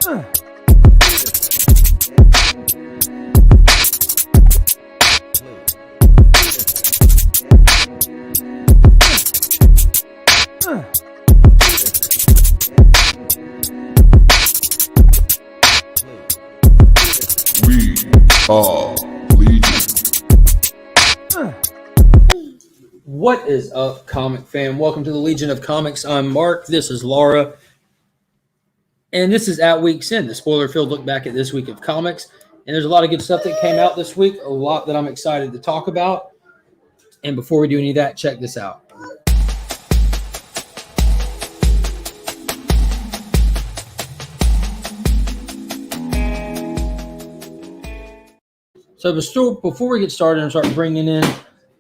We are Legion. What is up, comic fan? Welcome to the Legion of Comics. I'm Mark. This is Laura. And this is At Week's End, the spoiler-filled look back at this week of comics. And there's a lot of good stuff that came out this week, a lot that I'm excited to talk about. And before we do any of that, check this out. So before we get started and start bringing in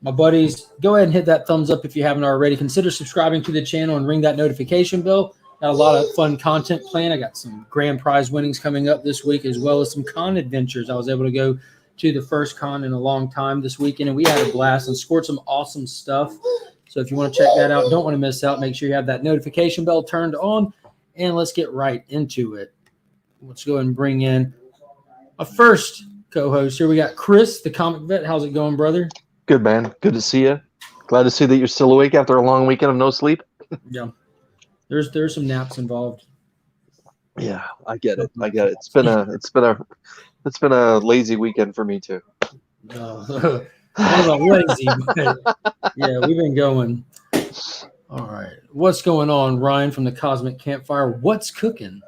my buddies, go ahead and hit that thumbs up if you haven't already. Consider subscribing to the channel and ring that notification bell. Got a lot of fun content planned. I got some grand prize winnings coming up this week, as well as some con adventures. I was able to go to the first con in a long time this weekend, and we had a blast and scored some awesome stuff. So if you want to check that out, don't want to miss out, make sure you have that notification bell turned on, and let's get right into it. Let's go ahead and bring in a first co-host here. We got Chris, the comic vet. How's it going, brother? Good, man. Good to see you. Glad to see that you're still awake after a long weekend of no sleep. Yeah. There's some naps involved. Yeah, I get it. It's been a lazy weekend for me too. No, not lazy, but yeah, we've been going. All right. What's going on, Ryan from the Cosmic Campfire? What's cooking?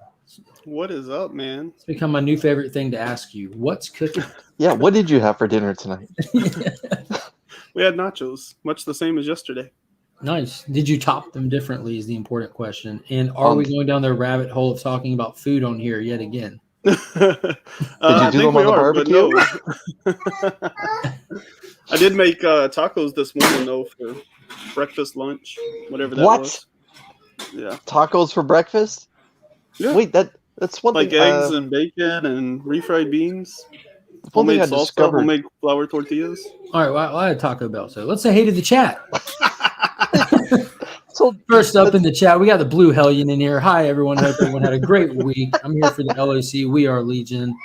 What is up, man? It's become my new favorite thing to ask you. What's cooking? Yeah, what did you have for dinner tonight? We had nachos, much the same as yesterday. Nice. Did you top them differently is the important question. And are we going down the rabbit hole of talking about food on here yet again? Did you do them on the barbecue? No. I did make tacos this morning, though, for breakfast, lunch, whatever that was. Yeah. Tacos for breakfast? Yeah. Wait, that's one like thing. Eggs and bacon and refried beans. One thing Homemade I salsa, discovered. homemade flour tortillas. All right. Well, I had Taco Bell. So let's say hey to the chat. So First up in the chat, we got the Blue Hellion in here. Hi, everyone. Hope everyone had a great week. I'm here for the LOC. We are Legion.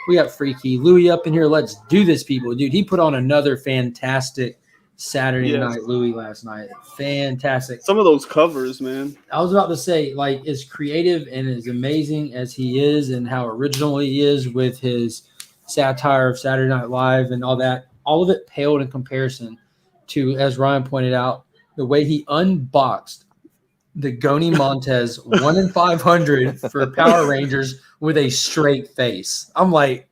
We got Freaky Louie up in here. Let's do this, people. Dude, he put on another fantastic Saturday night Louie last night. Fantastic. Some of those covers, man. I was about to say, like, as creative and as amazing as he is and how original he is with his satire of Saturday Night Live and all that, all of it paled in comparison to, as Ryan pointed out, the way he unboxed the Goni Montez 1 in 500 for Power Rangers with a straight face. I'm like,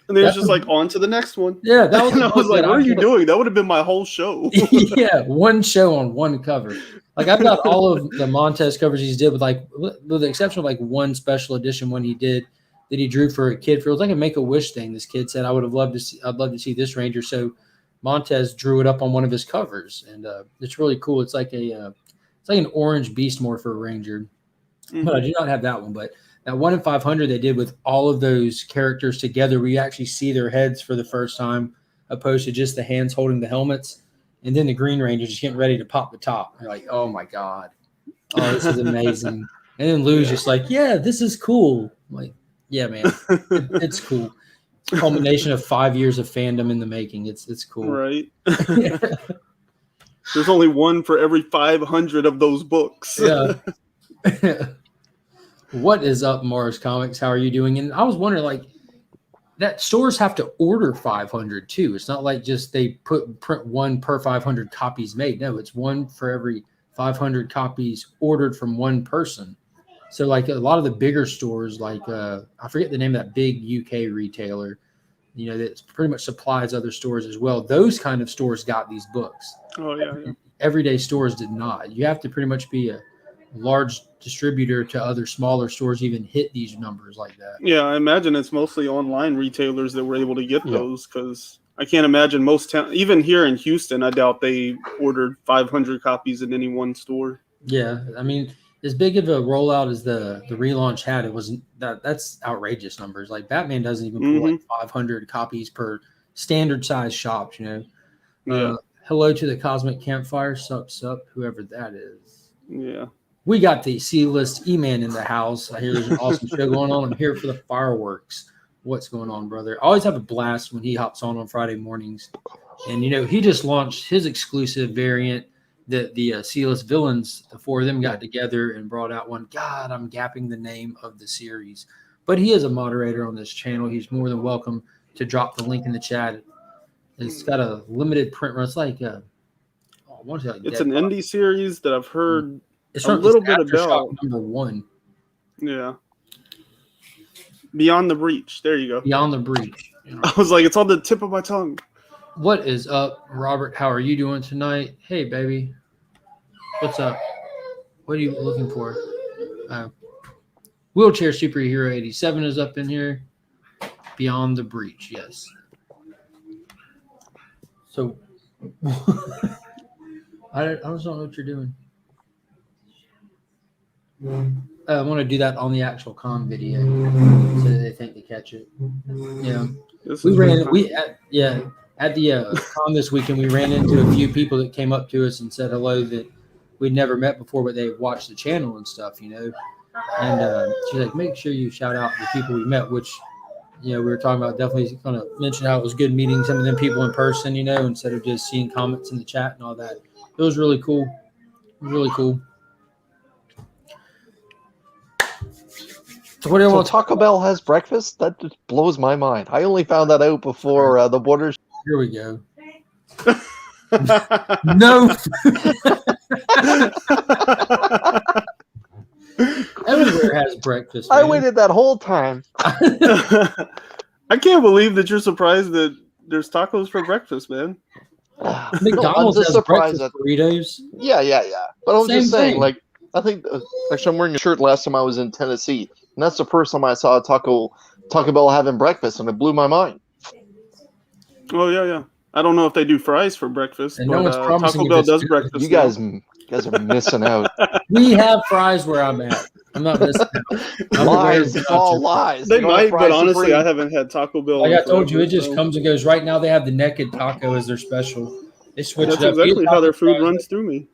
And they was just like, on to the next one. yeah, that was. And I was like, what are you doing? That would have been my whole show. Yeah, one show on one cover. Like I've got all of the Montez covers he's did with the exception of like one special edition one he did that he drew for a kid. For it was like a Make-A-Wish thing. This kid said, I'd love to see this Ranger. So Montez drew it up on one of his covers, and it's really cool. It's like an orange Beast Morpher Ranger, but I do not have that one. But that 1 in 500 they did with all of those characters together, we actually see their heads for the first time, opposed to just the hands holding the helmets, and then the Green Ranger just getting ready to pop the top. You're like, oh my god, oh this is amazing. And then Lou's just like, yeah, this is cool. I'm like, yeah, man, it's cool. It's a culmination of 5 years of fandom in the making. It's cool. Right. There's only one for every 500 of those books. Yeah. What is up, Mars Comics? How are you doing? And I was wondering, like, that stores have to order 500 too. It's not like just they print one per 500 copies made. No, it's one for every 500 copies ordered from one person. So like a lot of the bigger stores, like I forget the name of that big UK retailer, you know, that pretty much supplies other stores as well. Those kind of stores got these books. Oh, yeah. Everyday stores did not. You have to pretty much be a large distributor to other smaller stores to even hit these numbers like that. Yeah, I imagine it's mostly online retailers that were able to get those, because I can't imagine most even here in Houston, I doubt they ordered 500 copies in any one store. Yeah, I mean, as big of a rollout as the relaunch had, it wasn't that's outrageous numbers. Like Batman doesn't even pull like 500 copies per standard size shops, you know. Yeah. Hello to the Cosmic Campfire, sup, whoever that is. Yeah. We got the C-list E-Man in the house. I hear there's an awesome show going on. I'm here for the fireworks. What's going on, brother? I always have a blast when he hops on Friday mornings. And, he just launched his exclusive variant that the C-list villains, the four of them got together and brought out one. God, I'm gapping the name of the series. But he is a moderator on this channel. He's more than welcome to drop the link in the chat. It's got a limited print run. It's like it's an indie series that I've heard it's a little bit about. Number 1. Yeah. Beyond the Breach. There you go. Beyond the Breach. I was like, it's on the tip of my tongue. What is up, Robert? How are you doing tonight? Hey, baby. What's up? What are you looking for? Wheelchair Superhero 87 is up in here. Beyond the Breach, yes. So, I just don't know what you're doing. I want to do that on the actual con video so that they think they catch it. Yeah. At the con this weekend, we ran into a few people that came up to us and said hello that we'd never met before, but they watched the channel and stuff, And she's like, make sure you shout out the people we met, which, we were talking about, definitely going to mention how it was good meeting some of them people in person, instead of just seeing comments in the chat and all that. It was really cool. Really cool. So Taco Bell has breakfast? That just blows my mind. I only found that out before the borders. Here we go. No. Everywhere has breakfast. Man. I waited that whole time. I can't believe that you're surprised that there's tacos for breakfast, man. McDonald's has breakfast burritos. Yeah. But I'm just saying, thing. I think actually I'm wearing a shirt last time I was in Tennessee, and that's the first time I saw Taco Bell having breakfast, and it blew my mind. Oh yeah. I don't know if they do fries for breakfast, and but Taco Bell does breakfast. You guys are missing out. We have fries where I'm at. I'm not missing out. Lies, it's all lies. They might, but honestly, I haven't had Taco Bell. Like I told you, it just comes and goes. Right now, they have the naked taco as their special. They switch That's it up. exactly how their food runs through me.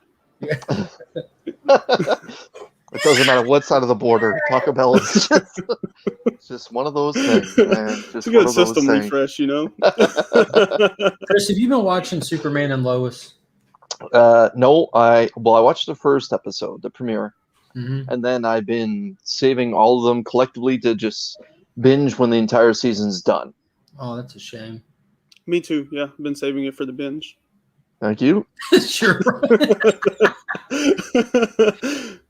It doesn't matter what side of the border. Taco Bell is just one of those things, man. Just it's a good system refresh, Chris, have you been watching Superman and Lois? No, I watched the first episode, the premiere, and then I've been saving all of them collectively to just binge when the entire season's done. Oh, that's a shame. Me too. Yeah, I've been saving it for the binge. Thank you. Sure.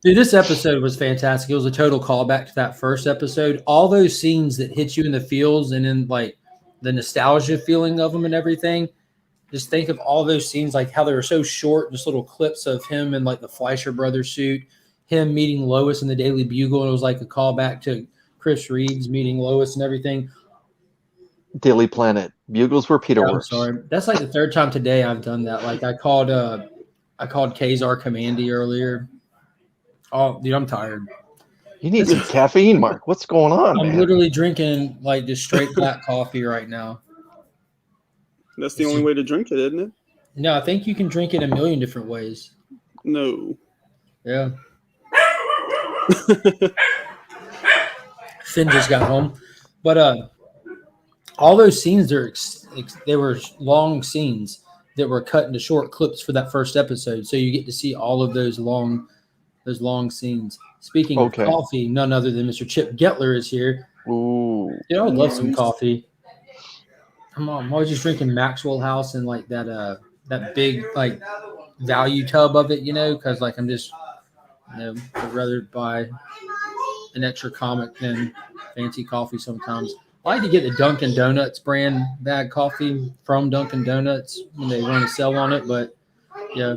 Dude, this episode was fantastic. It was a total callback to that first episode. All those scenes that hit you in the feels and then like the nostalgia feeling of them and everything. Just think of all those scenes, like how they were so short, just little clips of him in like the Fleischer Brothers suit, him meeting Lois in the Daily Bugle. And it was like a callback to Chris Reeves meeting Lois and everything. Daily Planet. Bugles were Peter works. Sorry. That's like the third time today I've done that. Like I called Kazar Commandy earlier. Oh, dude, I'm tired. You need some caffeine, Mark. What's going on, man? I'm literally drinking like just straight black coffee right now. That's the only way to drink it, isn't it? No, I think you can drink it a million different ways. No. Yeah. Finn just got home. But all those scenes, they were long scenes that were cut into short clips for that first episode. So you get to see all of those long scenes. Speaking of coffee, none other than Mr. Chip Getler is here. Ooh. Dude, I would love some coffee. Come on, I'm always just drinking Maxwell House and like that big like value tub of it, because like I'm just I'd rather buy an extra comic than fancy coffee sometimes. I like to get the Dunkin' Donuts brand bag coffee from Dunkin' Donuts when they run a sale on it, but yeah.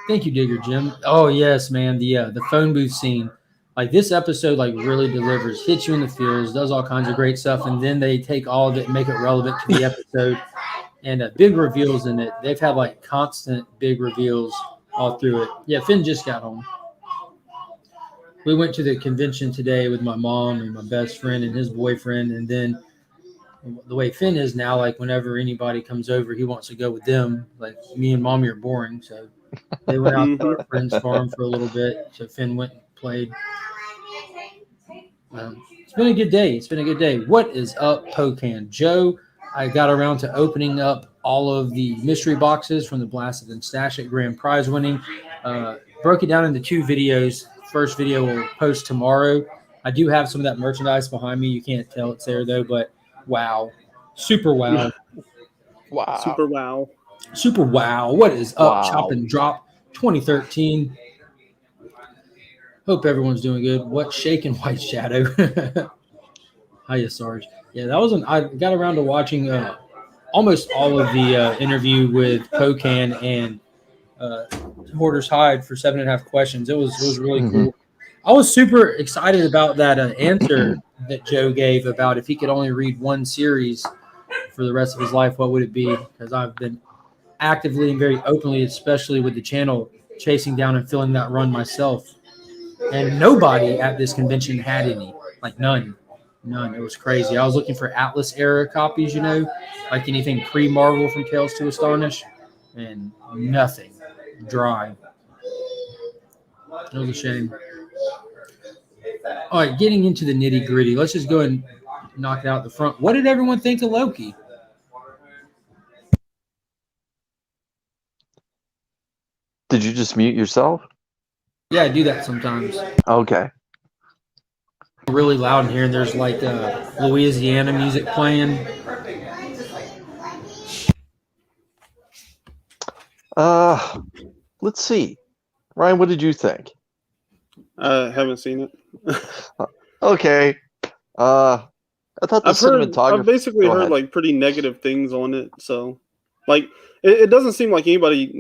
Thank you, Digger Jim. Oh yes, man. The phone booth scene. Like this episode like really delivers, hits you in the feels, does all kinds of great stuff, and then they take all of it and make it relevant to the episode. And big reveals in it. They've had like constant big reveals all through it. Yeah, Finn just got home. We went to the convention today with my mom and my best friend and his boyfriend, and then the way Finn is now, like whenever anybody comes over, he wants to go with them. Like me and mommy are boring, so They went out to our friend's farm for a little bit. So Finn went and played. It's been a good day. It's been a good day. What is up, Pocan? Joe, I got around to opening up all of the mystery boxes from the Blasted and Stash It grand prize winning. Broke it down into 2 videos. First video will post tomorrow. I do have some of that merchandise behind me. You can't tell it's there, though, but wow. Super wow. Wow. Super wow. Super wow. What is up, Wow. Chop and Drop 2013? Hope everyone's doing good. What shaking White Shadow? Hiya, Sarge. Yeah, that was I got around to watching almost all of the interview with Pocan and Hoarder's Hide for 7.5 questions. It was really cool. I was super excited about that answer that Joe gave about if he could only read one series for the rest of his life, what would it be? Because I've been actively and very openly, especially with the channel, chasing down and filling that run myself. And nobody at this convention had any, like none. It was crazy. I was looking for Atlas era copies, like anything pre-Marvel from Tales to Astonish, and nothing. Dry. It was a shame. All right, getting into the nitty gritty. Let's just go and knock it out the front. What did everyone think of Loki? Did you just mute yourself? Yeah, I do that sometimes. Okay. Really loud in here, and there's like Louisiana music playing. Let's see. Ryan, what did you think? I haven't seen it. Okay. I thought the cinematography. I've basically heard like pretty negative things on it. So, like, it doesn't seem like anybody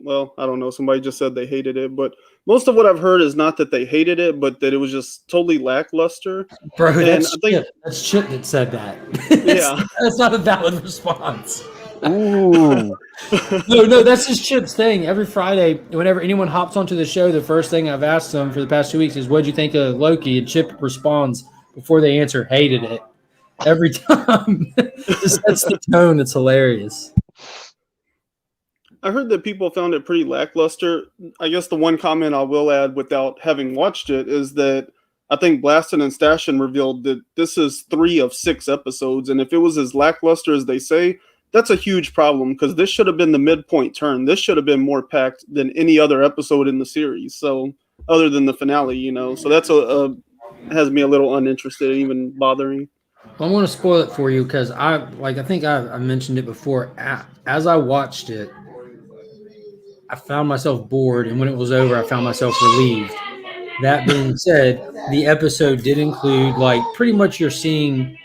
well, I don't know. Somebody just said they hated it, but most of what I've heard is not that they hated it, but that it was just totally lackluster. Bro, that's Chip that said that. Yeah, that's not a valid response. Ooh. No, that's just Chip's thing. Every Friday, whenever anyone hops onto the show, the first thing I've asked them for the past 2 weeks is, "What'd you think of Loki?" And Chip responds before they answer, "Hated it." Every time. Just sets the tone. It's hilarious. I heard that people found it pretty lackluster. I guess the one comment I will add without having watched it is that I think Blastin and Stashin revealed that this is 3 of 6 episodes, and if it was as lackluster as they say, that's a huge problem because this should have been the midpoint turn. This should have been more packed than any other episode in the series. So, other than the finale, so that's has me a little uninterested, even bothering. I want to spoil it for you because I think I mentioned it before. As I watched it, I found myself bored, and when it was over, I found myself relieved. That being said, the episode did include like pretty much you're seeing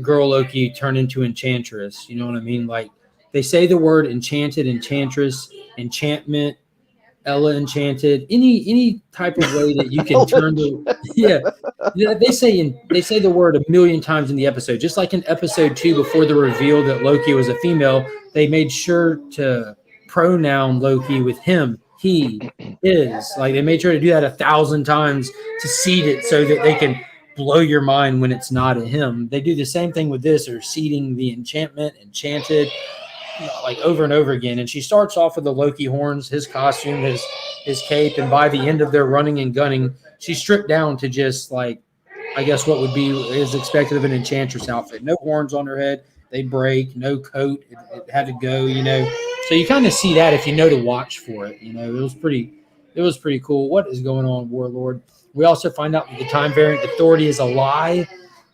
Girl Loki turn into Enchantress. You know what I mean? Like they say the word enchanted, enchantress, enchantment, Ella enchanted, any type of way that you can turn to. Yeah. They say the word a million times in the episode. Just like in episode 2, before the reveal that Loki was a female, they made sure to pronoun Loki with him, he, his. Like they made sure to do that 1,000 times to seed it so that they can blow your mind when it's not a him. They do the same thing with this, or seeding the enchantment, enchanted, like over and over again. And she starts off with the Loki horns, his costume, his cape, and by the end of their running and gunning, she's stripped down to just like, I guess what would be is expected of an enchantress outfit. No horns on her head, they break, no coat, it had to go, So you kind of see that if you know to watch for it. It was pretty cool. What is going on, Warlord? We also find out that the Time Variant Authority is a lie.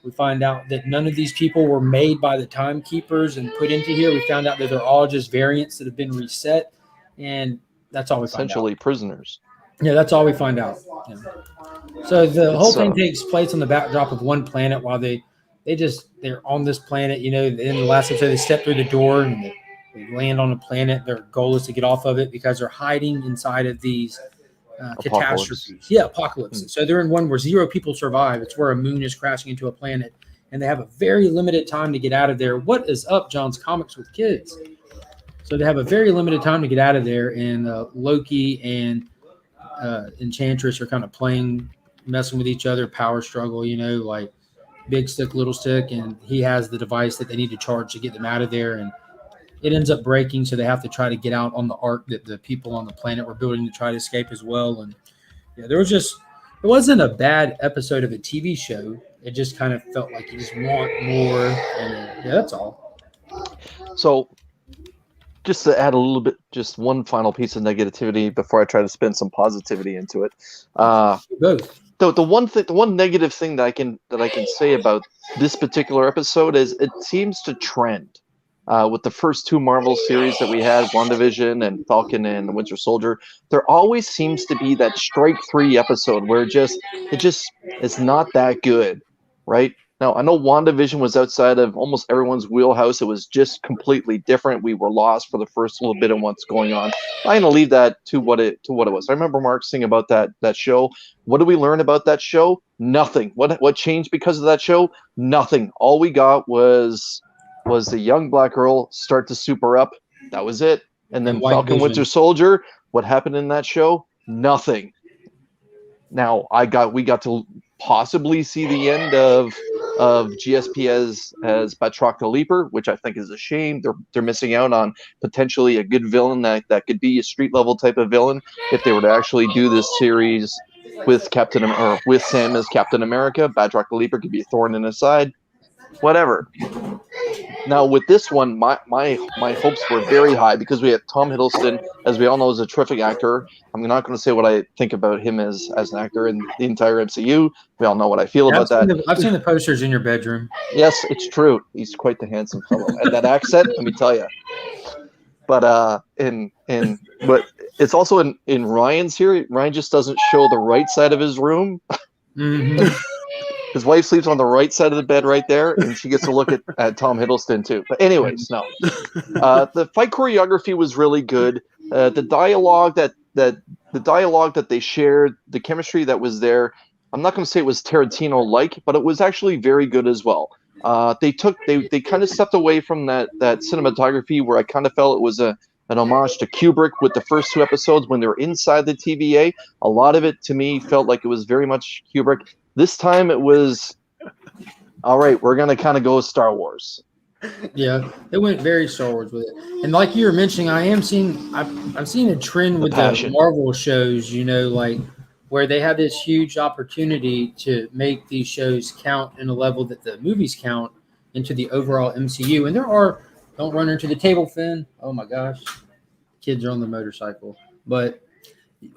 We find out that none of these people were made by the Timekeepers and put into here. We found out that they're all just variants that have been reset, and that's all we find out. Essentially prisoners. Yeah, that's all we find out. Yeah. So the whole thing takes place on the backdrop of one planet while they're on this planet. In the last episode, they step through the door and they land on a planet. Their goal is to get off of it because they're hiding inside of these catastrophes. Yeah, apocalypses. So they're in one where 0 people survive. It's where a moon is crashing into a planet, and they have a very limited time to get out of there. What is up, John's Comics with Kids? So they have a very limited time to get out of there, and Loki and Enchantress are kind of messing with each other, power struggle, like big stick, little stick, and he has the device that they need to charge to get them out of there. And it ends up breaking, so they have to try to get out on the ark that the people on the planet were building to try to escape as well. And yeah, it wasn't a bad episode of a TV show. It just kind of felt like you just want more, and yeah, that's all. So, just to add a little bit, just one final piece of negativity before I try to spin some positivity into it. Both. The one negative thing that I can say about this particular episode is it seems to trend. With the first two Marvel series that we had, WandaVision and Falcon and the Winter Soldier, there always seems to be that strike 3 episode where it just is not that good, right? Now, I know WandaVision was outside of almost everyone's wheelhouse. It was just completely different. We were lost for the first little bit of what's going on. I'm gonna leave that to what it was. I remember Mark saying about that show. What did we learn about that show? Nothing. What changed because of that show? Nothing. All we got was the young black girl start to super up. That was it. And then Falcon Winter Soldier, what happened in that show? Nothing. Now we got to possibly see the end of GSP as Batroc Leaper, which I think is a shame. They're missing out on potentially a good villain that could be a street level type of villain if they were to actually do this series with with Sam as Captain America. Batroc Leaper could be a thorn in his side. Whatever. Now with this one, my hopes were very high because we have Tom Hiddleston, as we all know, is a terrific actor. I'm not going to say what I think about him as an actor in the entire MCU. We all know what I feel about that. I've seen the posters in your bedroom. Yes, it's true. He's quite the handsome fellow, and that accent, let me tell you. But but it's also in Ryan's here. Ryan just doesn't show the right side of his room. Mm-hmm. His wife sleeps on the right side of the bed right there, and she gets to look at Tom Hiddleston too. But anyways, no. The fight choreography was really good. The dialogue that they shared, the chemistry that was there. I'm not going to say it was Tarantino-like, but it was actually very good as well. They kind of stepped away from that cinematography where I kind of felt it was an homage to Kubrick with the first 2 episodes when they were inside the TVA. A lot of it to me felt like it was very much Kubrick. This time it was, all right, we're going to kind of go Star Wars. Yeah, it went very Star Wars with it. And like you were mentioning, I've seen a trend with the Marvel shows, like where they have this huge opportunity to make these shows count in a level that the movies count into the overall MCU. And don't run into the table, Finn. Oh my gosh. Kids are on the motorcycle. But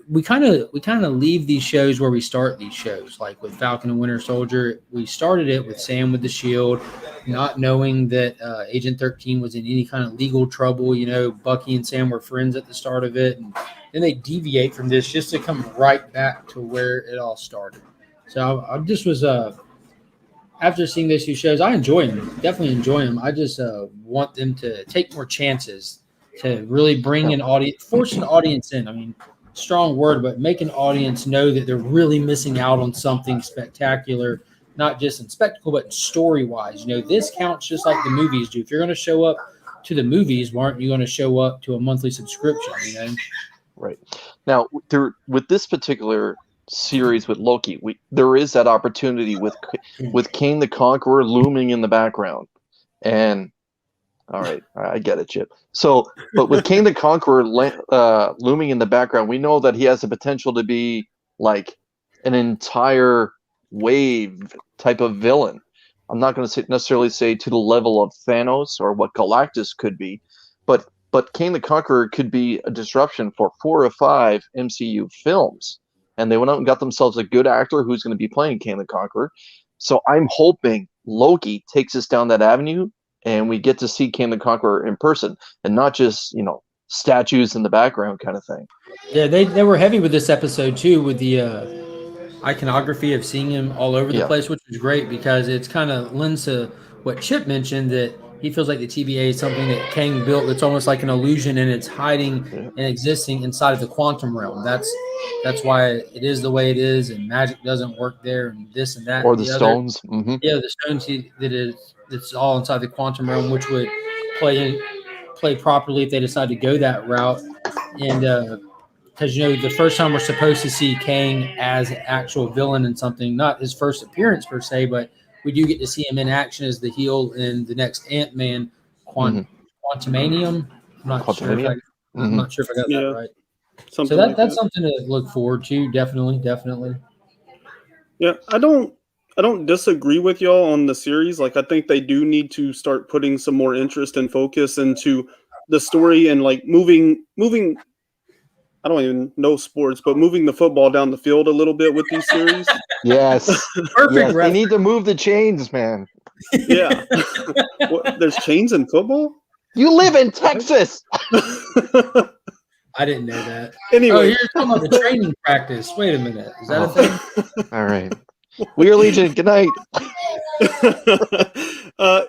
we kind of leave these shows where we start these shows, like with Falcon and Winter Soldier. We started it with Sam with the shield, not knowing that Agent 13 was in any kind of legal trouble. Bucky and Sam were friends at the start of it, and then they deviate from this just to come right back to where it all started. So I just was after seeing these 2 shows, I enjoy them, definitely enjoy them. I just want them to take more chances to really bring an audience, force an audience in. I mean, strong word, but make an audience know that they're really missing out on something spectacular, not just in spectacle, but story-wise. This counts just like the movies do. If you're going to show up to the movies, why aren't you going to show up to a monthly subscription? Right. Now, with this particular series with Loki, there is that opportunity with Kang the Conqueror looming in the background. And all right, I get it, Chip. So, but with Kang the Conqueror looming in the background, we know that he has the potential to be like an entire wave type of villain. I'm not going to necessarily say to the level of Thanos or what Galactus could be, but Kang the Conqueror could be a disruption for 4 or 5 MCU films. And they went out and got themselves a good actor who's going to be playing Kang the Conqueror. So I'm hoping Loki takes us down that avenue, and we get to see Kang the Conqueror in person, and not just statues in the background kind of thing. Yeah, they were heavy with this episode too, with the iconography of seeing him all over the place, which was great because it's kind of lends to what Chip mentioned, that he feels like the TVA is something that Kang built that's almost like an illusion, and it's hiding and existing inside of the quantum realm. That's why it is the way it is, and magic doesn't work there, and this and that. Or the stones. Mm-hmm. Yeah, the stones it's all inside the quantum realm, which would play properly if they decide to go that route. And because the first time we're supposed to see Kang as an actual villain in something, not his first appearance per se, but we do get to see him in action as the heel in the next Ant-Man Quantumanium. I'm not sure if I, Quantumanium? I'm Mhm. not sure if I got Yeah. that right. Something So like that's that. something to look forward to. Definitely. Yeah, I don't disagree with y'all on the series. Like I think they do need to start putting some more interest and focus into the story and like moving I don't even know sports, but moving the football down the field a little bit with these series. Yes. Perfect Yes. They need reference. to move the chains, man. Yeah. There's chains in football? You live in Texas. I didn't know that. Anyway. Oh, you're talking about the training practice. Wait a minute. Is that a thing? All right. We are Legion. Good night.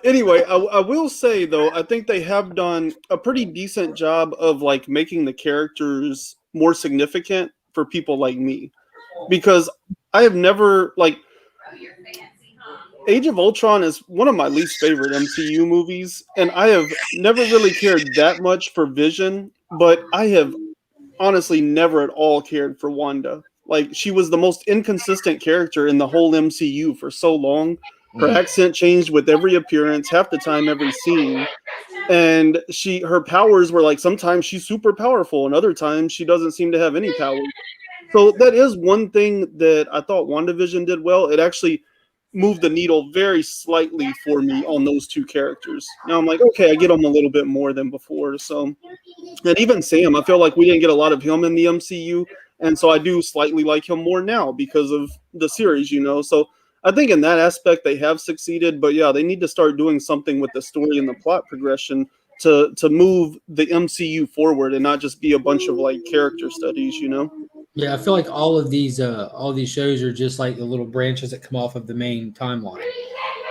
Anyway, I will say though, I think they have done a pretty decent job of like making the characters more significant for people like me, because I have never like Age of Ultron is one of my least favorite MCU movies, and I have never really cared that much for Vision, but I have honestly never at all cared for Wanda. Like she was the most inconsistent character in the whole MCU for so long. Her accent changed with every appearance, half the time every scene. And her powers were like sometimes she's super powerful and other times she doesn't seem to have any power. So that is one thing that I thought WandaVision did well. It actually moved the needle very slightly for me on those two characters. Now I'm like, okay, I get them a little bit more than before. So, and even Sam, I feel like we didn't get a lot of him in the MCU, and so I do slightly like him more now because of the series, you know. So I think in that aspect they have succeeded, but yeah, they need to start doing something with the story and the plot progression to move the MCU forward and not just be a bunch of like character studies, you know. Yeah, I feel like all these shows are just like the little branches that come off of the main timeline.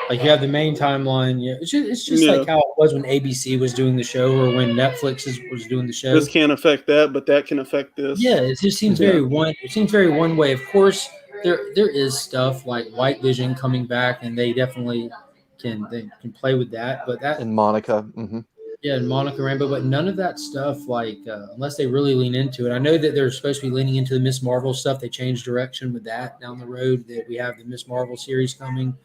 Like you have the main timeline. Yeah, it's just like Yeah, how it was when ABC was doing the show or when was doing the this show. can't affect that, but that can affect this. Yeah, it just seems Yeah. It seems very one way. Of course, there is stuff like White Vision coming back, and they definitely can play with that. But that And Monica. Hmm. yeah, and Monica Rambeau, but none of that stuff like unless they really lean into it. I know that they're supposed to be leaning into the Miss Marvel stuff. They changed direction with that down the road. That we have the Miss Marvel series coming.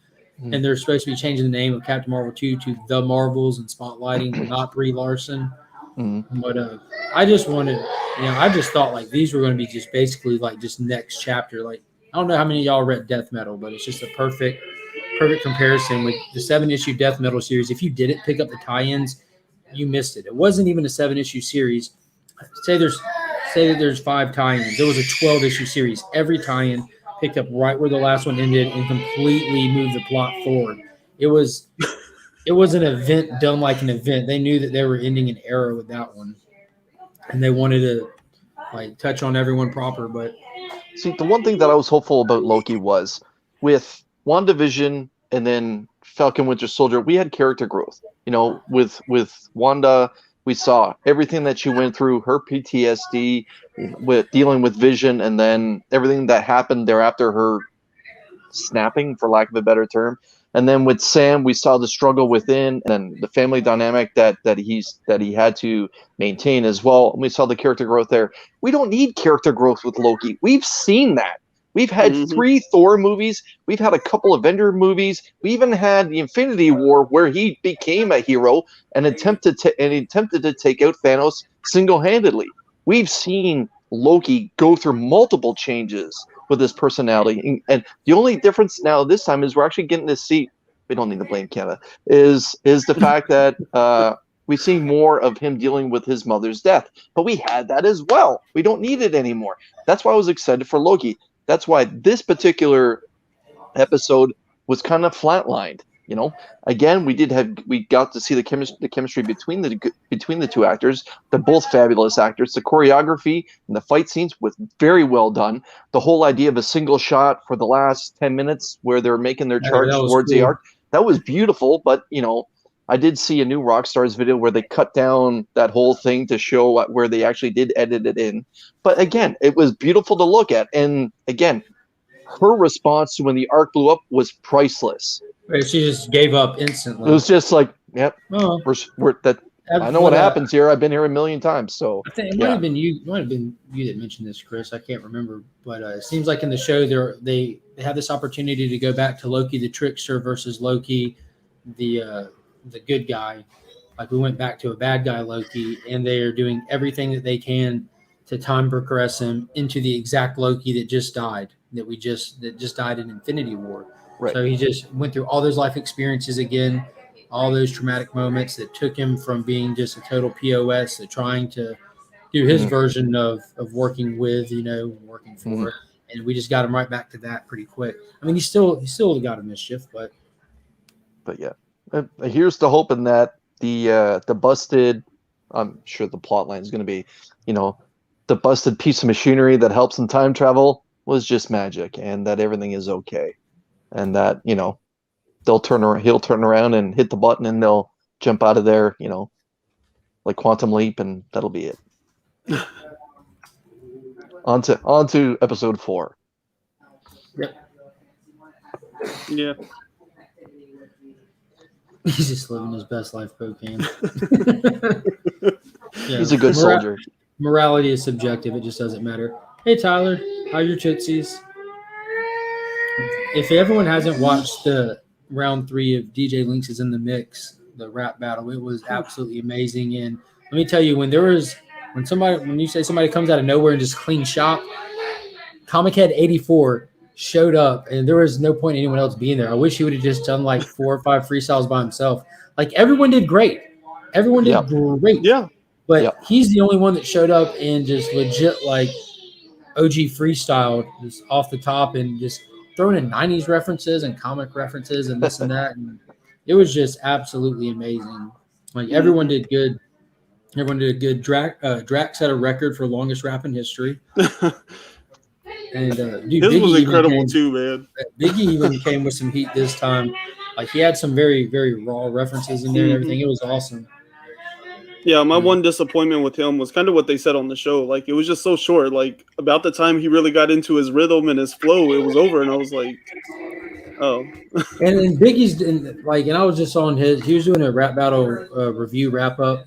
Mm. And they're supposed to be changing the name of Captain Marvel 2 to The Marvels and spotlighting not Brie Larson. Mm. But I just wanted, I just thought like these were going to be just basically like just next chapter. Like I don't know how many of y'all read Death Metal, but it's just a perfect comparison with the 7-issue Death Metal series. If you didn't pick up the tie-ins, you missed it. It wasn't even a 7-issue series. Say that there's 5 tie-ins. It was a 12-issue series. Every tie-in picked up right where the last one ended and completely moved the plot forward. It was an event done like an event. They knew that they were ending an era with that one, and they wanted to like touch on everyone proper. But See, the one thing that I was hopeful about Loki was with WandaVision and then Falcon Winter Soldier, we had character growth. You know, with Wanda, we saw everything that she went through, her PTSD, with dealing with Vision, and then everything that happened thereafter, her snapping, for lack of a better term. And then with Sam, we saw the struggle within and the family dynamic that he had to maintain as well. And we saw the character growth there. We don't need character growth with Loki. We've seen that. We've had Mhm. 3 Thor movies. We've had a couple Avenger movies. We even had the Infinity War where he became a hero and attempted to take out Thanos single-handedly. We've seen Loki go through multiple changes with his personality, and the only difference now this time is we're actually getting to see. We don't need to blame Canada. Is the fact that we see more of him dealing with his mother's death, but we had that as well. We don't need it anymore. That's why I was excited for Loki. That's why this particular episode was kind of flatlined. You know, again, we got to see the chemistry between the 2 actors. They're both fabulous actors. The choreography and the fight scenes was very well done. The whole idea of a single shot for the last 10 minutes where they're making their charge that was towards the cool. arc, that was beautiful. But I did see a new Rockstars video where they cut down that whole thing to show where they actually did edit it in. But again, it was beautiful to look at. And again, her response to when the arc blew up was priceless. she just gave up It instantly. was just like, yep, Oh, we're that. I know what happens here. I've been here a million times. So I think it might have been you. Might have been you that mentioned this, Chris. I can't remember, but it seems like in the show they have this opportunity to go back to Loki the trickster versus Loki, the good guy. Like we went back to a bad guy Loki, and they are doing everything that they can to time progress him into the exact Loki that just died, that just died in Infinity War. Right. So he just went through all those life experiences again, all those traumatic moments that took him from being just a total POS to trying to do his version of working with, working for. And we just got him right back to that pretty quick. I mean, he still got a mischief, but yeah, here's to hoping that the busted, I'm sure the plot line is going to be, the busted piece of machinery that helps in time travel was just magic, and that everything is okay, and that he'll turn around and hit the button, and they'll jump out of there, like Quantum Leap, and that'll be it. On to episode 4. Yep. Yeah. He's just living his best life, cocaine. Yeah. He's a good soldier. Morality is subjective. It just doesn't matter. Hey, Tyler, how are your tootsies? If everyone hasn't watched the round 3 of DJ Lynx is in the Mix, the rap battle, it was absolutely amazing. And let me tell you, when you say somebody comes out of nowhere and just clean shop, Comic Head 84 showed up, and there was no point in anyone else being there. I wish he would have just done like 4 or 5 freestyles by himself. Like everyone did great. Everyone did great. Yeah. But he's the only one that showed up and just legit like OG freestyled just off the top and just throwing in 90s references and comic references and this and that. And it was just absolutely amazing. Like everyone did good. Everyone did a good. Drax set a record for longest rap in history. And dude, his Biggie was incredible too, man. Biggie even came with some heat this time. Like he had some very, very raw references in there and everything. It was awesome. Yeah, my one disappointment with him was kind of what they said on the show. Like it was just so short. Like about the time he really got into his rhythm and his flow, it was over, and I was like, oh. And Biggie's and I was just on he was doing a rap battle review wrap up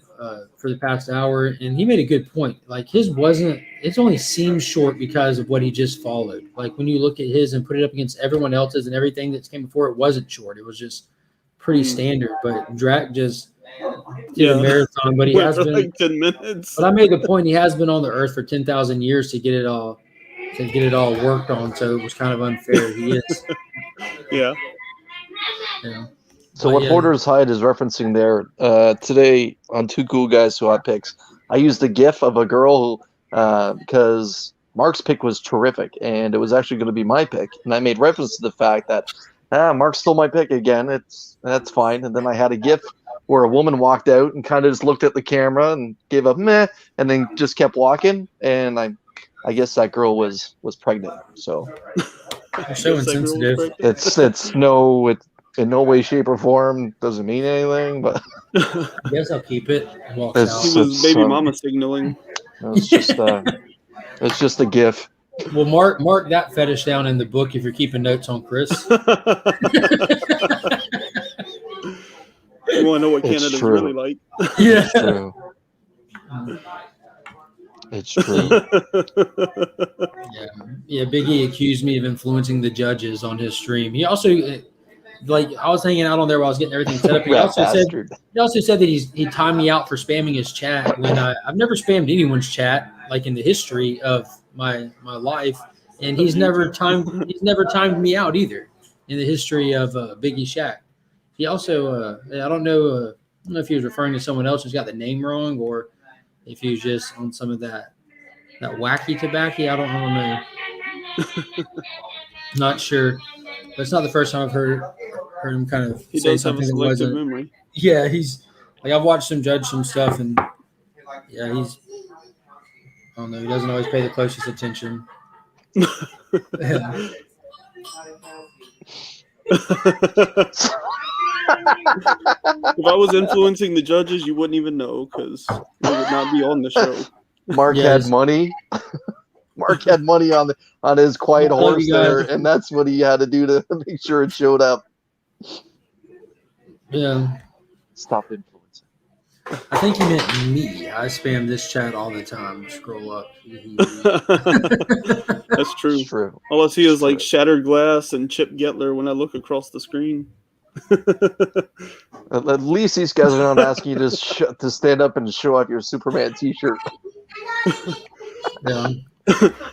for the past hour, and he made a good point. Like it only seems short because of what he just followed. Like when you look at his and put it up against everyone else's and everything that's came before, it wasn't short. It was just pretty standard. But Drac just did a marathon, but he has been like 10 minutes. But I made the point he has been on the earth for 10,000 years to get it all worked on. So it was kind of unfair. He is. Yeah. So what Hoarder's Hide is referencing there today on Two Cool Guys Who Hot Picks, I used a GIF of a girl because Mark's pick was terrific, and it was actually going to be my pick, and I made reference to the fact that Mark stole my pick again. That's fine, and then I had a GIF where a woman walked out and kind of just looked at the camera and gave a meh, and then just kept walking, and I guess that girl was pregnant. So so insensitive. It's in no way, shape, or form doesn't mean anything, but I guess I'll keep it. He was baby mama signaling. It's just a GIF. Well, mark that fetish down in the book if you're keeping notes on Chris. You want to know what Canada's really like? Yeah. It's true. Yeah. Biggie accused me of influencing the judges on his stream. He also, I was hanging out on there while I was getting everything set up. He also said that he timed me out for spamming his chat when I've never spammed anyone's chat like in the history of my life, and he's never timed me out either in the history of Biggie Shack. He also I don't know if he was referring to someone else who's got the name wrong, or if he was just on some of that wacky tobacco. I don't know. Not sure. But it's not the first time I've heard him kind of say something that wasn't. Memory. Yeah, he's like I've watched him judge some stuff, and I don't know. He doesn't always pay the closest attention. If I was influencing the judges, you wouldn't even know because they would not be on the show. Mark had money. Mark had money on his quiet horse there, and that's what he had to do to make sure it showed up. Yeah. Stop influencing. I think he meant me. I spam this chat all the time. Scroll up. That's true. It's true. All I see is like shattered glass and Chip Getler when I look across the screen. At least these guys are not asking you to stand up and show off your Superman T-shirt. Yeah.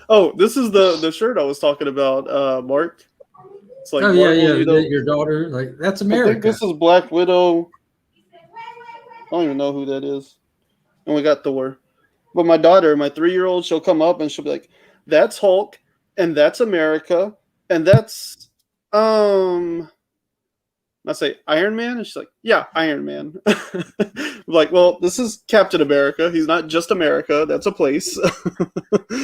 Oh, this is the shirt I was talking about, Mark. It's like Oh yeah, Marvel, yeah. you know. Your daughter, like that's I think America. this is Black Widow. I don't even know who that is. And we got Thor. But my daughter, my 3-year-old, she'll come up and she'll be like, "That's Hulk, and that's America, and that's I say Iron Man," and she's like, "Yeah, Iron Man." I'm like, well, this is Captain America. He's not just America. That's a place.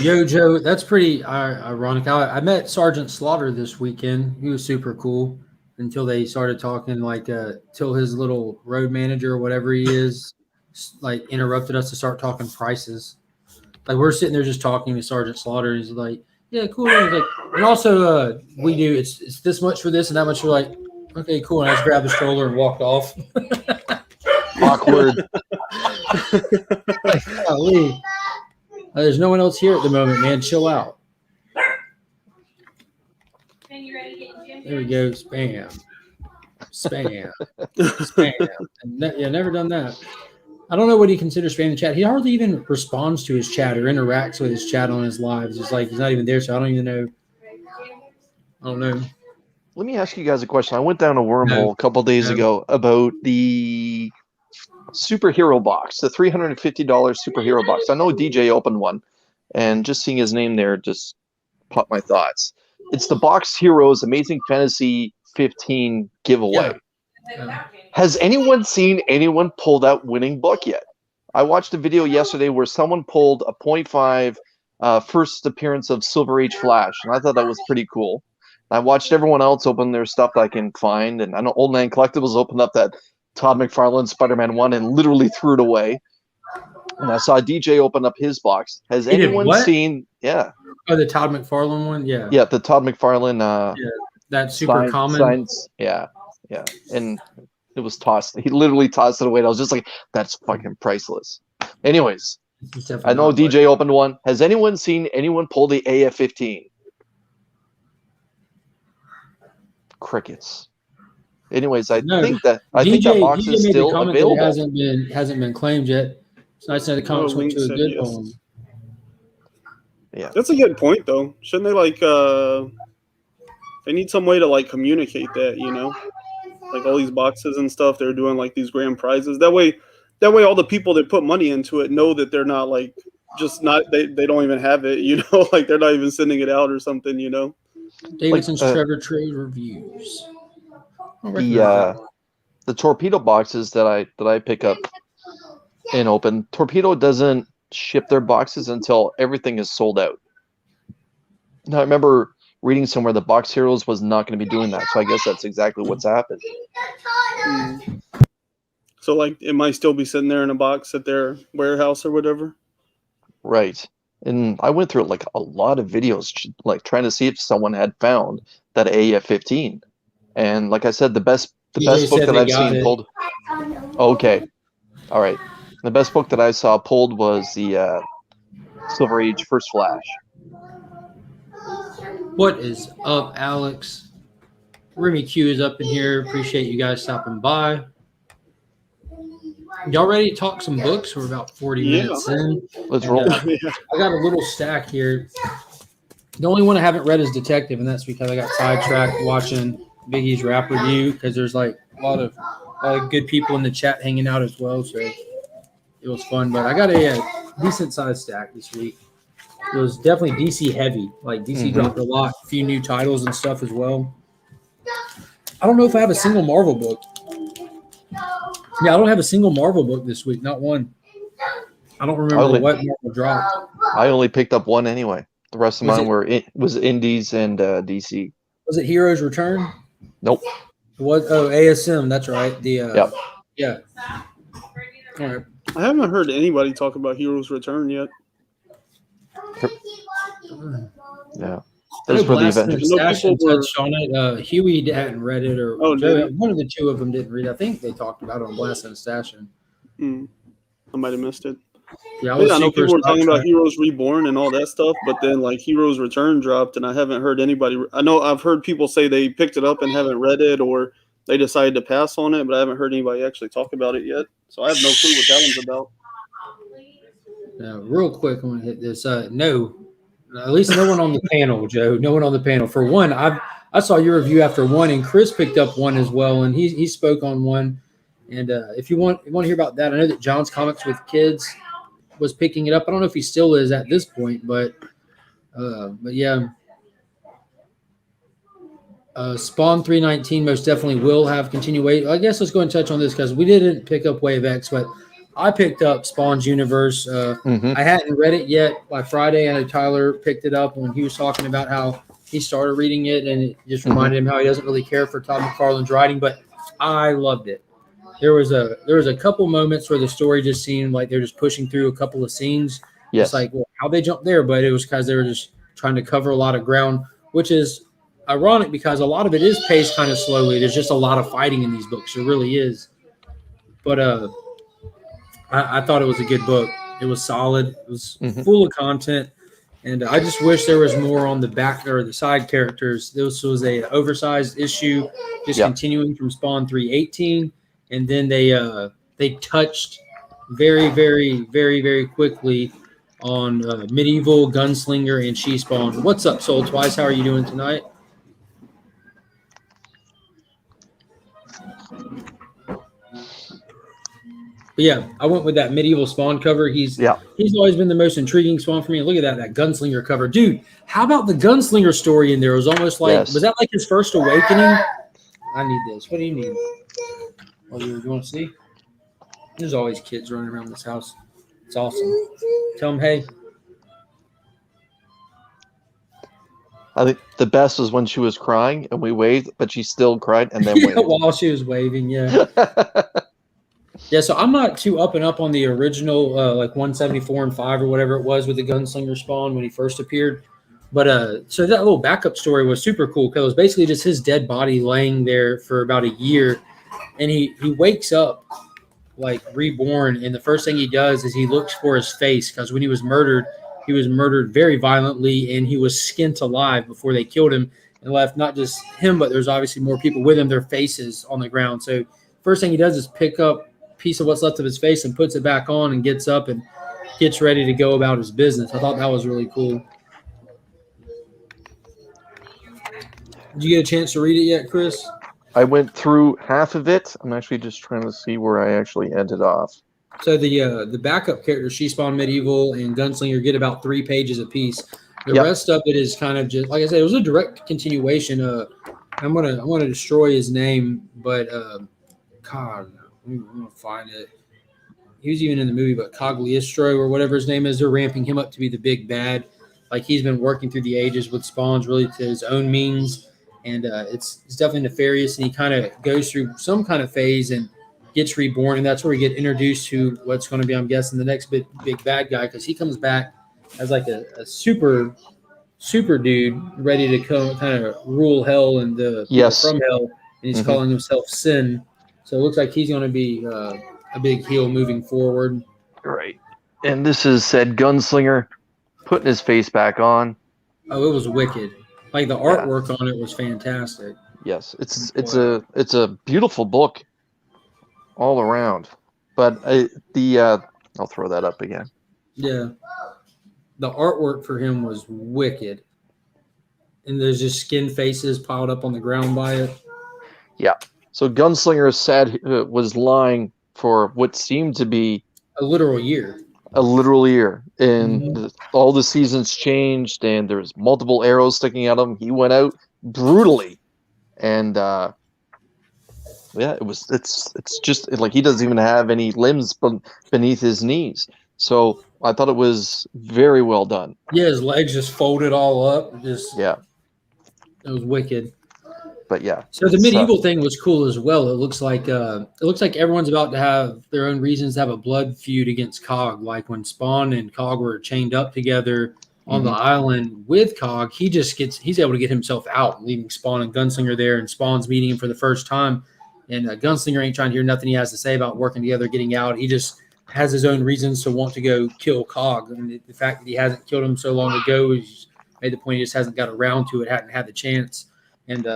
Yo, Joe, that's pretty ironic. I met Sergeant Slaughter this weekend. He was super cool until they started talking, like, till his little road manager or whatever he is, like, interrupted us to start talking prices. Like, we're sitting there just talking to Sergeant Slaughter. He's like, "Yeah, cool." And he's like, "And also, we do it's this much for this and that much." We're like, "Okay, cool." And I just grabbed the stroller and walked off. Awkward. Like, golly. There's no one else here at the moment, man. Chill out. There we go. Spam. Yeah, never done that. I don't know what he considers spam in the chat. He hardly even responds to his chat or interacts with his chat on his lives. It's like he's not even there, so I don't even know. I don't know. Let me ask you guys a question. I went down a wormhole a couple days ago about the superhero box, the $350 superhero box. I know DJ opened one, and just seeing his name there just popped my thoughts. It's the Box Heroes Amazing Fantasy 15 giveaway. Yeah. Has anyone seen anyone pull that winning book yet? I watched a video yesterday where someone pulled a 0.5 first appearance of Silver Age Flash, and I thought that was pretty cool. I watched everyone else open their stuff that I can find, and I know Old Man Collectibles opened up that Todd McFarlane Spider-Man 1 and literally threw it away. And I saw DJ open up his box. Has anyone seen? Yeah. Oh, the Todd McFarlane one? Yeah. Yeah, the Todd McFarlane. That super common. Yeah. And it was tossed. He literally tossed it away. And I was just like, that's fucking priceless. Anyways, I know DJ opened one. Has anyone seen anyone pull the AF-15? Crickets. Anyways, I think that box is still available. It hasn't been claimed yet. It's nice that the comments went to a good one. Yeah, that's a good point, though. Shouldn't they they need some way to communicate that, like all these boxes and stuff. They're doing these grand prizes. That way, all the people that put money into it know that they're not just not they don't even have it. They're not even sending it out or something. Davidson's Trevor Trade reviews. The torpedo boxes that I pick up and open. Torpedo doesn't ship their boxes until everything is sold out. Now I remember reading somewhere the Box Heroes was not going to be doing that, so I guess that's exactly what's happened. So it might still be sitting there in a box at their warehouse or whatever. Right. And I went through a lot of videos trying to see if someone had found that AF-15. And like I said, the best book that I've seen pulled. Okay. All right. The best book that I saw pulled was the Silver Age First Flash. What is up, Alex? Remy Q is up in here. Appreciate you guys stopping by. Y'all ready to talk some books? We're about 40 minutes in. Let's roll. I got a little stack here. The only one I haven't read is Detective, and that's because I got sidetracked watching Biggie's rap review because there's a lot of good people in the chat hanging out as well. So it was fun. But I got a decent sized stack this week. It was definitely DC heavy. DC dropped a lot, a few new titles and stuff as well. I don't know if I have a single Marvel book. Yeah, I don't have a single Marvel book this week. Not one. I don't remember what Marvel dropped. I only picked up one anyway. The rest of mine was Indies and DC. Was it Heroes Return? Nope. What? Oh, ASM. That's right. Yeah. All right. I haven't heard anybody talk about Heroes Return yet. Yeah. There's really event. Station touched on it. Huey hadn't read it, or one of the two of them didn't read it. I think they talked about it on Blast and Station. I might have missed it. Yeah, I know people were talking about Heroes Reborn and all that stuff, but then Heroes Return dropped, and I haven't heard anybody. I know I've heard people say they picked it up and haven't read it, or they decided to pass on it, but I haven't heard anybody actually talk about it yet. So I have no clue what that one's about. Real quick, I'm gonna hit this. No, at least no one on the panel, Joe. No one on the panel. For one, I saw your review after one, and Chris picked up one as well, and he spoke on one. And if you want to hear about that, I know that John's Comics with Kids was picking it up. I don't know if he still is at this point, but yeah. Spawn 319 most definitely will have continuation. I guess let's go and touch on this because we didn't pick up Wave X, but I picked up Spawn's Universe. I hadn't read it yet by Friday. I know Tyler picked it up when he was talking about how he started reading it, and it just reminded him how he doesn't really care for Todd McFarlane's writing, but I loved it. There was a couple moments where the story just seemed like they're just pushing through a couple of scenes. Yes. It's like, well, how they jumped there, but it was because they were just trying to cover a lot of ground, which is ironic because a lot of it is paced kind of slowly. There's just a lot of fighting in these books. There really is. But I thought it was a good book. It was solid. It was full of content. And I just wish there was more on the back or the side characters. This was a oversized issue, just continuing from Spawn 318. And then they touched very, very, very, very quickly on Medieval, Gunslinger, and She Spawn. What's up, Soul Twice? How are you doing tonight? But yeah, I went with that Medieval Spawn cover. He's always been the most intriguing Spawn for me. Look at that Gunslinger cover. Dude, how about the Gunslinger story in there? It was almost like, was that like his first awakening? I need this. What do you need? Oh, you want to see? There's always kids running around this house. It's awesome. Tell them, hey. I think the best was when she was crying and we waved, but she still cried and then waved. While she was waving, yeah. Yeah, so I'm not too up on the original, like 174 and 5 or whatever it was with the Gunslinger Spawn when he first appeared. But so that little backup story was super cool because it was basically just his dead body laying there for about a year. And he wakes up like reborn. And the first thing he does is he looks for his face because when he was murdered very violently and he was skint alive before they killed him and left not just him, but there's obviously more people with him, their faces on the ground. So first thing he does is pick up piece of what's left of his face and puts it back on and gets up and gets ready to go about his business. I thought that was really cool. Did you get a chance to read it yet, Chris? I went through half of it. I'm actually just trying to see where I actually ended off. So the backup characters, She Spawn, Medieval, and Gunslinger get about 3 pages apiece. The rest of it is kind of just like I said, it was a direct continuation. I'm gonna destroy his name, but God. I'm going to find it. He was even in the movie, but Cogliostro or whatever his name is, they're ramping him up to be the big bad. Like he's been working through the ages with Spawns really to his own means. And it's definitely nefarious. And he kind of goes through some kind of phase and gets reborn. And that's where we get introduced to what's going to be, I'm guessing, the next big bad guy. Because he comes back as like a super dude ready to come kind of rule hell and the people from hell. And he's calling himself Sin. So it looks like he's going to be a big heel moving forward. Right. And this is said Gunslinger putting his face back on. Oh, it was wicked. Like the artwork on it was fantastic. Yes, it's a beautiful book all around. But I'll throw that up again. Yeah. The artwork for him was wicked. And there's just skin faces piled up on the ground by it. Yeah. So Gunslinger said was lying for what seemed to be a literal year. And all the seasons changed, and there's multiple arrows sticking at him. He went out brutally, and it's just like he doesn't even have any limbs beneath his knees. So I thought it was very well done. Yeah, his legs just folded all up. It was wicked. But yeah. So the medieval thing was cool as well. It looks like everyone's about to have their own reasons to have a blood feud against Cog. Like when Spawn and Cog were chained up together on the island with Cog, he's able to get himself out, leaving Spawn and Gunslinger there, and Spawn's meeting him for the first time. And Gunslinger ain't trying to hear nothing he has to say about working together, getting out. He just has his own reasons to want to go kill Cog. And the fact that he hasn't killed him so long ago is made the point he just hasn't got around to it, hadn't had the chance. And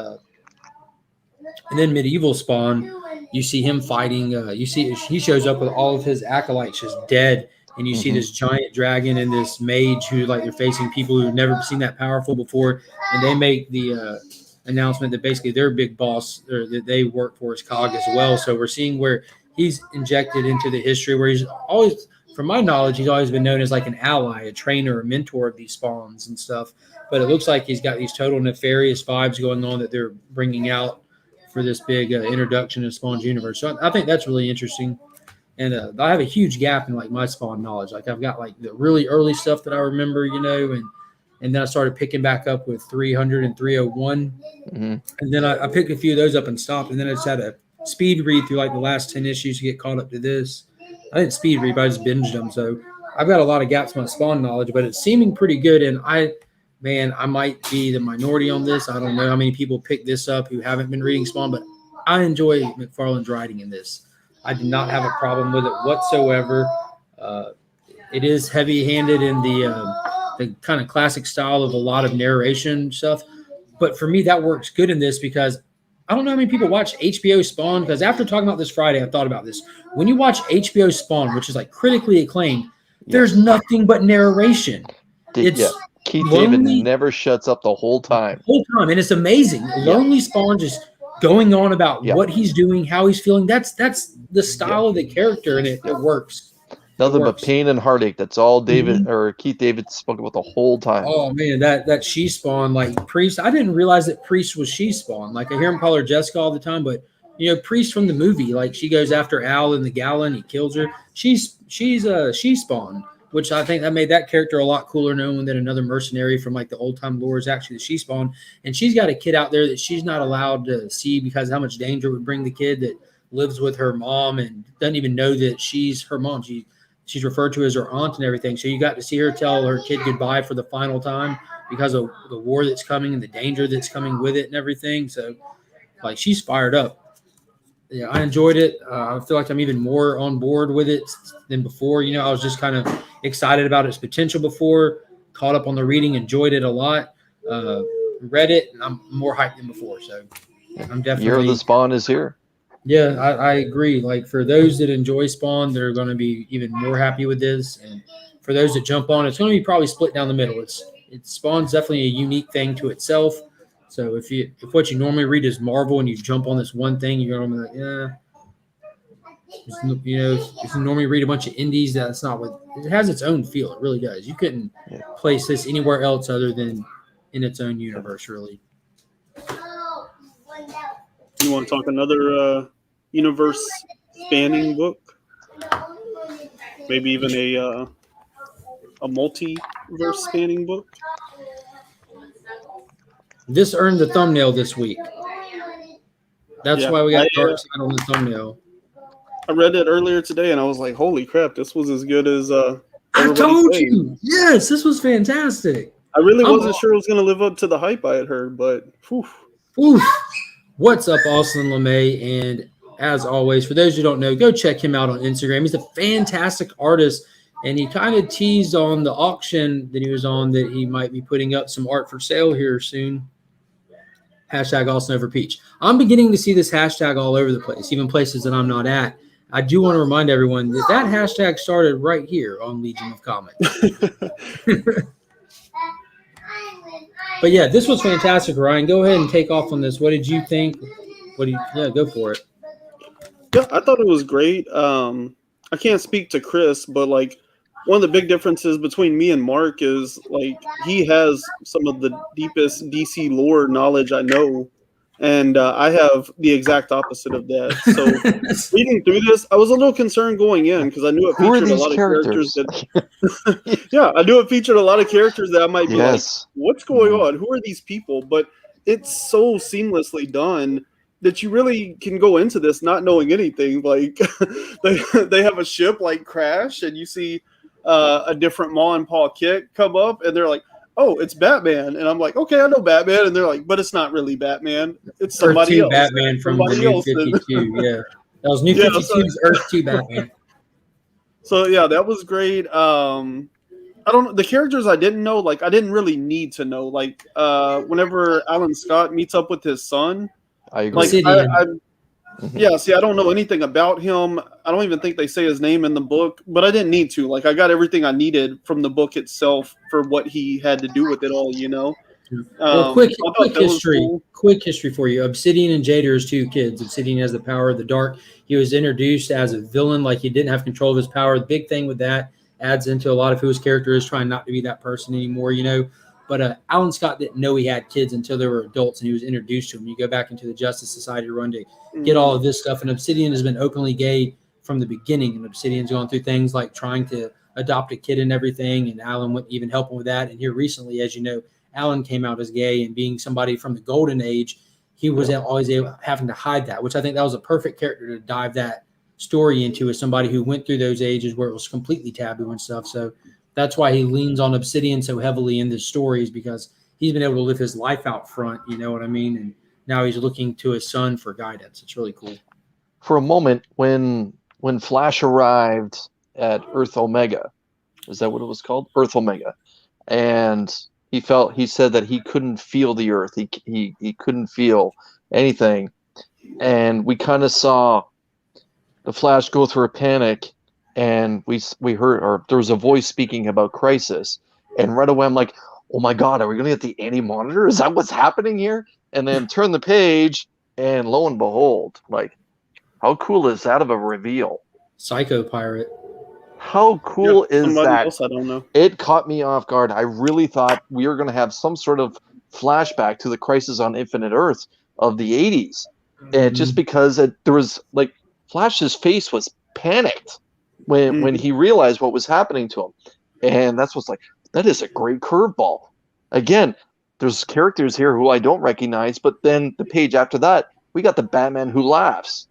And then medieval Spawn, you see him fighting. You see he shows up with all of his acolytes just dead, and you see this giant dragon and this mage who like they're facing people who've never seen that powerful before, and they make the announcement that basically their big boss or that they work for is Cog as well. So we're seeing where he's injected into the history where he's always, from my knowledge, he's always been known as like an ally, a trainer, a mentor of these spawns and stuff. But it looks like he's got these total nefarious vibes going on that they're bringing out for this big introduction of Spawn's universe. So I think that's really interesting. And I have a huge gap in like my Spawn knowledge. Like I've got like the really early stuff that I remember, and then I started picking back up with 300 and 301. And then I picked a few of those up and stopped. And then I just had a speed read through like the last 10 issues to get caught up to this. I didn't speed read, but I just binged them. So I've got a lot of gaps in my Spawn knowledge, but it's seeming pretty good. And I might be the minority on this. I don't know how many people pick this up who haven't been reading Spawn, but I enjoy McFarlane's writing in this. I did not have a problem with it whatsoever. It is heavy-handed in the kind of classic style of a lot of narration stuff. But for me, that works good in this because I don't know how many people watch HBO Spawn, because after talking about this Friday, I thought about this. When you watch HBO Spawn, which is like critically acclaimed, there's nothing but narration. Keith David never shuts up the whole time. And it's amazing. Lonely Spawn just going on about what he's doing, how he's feeling. That's the style of the character, and it works. Nothing but pain and heartache. That's all David or Keith David spoke about the whole time. Oh man, that she Spawn, like Priest. I didn't realize that Priest was she Spawn. Like I hear him call her Jessica all the time, but Priest from the movie, like she goes after Al in the gala and he kills her. She's she Spawn, which I think that made that character a lot cooler knowing that another mercenary from like the old time lore is actually the she Spawn. And she's got a kid out there that she's not allowed to see because of how much danger it would bring the kid that lives with her mom and doesn't even know that she's her mom. She's referred to as her aunt and everything. So you got to see her tell her kid goodbye for the final time because of the war that's coming and the danger that's coming with it and everything. So like she's fired up. Yeah, I enjoyed it. I feel like I'm even more on board with it than before. I was just kind of excited about its potential before, caught up on the reading, enjoyed it a lot, read it, and I'm more hyped than before. So I'm definitely. Year of the Spawn is here. Yeah, I agree. Like for those that enjoy Spawn, they're going to be even more happy with this. And for those that jump on, it's going to be probably split down the middle. It's Spawn's definitely a unique thing to itself. So if what you normally read is Marvel and you jump on this one thing, you're going to be like, if you normally read a bunch of indies, that's not what it has. Its own feel. It really does. You couldn't place this anywhere else other than in its own universe, really. You want to talk another universe spanning book? Maybe even a multiverse spanning book? This earned the thumbnail this week. That's why we got Dark Side on the thumbnail. I read it earlier today, and I was like, holy crap, this was as good as I told you. Yes, this was fantastic. I really wasn't sure it was going to live up to the hype I had heard, but whew. What's up, Austin LeMay? And as always, for those who don't know, go check him out on Instagram. He's a fantastic artist, and he kind of teased on the auction that he was on that he might be putting up some art for sale here soon. Hashtag Austin over Peach. I'm beginning to see this hashtag all over the place, even places that I'm not at. I do want to remind everyone that hashtag started right here on Legion of Comics. But yeah, this was fantastic, Ryan. Go ahead and take off on this. What did you think? Go for it. Yeah, I thought it was great. I can't speak to Chris, but like one of the big differences between me and Mark is like he has some of the deepest DC lore knowledge I know, and I have the exact opposite of that. So reading through this, I was a little concerned going in because I knew it featured a lot of characters that. I knew it featured a lot of characters that I might be like, what's going on? Who are these people? But it's so seamlessly done that you really can go into this not knowing anything. Like they have a ship like crash, and you see a different Ma and Pa Kit come up, and they're like, "Oh, it's Batman," and I'm like, "Okay, I know Batman," and they're like, "But it's not really Batman. It's somebody else." Batman from the New 52. Yeah, that was New 52's Earth 2 Batman. So yeah, that was great. I don't know the characters I didn't know. Like I didn't really need to know. Like whenever Alan Scott meets up with his son, I agree. Like Obsidian. yeah, see, I don't know anything about him. I don't even think they say his name in the book, but I didn't need to. Like, I got everything I needed from the book itself for what he had to do with it all, you know? Well, I thought that was cool. quick history for you. Obsidian and Jade are his two kids. Obsidian has the power of the dark. He was introduced as a villain, like he didn't have control of his power. The big thing with that adds into a lot of who his character is, trying not to be that person anymore, you know. But Alan Scott didn't know he had kids until they were adults, and he was introduced to them. You go back into the Justice Society run to get all of this stuff, and Obsidian has been openly gay from the beginning, and Obsidian's gone through things like trying to adopt a kid and everything, and Alan wouldn't even help him with that. And here recently, as you know, Alan came out as gay, and being somebody from the golden age, he was always having to hide that, which I think that was a perfect character to dive that story into, as somebody who went through those ages where it was completely taboo and stuff. So that's why he leans on Obsidian so heavily in this story, is because he's been able to live his life out front, you know what I mean? And now he's looking to his son for guidance. It's really cool. For a moment, when Flash arrived at Earth Omega, is that what it was called? Earth Omega. And he said that he couldn't feel the Earth. He couldn't feel anything. And we kind of saw the Flash go through a panic, and we heard, or there was a voice speaking about crisis, and right away I'm like, oh my god, are we gonna get the anti-monitor? Is that what's happening here? And then turn the page, and lo and behold, like, how cool is that of a reveal? Psycho Pirate. How cool is that? Else, I don't know. It caught me off guard. I really thought we were going to have some sort of flashback to the Crisis on Infinite Earth of the 80s. And just because there was, like, Flash's face was panicked when he realized what was happening to him. And that's what's like, that is a great curveball. Again, there's characters here who I don't recognize, but then the page after that, we got the Batman who laughs.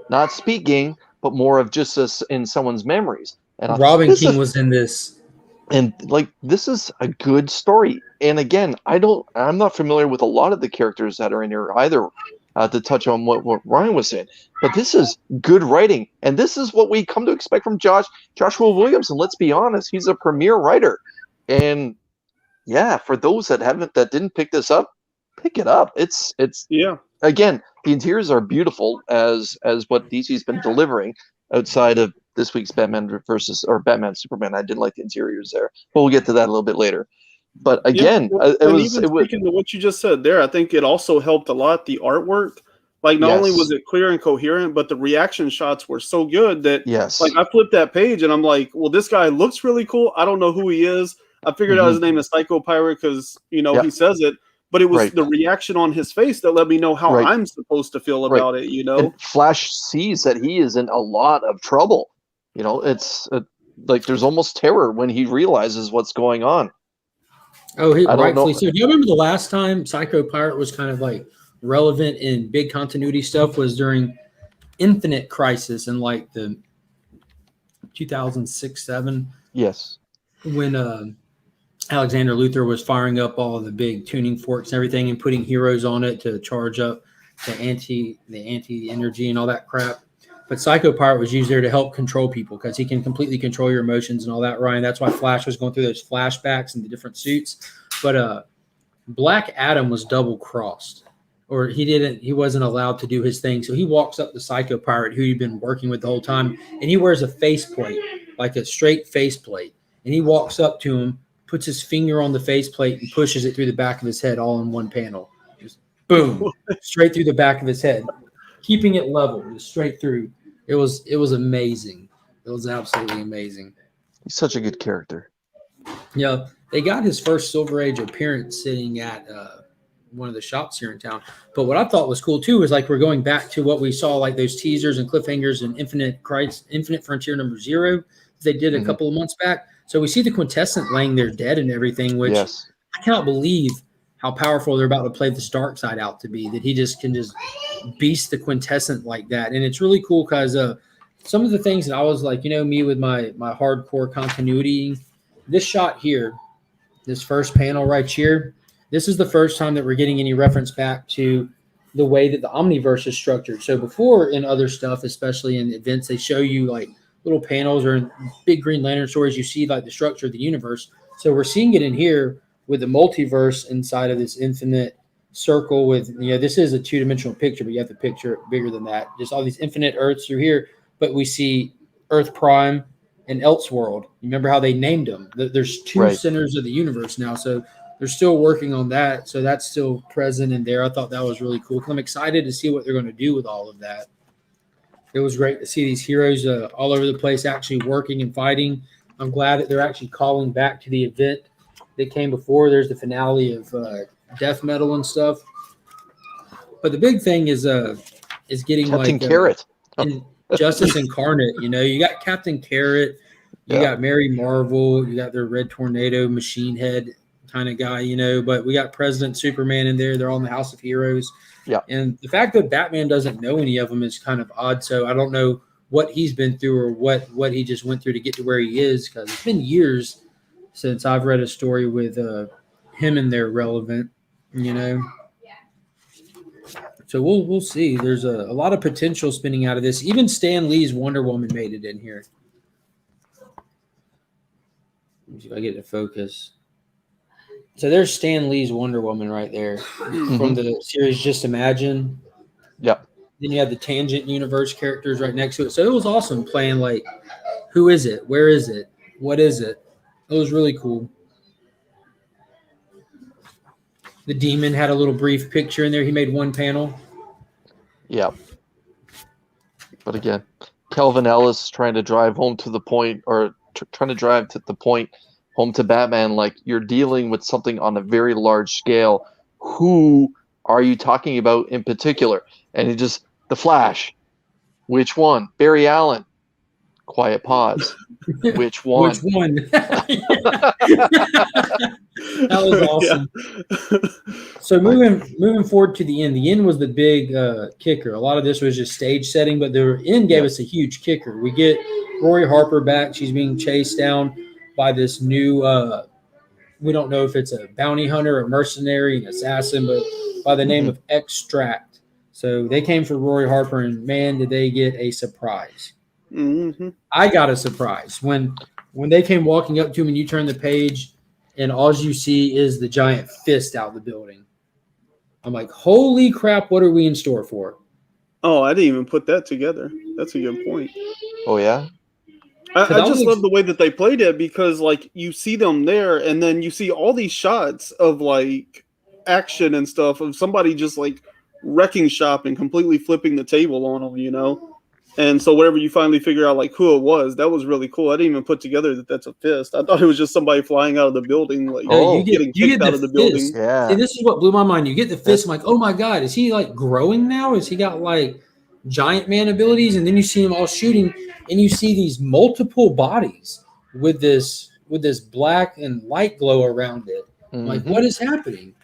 Not speaking, but more of just us in someone's memories. And Robin King was in this. And like, this is a good story. And again, I'm not familiar with a lot of the characters that are in here either, to touch on what Ryan was saying. But this is good writing. And this is what we come to expect from Joshua Williams. And let's be honest, he's a premier writer. And yeah, for those that didn't pick this up, pick it up. It's again, the interiors are beautiful as what DC's been delivering outside of this week's Batman Superman. I didn't like the interiors there, but we'll get to that a little bit later. But again, speaking to what you just said there, I think it also helped a lot, the artwork. Like, not only was it clear and coherent, but the reaction shots were so good that, like, I flipped that page and I'm like, well, this guy looks really cool. I don't know who he is. I figured out his name is Psycho Pirate because, you know, he says it. But it was the reaction on his face that let me know how I'm supposed to feel about it, you know? And Flash sees that he is in a lot of trouble. You know, it's like there's almost terror when he realizes what's going on. Oh, rightfully so. Do you remember the last time Psycho Pirate was kind of like relevant in big continuity stuff? Was during Infinite Crisis in like the 2006-07. Yes. When Alexander Luthor was firing up all the big tuning forks and everything and putting heroes on it to charge up the anti energy and all that crap. But Psycho Pirate was used there to help control people because he can completely control your emotions and all that, Ryan. That's why Flash was going through those flashbacks and the different suits. But Black Adam was double crossed, or he wasn't allowed to do his thing. So he walks up to Psycho Pirate, who he'd been working with the whole time, and he wears a faceplate, like a straight faceplate. And he walks up to him, puts his finger on the faceplate and pushes it through the back of his head all in one panel. Just boom, straight through the back of his head, keeping it level, just straight through. It was amazing. It was absolutely amazing. He's such a good character. Yeah, they got his first Silver Age appearance sitting at one of the shops here in town. But what I thought was cool too is like we're going back to what we saw, like those teasers and cliffhangers in Infinite Frontier number 0 they did a couple of months back. So we see the Quintessent laying there dead and everything, which I cannot believe how powerful they're about to play this dark side out to be, that he just can just beast the Quintessent like that. And it's really cool because some of the things that I was like, you know, me with my hardcore continuity, this shot here, this first panel right here, this is the first time that we're getting any reference back to the way that the Omniverse is structured. So before in other stuff, especially in events, they show you like little panels, or in big Green Lantern stories, you see like the structure of the universe. So we're seeing it in here with the multiverse inside of this Infinite circle with, this is a two-dimensional picture, but you have to picture it bigger than that. Just all these infinite Earths through here, but we see Earth Prime and Elseworld. You remember how they named them? There's two centers of the universe now, so they're still working on that. So that's still present in there. I thought that was really cool. I'm excited to see what they're going to do with all of that. It was great to see these heroes all over the place actually working and fighting. I'm glad that they're actually calling back to the event that came before. There's the finale of Death Metal and stuff. But the big thing is getting Captain Carrot. Justice Incarnate. You got Captain Carrot, you got Mary Marvel, you got their Red Tornado machine head kind of guy, but we got President Superman in there. They're all in the House of Heroes. Yeah. And the fact that Batman doesn't know any of them is kind of odd. So I don't know what he's been through or what he just went through to get to where he is, because it's been years since I've read a story with him in there relevant, So we'll see. There's a lot of potential spinning out of this. Even Stan Lee's Wonder Woman made it in here. Let me see if I get to focus. So there's Stan Lee's Wonder Woman right there from the series Just Imagine. Yep. Then you have the Tangent Universe characters right next to it. So it was awesome playing who is it? Where is it? What is it? It was really cool. The Demon had a little brief picture in there. He made one panel. Yeah. But again, Kelvin Ellis trying to drive home to the point, or trying to drive to the point home to Batman, like, you're dealing with something on a very large scale. Who are you talking about in particular? And it just, the Flash. Which one? Barry Allen. Quiet pause. Which one? Which one? That was awesome. Yeah. So moving forward to the end. The end was the big kicker. A lot of this was just stage setting, but the end gave us a huge kicker. We get Rory Harper back. She's being chased down by this new we don't know if it's a bounty hunter, a mercenary, an assassin, but by the name of Extract. So they came for Rory Harper, and man, did they get a surprise. Mm-hmm. I got a surprise when they came walking up to him, and you turn the page and all you see is the giant fist out the building. I'm like, holy crap, what are we in store for? Oh, I didn't even put that together. That's a good point. Oh, yeah? I just love the way that they played it, because you see them there, and then you see all these shots of action and stuff of somebody just wrecking shop and completely flipping the table on them, And so whatever you finally figure out who it was, that was really cool. I didn't even put together that that's a fist. I thought it was just somebody flying out of the building, getting kicked out of the building. Yeah. See, this is what blew my mind. You get the fist. I'm like, oh my God, is he growing now? Has he got giant man abilities? And then you see him all shooting, and you see these multiple bodies with this black and light glow around it. Mm-hmm. Like, what is happening?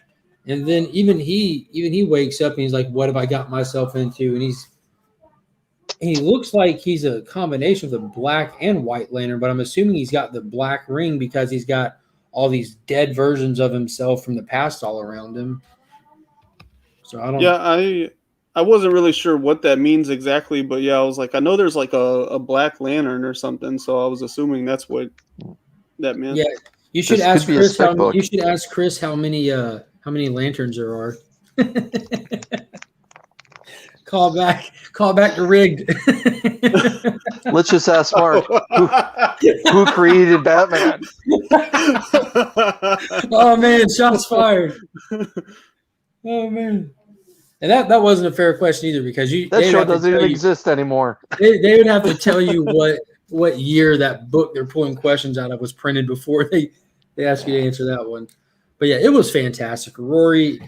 And then even he wakes up and he's like, what have I got myself into? And he looks like he's a combination of the Black and White Lantern, but I'm assuming he's got the black ring because he's got all these dead versions of himself from the past all around him. So I don't. Yeah, I wasn't really sure what that means exactly, but yeah, I was like, I know there's a Black Lantern or something, so I was assuming that's what that meant. Yeah, you should ask Chris how many lanterns there are. Call back to Rigged. Let's just ask Mark, who created Batman? Oh man, shots fired. Oh man. And that wasn't a fair question either, because that show doesn't even exist anymore. They would have to tell you what year that book they're pulling questions out of was printed before they ask you to answer that one. But yeah, it was fantastic. Rory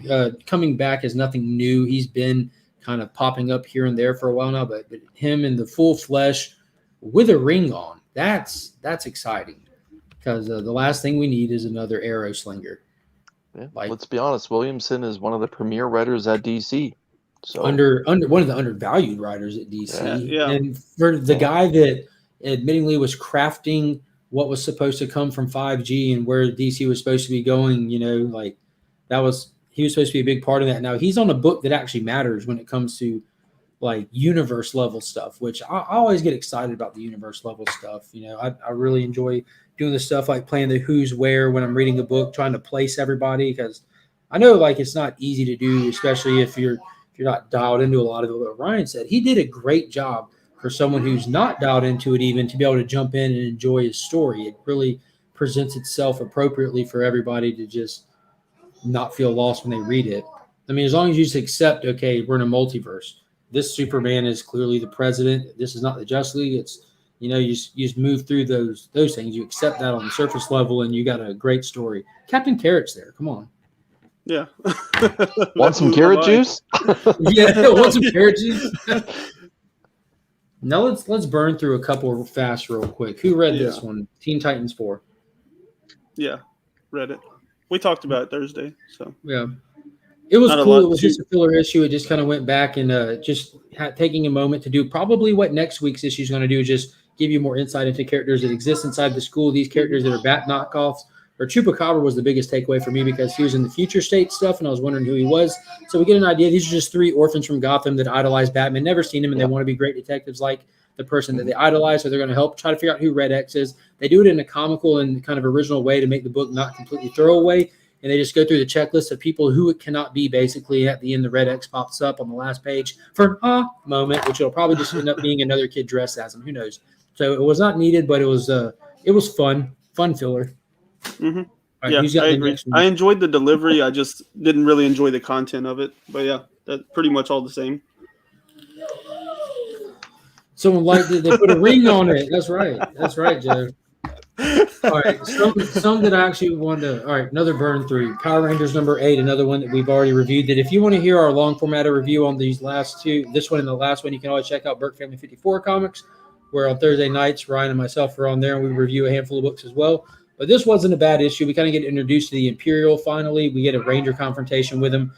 coming back is nothing new. He's been kind of popping up here and there for a while now, but him in the full flesh with a ring on, that's exciting, because the last thing we need is another arrow slinger. Yeah, let's be honest, Williamson is one of the premier writers at DC. So under one of the undervalued writers at DC. Yeah. And for the guy that admittingly was crafting what was supposed to come from 5G and where DC was supposed to be going, he was supposed to be a big part of that. Now he's on a book that actually matters when it comes to universe level stuff, which I always get excited about the universe level stuff. I really enjoy doing the stuff like playing the who's where when I'm reading a book, trying to place everybody, because I know like it's not easy to do, especially if you're not dialed into a lot of it. What Ryan said, he did a great job for someone who's not dialed into it, even to be able to jump in and enjoy his story. It really presents itself appropriately for everybody to just not feel lost when they read it. I mean, as long as you just accept, okay, we're in a multiverse. This Superman is clearly the president. This is not the Justice League. It's you just move through those things. You accept that on the surface level, and you got a great story. Captain Carrot's there. Come on. Yeah. Want some carrot juice? Yeah, want some carrot juice? Now let's burn through a couple fast real quick. Who read this one? Teen Titans 4. Yeah, read it. We talked about it Thursday. So yeah, it was not cool. It was just a filler issue. It just kind of went back and just taking a moment to do probably what next week's issue is going to do, just give you more insight into characters that exist inside the school. These characters that are Bat knockoffs. Or Chupacabra was the biggest takeaway for me because he was in the future state stuff, and I was wondering who he was. So we get an idea. These are just 3 orphans from Gotham that idolize Batman, never seen him, and they want to be great detectives like the person that they idolize. So they're going to help try to figure out who Red X is. They do it in a comical and kind of original way to make the book not completely throwaway. And they just go through the checklist of people who it cannot be. Basically, at the end, the Red X pops up on the last page for an moment, which will probably just end up being another kid dressed as him. Who knows? So it was not needed, but it was fun filler. Mm-hmm. Right, yeah, I agree. I enjoyed the delivery. I just didn't really enjoy the content of it. But yeah, that's pretty much all the same. Someone liked it. They put a ring on it. That's right. That's right, Joe. All right. Some that I actually wanted to. All right, another burn through. Power Rangers number 8, another one that we've already reviewed. That if you want to hear our long formatted review on these last 2, this one and the last one, you can always check out Burke Family 54 Comics, where on Thursday nights, Ryan and myself are on there, and we review a handful of books as well. But this wasn't a bad issue. We kind of get introduced to the Imperial finally. We get a Ranger confrontation with him.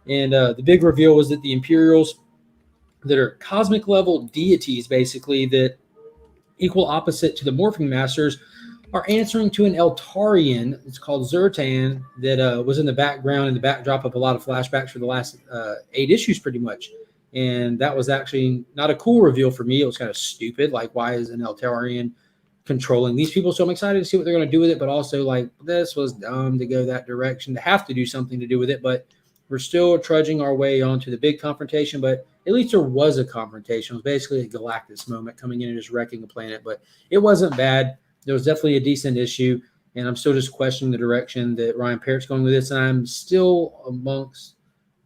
And the big reveal was that the Imperials that are cosmic level deities, basically, that equal opposite to the Morphing Masters, are answering to an Eltarian. It's called Zertan, that was in the background and the backdrop of a lot of flashbacks for the last 8 issues pretty much. And that was actually not a cool reveal for me. It was kind of stupid. Like, why is an Eltarian controlling these people? So I'm excited to see what they're going to do with it, but also like this was dumb to go that direction, to have to do something to do with it. But we're still trudging our way onto the big confrontation, but at least there was a confrontation. It was basically a Galactus moment coming in and just wrecking a planet, but it wasn't bad. There was definitely a decent issue, and I'm still just questioning the direction that Ryan Parrott's going with this, and I'm still amongst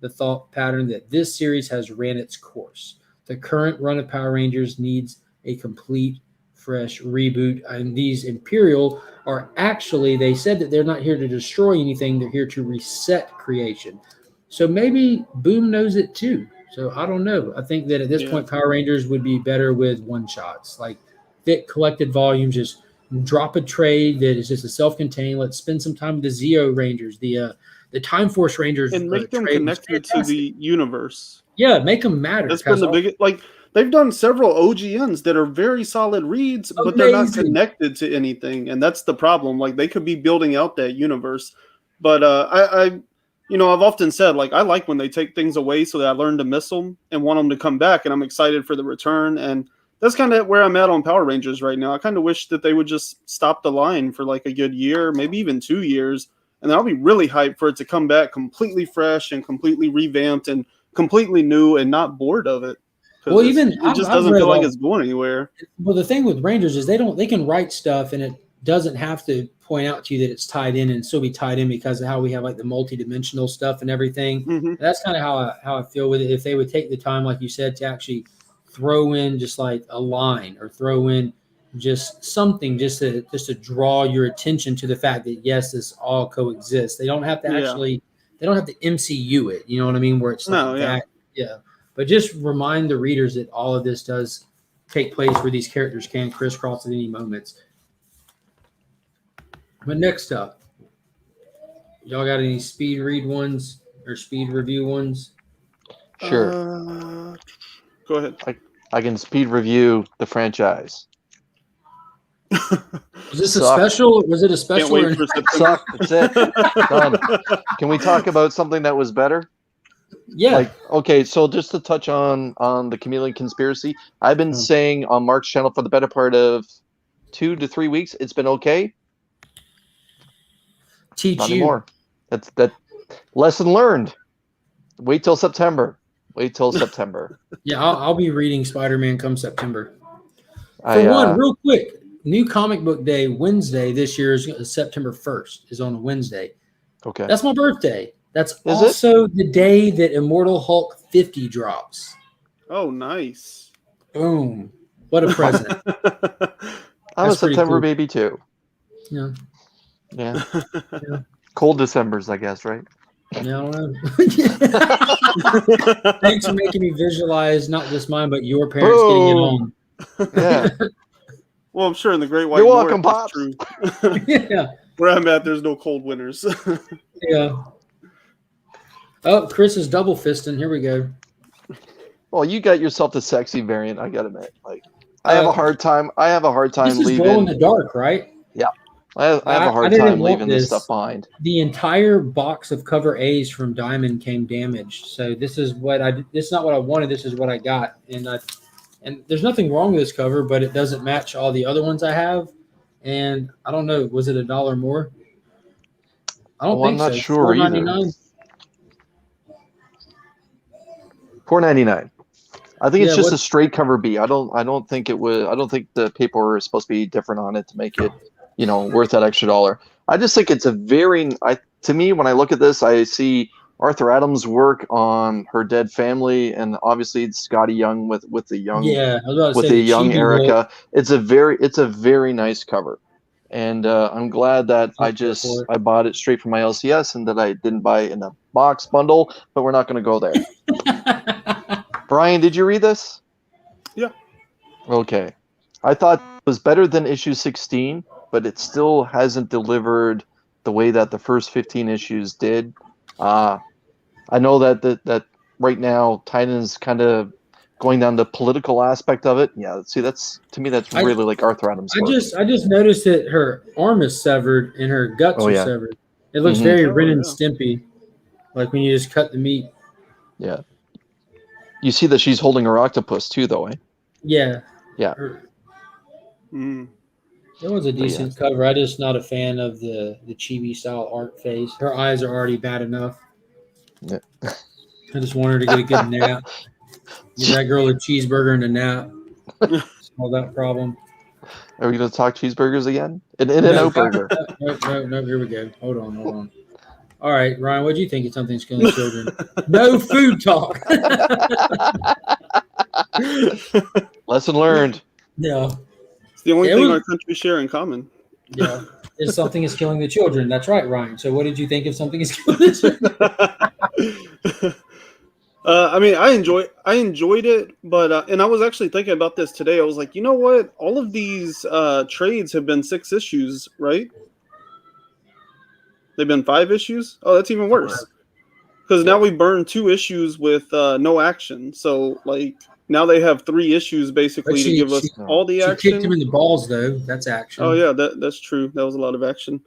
the thought pattern that this series has ran its course. The current run of Power Rangers needs a complete fresh reboot, and these Imperial are actually, they said that they're not here to destroy anything, they're here to reset creation. So maybe Boom knows it too. So I don't know. I think that at this point, Power Rangers would be better with one-shots, like thick collected volumes. Just drop a trade that is just a self-contained. Let's spend some time with the Zeo Rangers, the Time Force Rangers, and make them connected to the universe. Yeah, make them matter. That's been the biggest. Like, they've done several OGNs that are very solid reads, but they're not connected to anything, and that's the problem. Like, they could be building out that universe, but I've often said, like, I like when they take things away so that I learn to miss them and want them to come back, and I'm excited for the return. And that's kind of where I'm at on Power Rangers right now. I kind of wish that they would just stop the line for like a good year, maybe even 2 years, and then I'll be really hyped for it to come back completely fresh and completely revamped and completely new and not bored of it. Well, even it just doesn't feel like it's going anywhere. Well, the thing with Rangers is they can write stuff and it doesn't have to point out to you that it's tied in and still be tied in because of how we have like the multi-dimensional stuff and everything. Mm-hmm. That's kind of how I feel with it. If they would take the time, like you said, to actually throw in just like a line or throw in just something just to draw your attention to the fact that yes, this all coexists. They don't have to actually they don't have to MCU it. You know what I mean? Where it's like that. Yeah. But just remind the readers that all of this does take place where these characters can crisscross at any moments. But next up, y'all got any speed read ones or speed review ones? Sure. Go ahead. I can speed review the franchise. Was this a special? Was it a special? That's it. Done. Can we talk about something that was better? Yeah. Okay, so just to touch on the Chameleon Conspiracy, I've been saying on Mark's channel for the better part of 2 to 3 weeks, it's been okay. Teach Not you. Anymore. Lesson learned. Wait till September. Wait till September. Yeah, I'll be reading Spider-Man come September. I, One, real quick, new comic book day Wednesday this year is September 1st is on a Wednesday. okay. That's my birthday. That's Is it? also the day that Immortal Hulk 50 drops. Oh, nice. Boom. What a present. I'm a That's pretty September cool. baby too. Yeah. Yeah. Yeah. Cold Decembers, I guess, right? Yeah, I don't know. Thanks for making me visualize not just mine, but your parents getting it Boom. home. Yeah. Well, I'm sure in the Great White You're North, welcome, that's Pops. true. Yeah. Where I'm at, there's no cold winters. Yeah. Oh, Chris is double fisting. Here we go. Well, you got yourself the sexy variant, I gotta admit. Like I have a hard time This is glow in leaving. the dark, right? Yeah. I have a I hard didn't time want leaving this this. stuff behind. The entire box of cover A's from Diamond came damaged. So this is what this is not what I wanted. This is what I got. And there's nothing wrong with this cover, but it doesn't match all the other ones I have. And I don't know, was it $1 more? I don't Well, think I'm not so. sure either. $4.99. $4.99. I think it's Yeah, just what- a straight cover B. I don't think it was. I don't think the paper is supposed to be different on it to make it, worth that extra $1. I just think it's a very. To me, when I look at this, I see Arthur Adams' work on Her Dead Family, and obviously Scotty Young with the young Yeah, I was about to with say the young chibi Erica. look. It's a very nice cover, and I'm glad that I bought it straight from my LCS and that I didn't buy it in a box bundle. But we're not going to go there. Brian, did you read this? Yeah. Okay. I thought it was better than issue 16, but it still hasn't delivered the way that the first 15 issues did. I know that right now Titan's kind of going down the political aspect of it. Yeah, see, that's really like Arthur Adams' work. I just noticed that her arm is severed and her guts Oh, are yeah. severed. It looks Mhm. very Oh, Ren and yeah. Stimpy, like when you just cut the meat. Yeah. You see that she's holding her octopus too, though, eh? Yeah. Yeah. Mm. It was a decent cover. I'm just not a fan of the chibi style art face. Her eyes are already bad enough. Yeah. I just want her to get a good nap. Give that girl a cheeseburger and a nap. Solve that problem. Are we going to talk cheeseburgers again? An In-N-Out burger. No, here we go. Hold on. All right, Ryan, what do you think of Something's Killing Children? No food talk. Lesson learned. Yeah. It's the only It thing was- our countries share in common. Yeah. Is Something is Killing the Children. That's right, Ryan. So what did you think of Something is Killing the Children? I mean, I enjoyed it, but and I was actually thinking about this today. I was like, you know what? All of these trades have been 6 issues, right? They've been 5 issues. Oh, that's even worse. Because now we burned 2 issues with no action. So like now they have 3 issues basically to give us all the She action. kicked him in the balls, though. That's action. Oh yeah, that's true. That was a lot of action.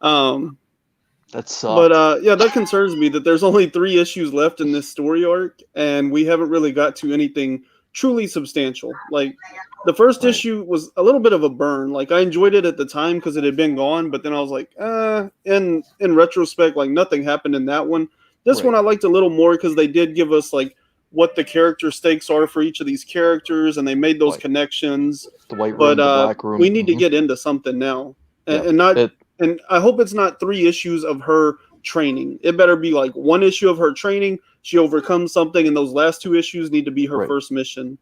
That sucks. But yeah, that concerns me that there's only 3 issues left in this story arc, and we haven't really got to anything truly substantial. Like the first issue was a little bit of a burn. Like I enjoyed it at the time because it had been gone, but then I was like, in retrospect, like nothing happened in that one. This one I liked a little more because they did give us like what the character stakes are for each of these characters, and they made those connections. The white room, But the black room. we need to get into something now, Yeah. and not. And I hope it's not 3 issues of her training. It better be like 1 issue of her training. She overcomes something, and those last 2 issues need to be her first mission.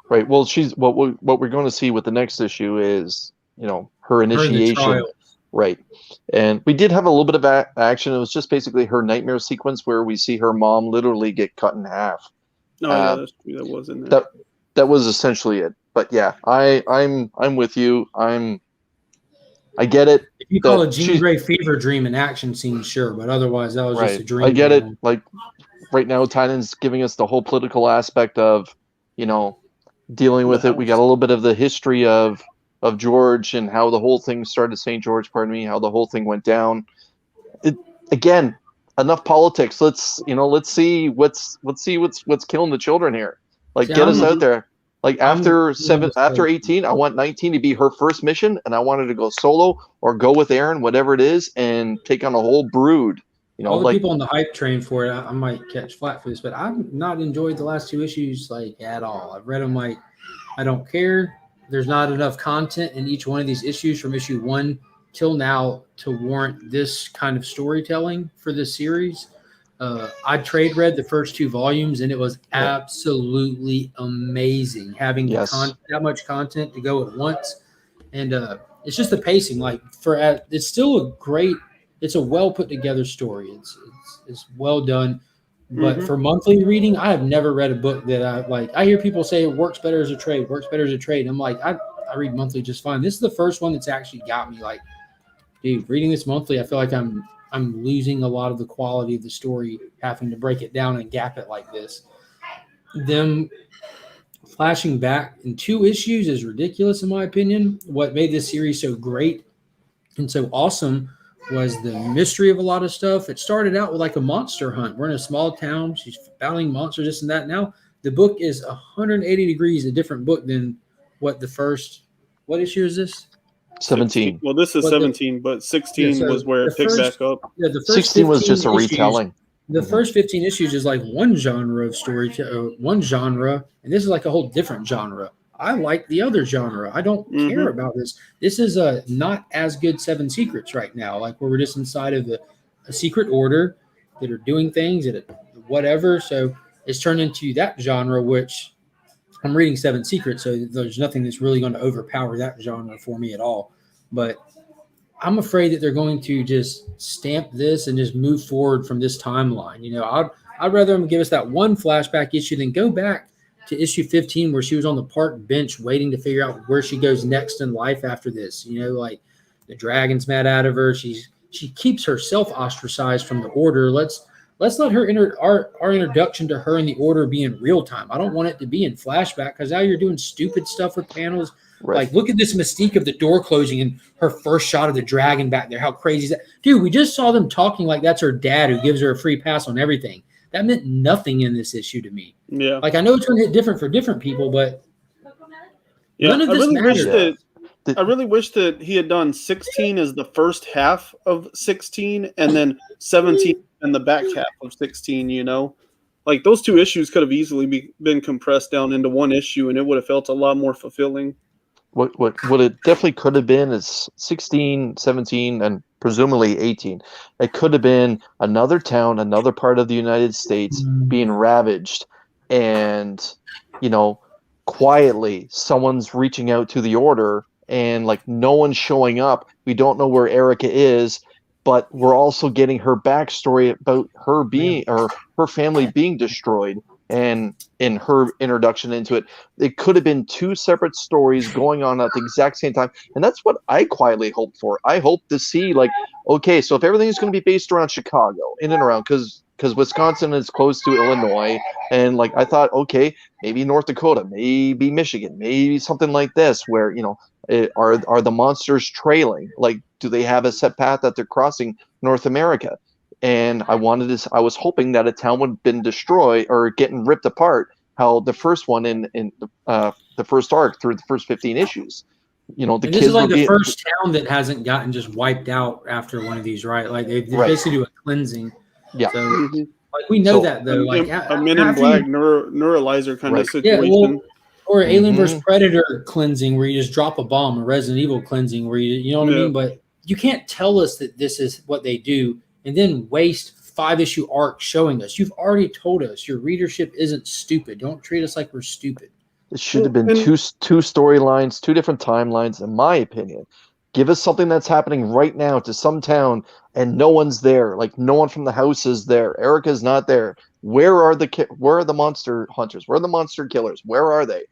Right. Well, what we're going to see with the next issue is, her initiation. Right. And we did have a little bit of action. It was just basically her nightmare sequence where we see her mom literally get cut in half. Oh yeah, that's true. That was in there. That was essentially it. But yeah, I'm with you. I get it. If you call a Jean Grey fever dream an action scene, sure, but otherwise that was just a dream. I get it. Like right now, Titan's giving us the whole political aspect of, dealing with it. We got a little bit of the history of George and how the whole thing started. St. George, pardon me, how the whole thing went down. Again, enough politics. Let's see what's killing the children here. Like get us out there. Like after 18, I want 19 to be her first mission, and I want her to go solo or go with Aaron, whatever it is, and take on a whole brood All the like people on the hype train for it, I might catch flat for this, but I've not enjoyed the last 2 issues like at all. I've read them like I don't care. There's not enough content in each one of these issues from issue 1 till now to warrant this kind of storytelling for this series. I trade read the first 2 volumes and it was absolutely amazing having yes, that much content to go at once. And it's just the pacing. Like it's still it's a well put together story. It's well done. But Mhm. for monthly reading, I have never read a book that I like. I hear people say it works better as a trade, works better as a trade. I'm like, I read monthly just fine. This is the first one that's actually got me like, dude, reading this monthly, I feel like I'm losing a lot of the quality of the story, having to break it down and gap it like this. Them flashing back in 2 issues is ridiculous in my opinion. What made this series so great and so awesome was the mystery of a lot of stuff. It started out with like a monster hunt. We're in a small town. She's battling monsters, this and that. Now the book is 180 degrees a different book than what the first. What issue is this? 17. Well, this is What the- 17, but Yeah, 16 so was where the it picked first, back up. yeah, the first 16 was just a 15 issues, retelling. the Mhm. first 15 issues is like one genre of story, one genre, and this is like a whole different genre. I like the other genre. I don't care about this. This is a not as good Seven Secrets right now, like where we're just inside of a secret order that are doing things at whatever. So it's turned into that genre, which I'm reading Seven Secrets, so there's nothing that's really going to overpower that genre for me at all. But I'm afraid that they're going to just stamp this and just move forward from this timeline. I'd rather them give us that one flashback issue than go back to issue 15 where she was on the park bench waiting to figure out where she goes next in life after this. Like the dragon's mad out of her. She keeps herself ostracized from the order. Let's let her our introduction to her in the order be in real time. I don't want it to be in flashback because now you're doing stupid stuff with panels. Right. Like, look at this mystique of the door closing and her first shot of the dragon back there. How crazy is that? Dude, we just saw them talking like that's her dad who gives her a free pass on everything. That meant nothing in this issue to me. Yeah. Like, I know it's going to hit different for different people, but Yeah. none of this matters. I really wish that he had done 16 as the first half of 16 and then 17 in the back half of 16, Like those 2 issues could have easily been compressed down into one issue and it would have felt a lot more fulfilling. What it definitely could have been is 16, 17, and presumably 18. It could have been another town, another part of the United States being ravaged, and quietly someone's reaching out to the order, and like no one's showing up. We don't know where Erica is, but we're also getting her backstory about her being or her family being destroyed. And in her introduction into it, it could have been 2 separate stories going on at the exact same time. And that's what I quietly hope for. I hope to see like, okay, so if everything is going to be based around Chicago, in and around, because Wisconsin is close to Illinois, and like I thought, okay, maybe North Dakota, maybe Michigan, maybe something like this, where are the monsters trailing? Like, do they have a set path that they're crossing North America? And I was hoping that a town would have been destroyed or getting ripped apart. How the first one in the first arc through the first 15 issues, the and kids this is like were the first town that hasn't gotten just wiped out after one of these, right? Like they basically do a cleansing. Yeah. So like we know that though, like a Men in Black neuralizer kind of situation. Yeah, well, or Alien vs Predator cleansing where you just drop a bomb, a Resident Evil cleansing where you know what I mean. But you can't tell us that this is what they do and then waste 5-issue arc showing us. You've already told us your readership isn't stupid. Don't treat us like we're stupid. It should have been two storylines, 2 different timelines, in my opinion. Give us something that's happening right now to some town and no one's there. Like no one from the house is there. Erica's not there. Where are the monster hunters? Where are the monster killers? Where are they?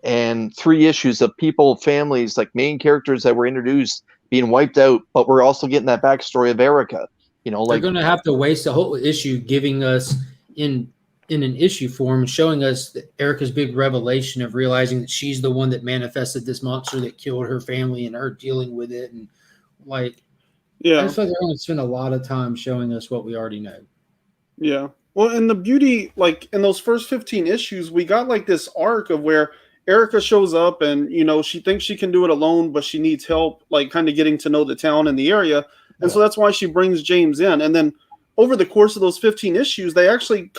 And 3 issues of people, families, like main characters that were introduced being wiped out, but we're also getting that backstory of Erica. They're going to have to waste a whole issue giving us in an issue form, showing us that Erica's big revelation of realizing that she's the one that manifested this monster that killed her family and her dealing with it. And I just feel like they're going to spend a lot of time showing us what we already know. Yeah. Well, and the beauty, like in those first 15 issues, we got like this arc of where Erica shows up and, she thinks she can do it alone, but she needs help, like kind of getting to know the town and the area. And so that's why she brings James in. And then over the course of those 15 issues, they actually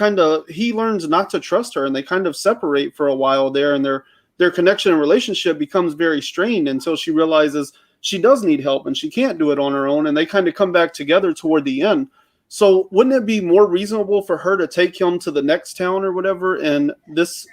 he learns not to trust her, and they kind of separate for a while there, and their connection and relationship becomes very strained until she realizes she does need help and she can't do it on her own, and they kind of come back together toward the end. So wouldn't it be more reasonable for her to take him to the next town or whatever in this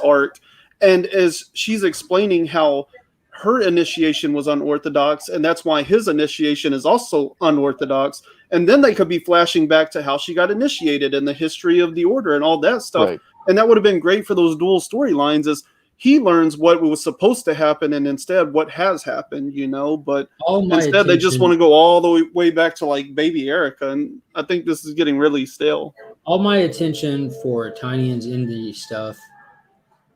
arc? And as she's explaining how her initiation was unorthodox, and that's why his initiation is also unorthodox. And then they could be flashing back to how she got initiated and the history of the order and all that stuff. Right. And that would have been great for those dual storylines, as he learns what was supposed to happen and instead what has happened, but instead they just want to go all the way back to like baby Erica. And I think this is getting really stale. All my attention for Tiny and indie stuff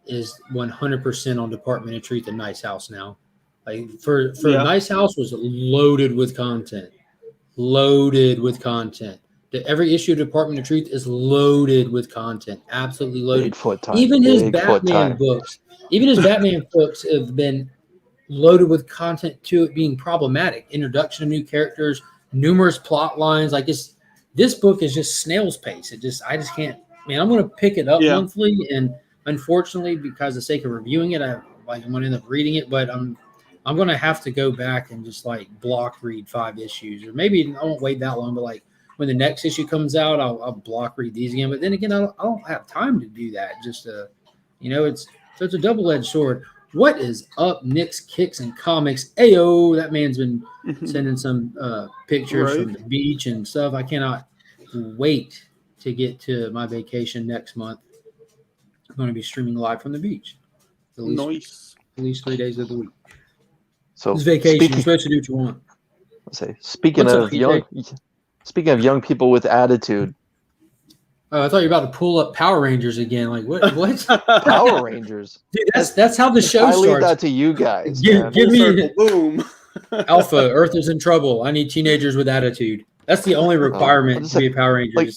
is 100% on Department of Truth and Nice House now. Like for Nice House was loaded with content. Every issue of Department of Truth is loaded with content. Absolutely loaded. Even his Batman books have been loaded with content to it being problematic. Introduction of new characters, numerous plot lines. Like this book is just snail's pace. I just can't. Man, I'm going to pick it up monthly, and unfortunately, because of the sake of reviewing it, I'm going to end up reading it, but I'm going to have to go back and just like block read 5 issues, or maybe I won't wait that long, but like when the next issue comes out, I'll block read these again. But then again, I don't have time to do that. Just it's a double-edged sword. What is up, Nick's Kicks and Comics? Ayo, that man's been sending some pictures from the beach and stuff. I cannot wait to get to my vacation next month. I'm going to be streaming live from the beach. At least 3 days of the week. So it's vacation. You're supposed to do what you want. Speaking of young people with attitude. Oh, I thought you were about to pull up Power Rangers again. Like what? Power Rangers. Dude, that's how the show starts. I leave that to you guys. Give me boom. Alpha. Earth is in trouble. I need teenagers with attitude. That's the only requirement to be a Power Ranger.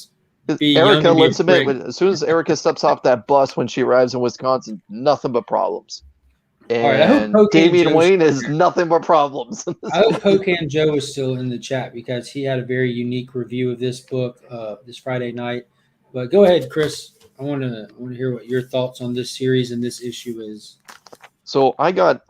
Erica, let's admit, as soon as Erica steps off that bus when she arrives in Wisconsin, nothing but problems. And Damian Wayne is nothing but problems. I hope Pocan Joe is still in the chat, because he had a very unique review of this book this Friday night. But go ahead, Chris. I want to hear what your thoughts on this series and this issue is. So I got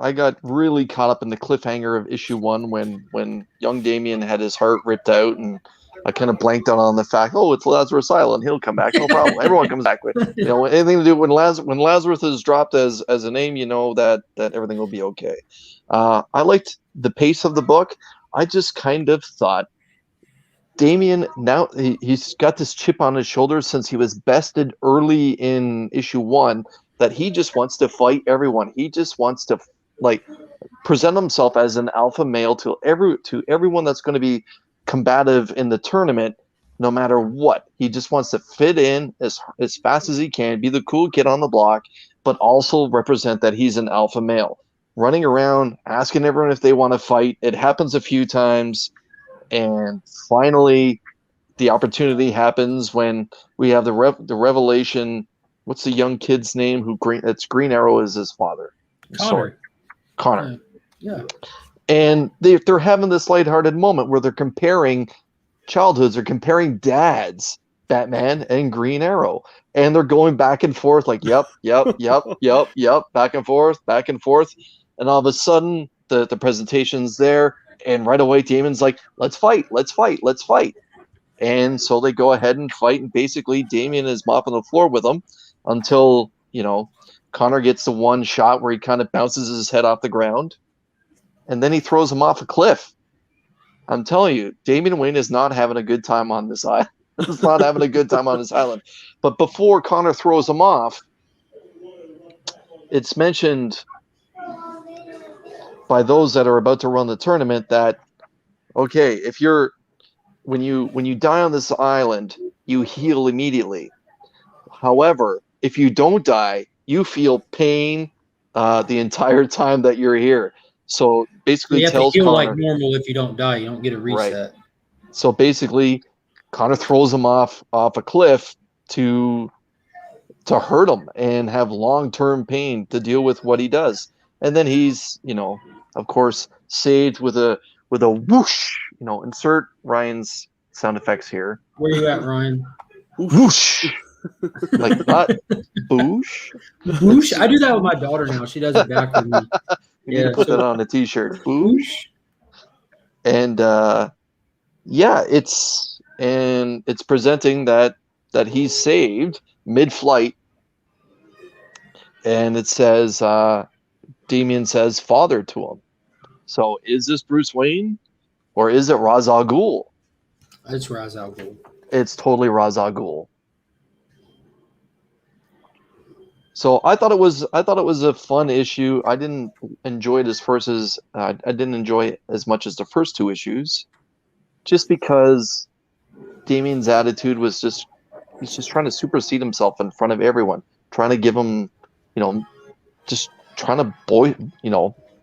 really caught up in the cliffhanger of issue 1 when young Damian had his heart ripped out, and I kind of blanked out on the fact, it's Lazarus Island. He'll come back, no problem. Everyone comes back with anything to do when Lazarus is dropped as a name, that everything will be okay. I liked the pace of the book. I just kind of thought Damian, now he's got this chip on his shoulder since he was bested early in issue 1, that he just wants to fight everyone. He just wants to present himself as an alpha male to everyone that's going to be combative in the tournament, no matter what. He just wants to fit in as fast as he can, be the cool kid on the block, but also represent that he's an alpha male. Running around, asking everyone if they want to fight. It happens a few times, and finally the opportunity happens when we have the revelation. What's the young kid's name? It's Green Arrow is his father. Connor. Yeah. And they're having this lighthearted moment where they're comparing childhoods, they're comparing dads, Batman and Green Arrow. And they're going back and forth like, yep, back and forth. And all of a sudden, the presentation's there, and right away Damon's like, let's fight. And so they go ahead and fight, and basically Damian is mopping the floor with them until, Connor gets the one shot where he kind of bounces his head off the ground. And then he throws him off a cliff. I'm telling you, Damian Wayne is not having a good time on this island. He's not having a good time on this island. But before Connor throws him off, it's mentioned by those that are about to run the tournament that, okay, when you die on this island, you heal immediately. However, if you don't die, you feel pain the entire time that you're here. So basically, you have tells to heal Connor, like normal. If you don't die, you don't get a reset. Right. So basically, Connor throws him off a cliff to hurt him and have long-term pain to deal with what he does. And then he's, of course, saved with a whoosh. Insert Ryan's sound effects here. Where you at, Ryan? Whoosh. Like not boosh. Boosh. I do that with my daughter now. She does it back with me. You need to put that on a t-shirt. Boosh. Boosh. And yeah, it's presenting that he's saved mid-flight, and it says Damian says father to him. So is this Bruce Wayne or is it Ra's al Ghul? It's Ra's al Ghul. It's totally Ra's al Ghul. So I thought it was a fun issue. I didn't enjoy it I didn't enjoy it as much as the first two issues, just because Damian's attitude was he's just trying to supersede himself in front of everyone, trying to give him, just trying to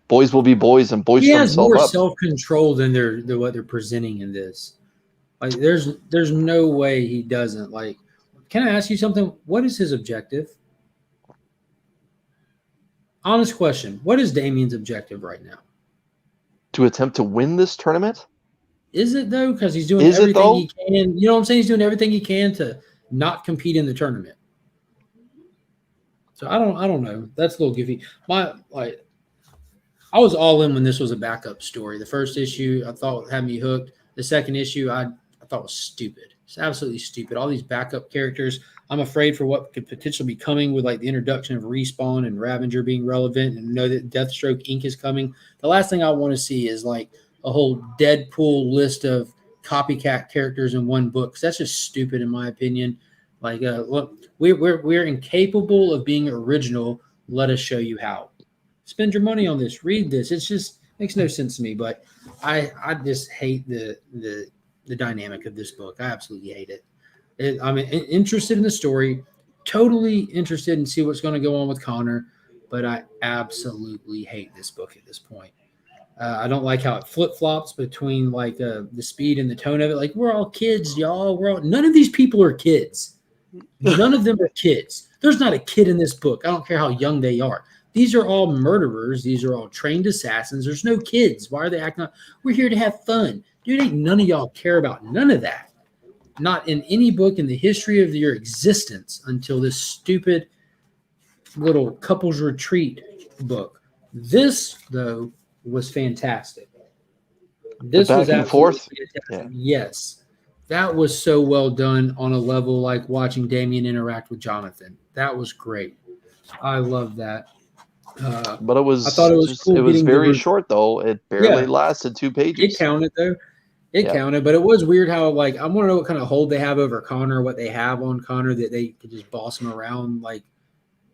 boys will be boys and boys He has himself more up. self-control than what they're presenting in this. Like, there's no way he doesn't. Like, can I ask you something? What is his objective? Honest question. What is Damian's objective right now? To attempt to win this tournament? Is it, though? Because he's doing everything he can. You know what I'm saying? He's doing everything he can to not compete in the tournament. So I don't know. That's a little goofy. I was all in when this was a backup story. The first issue I thought had me hooked. The second issue I thought was stupid. It's absolutely stupid. All these backup characters. I'm afraid for what could potentially be coming with like the introduction of Respawn and Ravager being relevant, and know that Deathstroke Inc. is coming. The last thing I want to see is like a whole Deadpool list of copycat characters in one book. 'Cause that's just stupid in my opinion. Like, look, we're incapable of being original. Let us show you how. Spend your money on this. Read this. It's just makes no sense to me. But I just hate the dynamic of this book. I absolutely hate it. I'm interested in the story, totally interested in see what's going to go on with Connor, but I absolutely hate this book at this point. I don't like how it flip-flops between like the speed and the tone of it. Like, we're all kids, y'all. None of these people are kids. None of them are kids. There's not a kid in this book. I don't care how young they are. These are all murderers. These are all trained assassins. There's no kids. Why are they acting like we're here to have fun? Dude, ain't none of y'all care about none of that. Not in any book in the history of your existence until this stupid little couples retreat book. This, though, was fantastic. This was back and forth. Yeah. Yes. That was so well done on a level like watching Damian interact with Jonathan. That was great. I love that. But I thought it was cool. It was very short though. It barely lasted 2 pages. It counted though. It counted, but it was weird how, like, I want to know what kind of hold they have over Connor, what they have on Connor that they could just boss him around, like,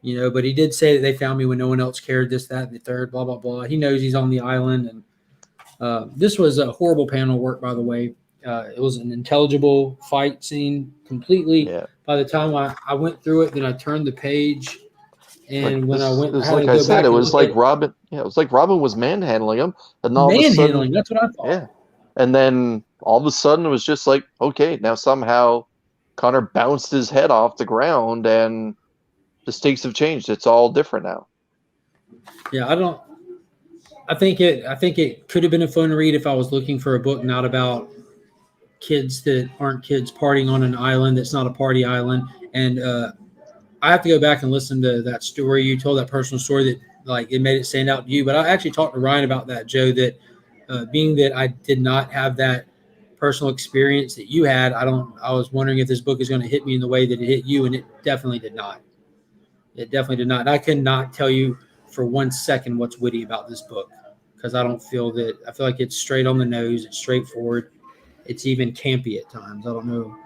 but he did say that they found me when no one else cared, this, that, and the third, blah, blah, blah. He knows he's on the island. And this was a horrible panel work, by the way. It was an intelligible fight scene completely. Yeah. By the time I went through it, then I turned the page. And when I went, like I said, it was like Robin. Yeah, it was like Robin was manhandling him. And all of a sudden, that's what I thought. Yeah. And then all of a sudden it was just like, okay, now somehow Connor bounced his head off the ground and the stakes have changed. It's all different now. Yeah, I think it could have been a fun read if I was looking for a book not about kids that aren't kids partying on an island that's not a party island. And I have to go back and listen to that story you told, that personal story that like it made it stand out to you. But I actually talked to Ryan about that, Joe, that being that I did not have that personal experience that you had, I was wondering if this book is going to hit me in the way that it hit you, and it definitely did not. It definitely did not. And I could not tell you for 1 second what's witty about this book, because I feel like it's straight on the nose, it's straightforward, it's even campy at times. I don't know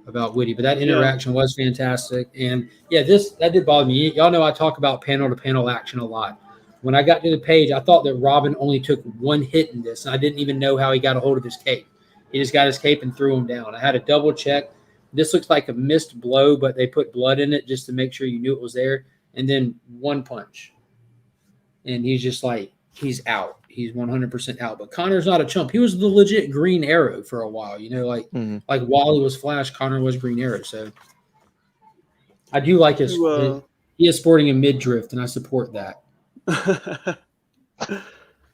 about witty, but that interaction was fantastic. And yeah, that did bother me. Y'all know I talk about panel to panel action a lot. When I got to the page, I thought that Robin only took one hit in this, and I didn't even know how he got a hold of his cape. He just got his cape and threw him down. I had to double check. This looks like a missed blow, but they put blood in it just to make sure you knew it was there. And then one punch. And he's just like, he's out. He's 100% out. But Connor's not a chump. He was the legit Green Arrow for a while. Like Wally was Flash, Connor was Green Arrow. So I do like his he is sporting a midriff, and I support that.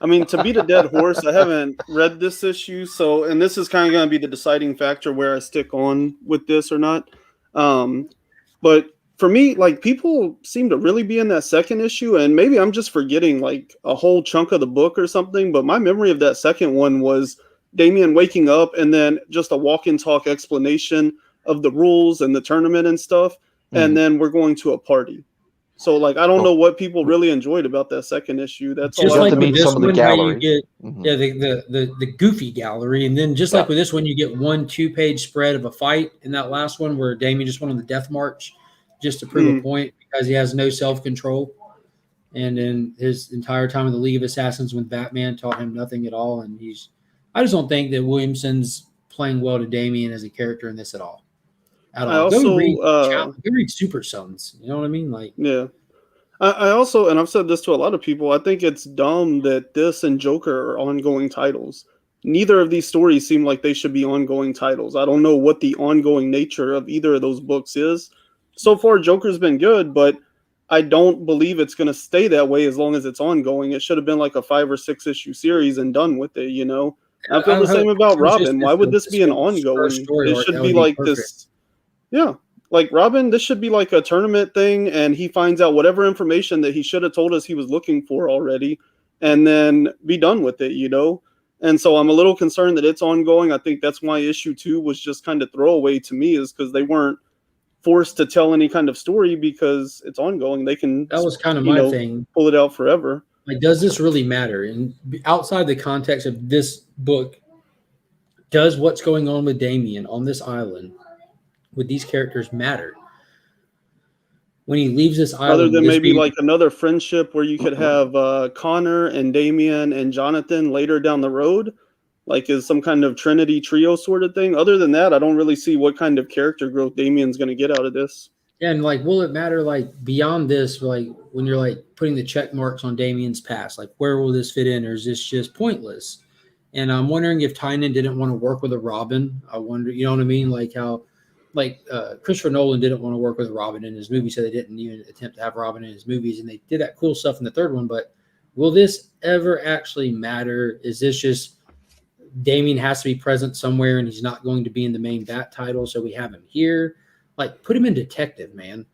I mean, to beat a dead horse, I haven't read this issue, and this is kind of going to be the deciding factor where I stick on with this or not. But for me, like, people seem to really be in that second issue, and maybe I'm just forgetting like a whole chunk of the book or something. But my memory of that second one was Damien waking up and then just a walk and talk explanation of the rules and the tournament and stuff, and then we're going to a party. So, like, I don't know what people really enjoyed about that second issue. That's Just all. like to with meet this some of the one, how you gallery. get Mhm. the goofy gallery, and then just like with this one, you get 1-2 page spread of a fight in that last one where Damien just went on the death march just to prove a point because he has no self control, and then his entire time in the League of Assassins when Batman taught him nothing at all, and I just don't think that Williamson's playing well to Damien as a character in this at all. At I all. also, Go read Super Sons. You know what I mean? Like, yeah. I also, and I've said this to a lot of people, I think it's dumb that this and Joker are ongoing titles. Neither of these stories seem like they should be ongoing titles. I don't know what the ongoing nature of either of those books is. So far, Joker's been good, but I don't believe it's going to stay that way as long as it's ongoing. It should have been like a 5 or 6 issue series and done with it, you know? I feel the same about Robin. Why would this be an first ongoing? story It arc, should that be would be like perfect. this. Yeah. Like Robin, this should be like a tournament thing, and he finds out whatever information that he should have told us he was looking for already, and then be done with it, you know? And so I'm a little concerned that it's ongoing. I think that's why issue 2 was just kind of throwaway to me, is because they weren't forced to tell any kind of story because it's ongoing. They can, That was kind of my thing. pull it out forever. Like, does this really matter? And outside the context of this book, does what's going on with Damien on this island with these characters matter? When he leaves this island, Other than maybe like another friendship where you could have Connor and Damien and Jonathan later down the road, like is some kind of Trinity trio sort of thing. Other than that, I don't really see what kind of character growth Damien's going to get out of this. Yeah, and like, will it matter like beyond this? Like when you're like putting the check marks on Damien's past, like where will this fit in, or is this just pointless? And I'm wondering if Tynan didn't want to work with a Robin. I wonder, you know what I mean? Like how, like Christopher Nolan didn't want to work with a Robin in his movie, so they didn't even attempt to have Robin in his movies, and they did that cool stuff in the third one. But will this ever actually matter? Is this just Damien has to be present somewhere, and he's not going to be in the main Bat title, so we have him here? Like, put him in detective, man.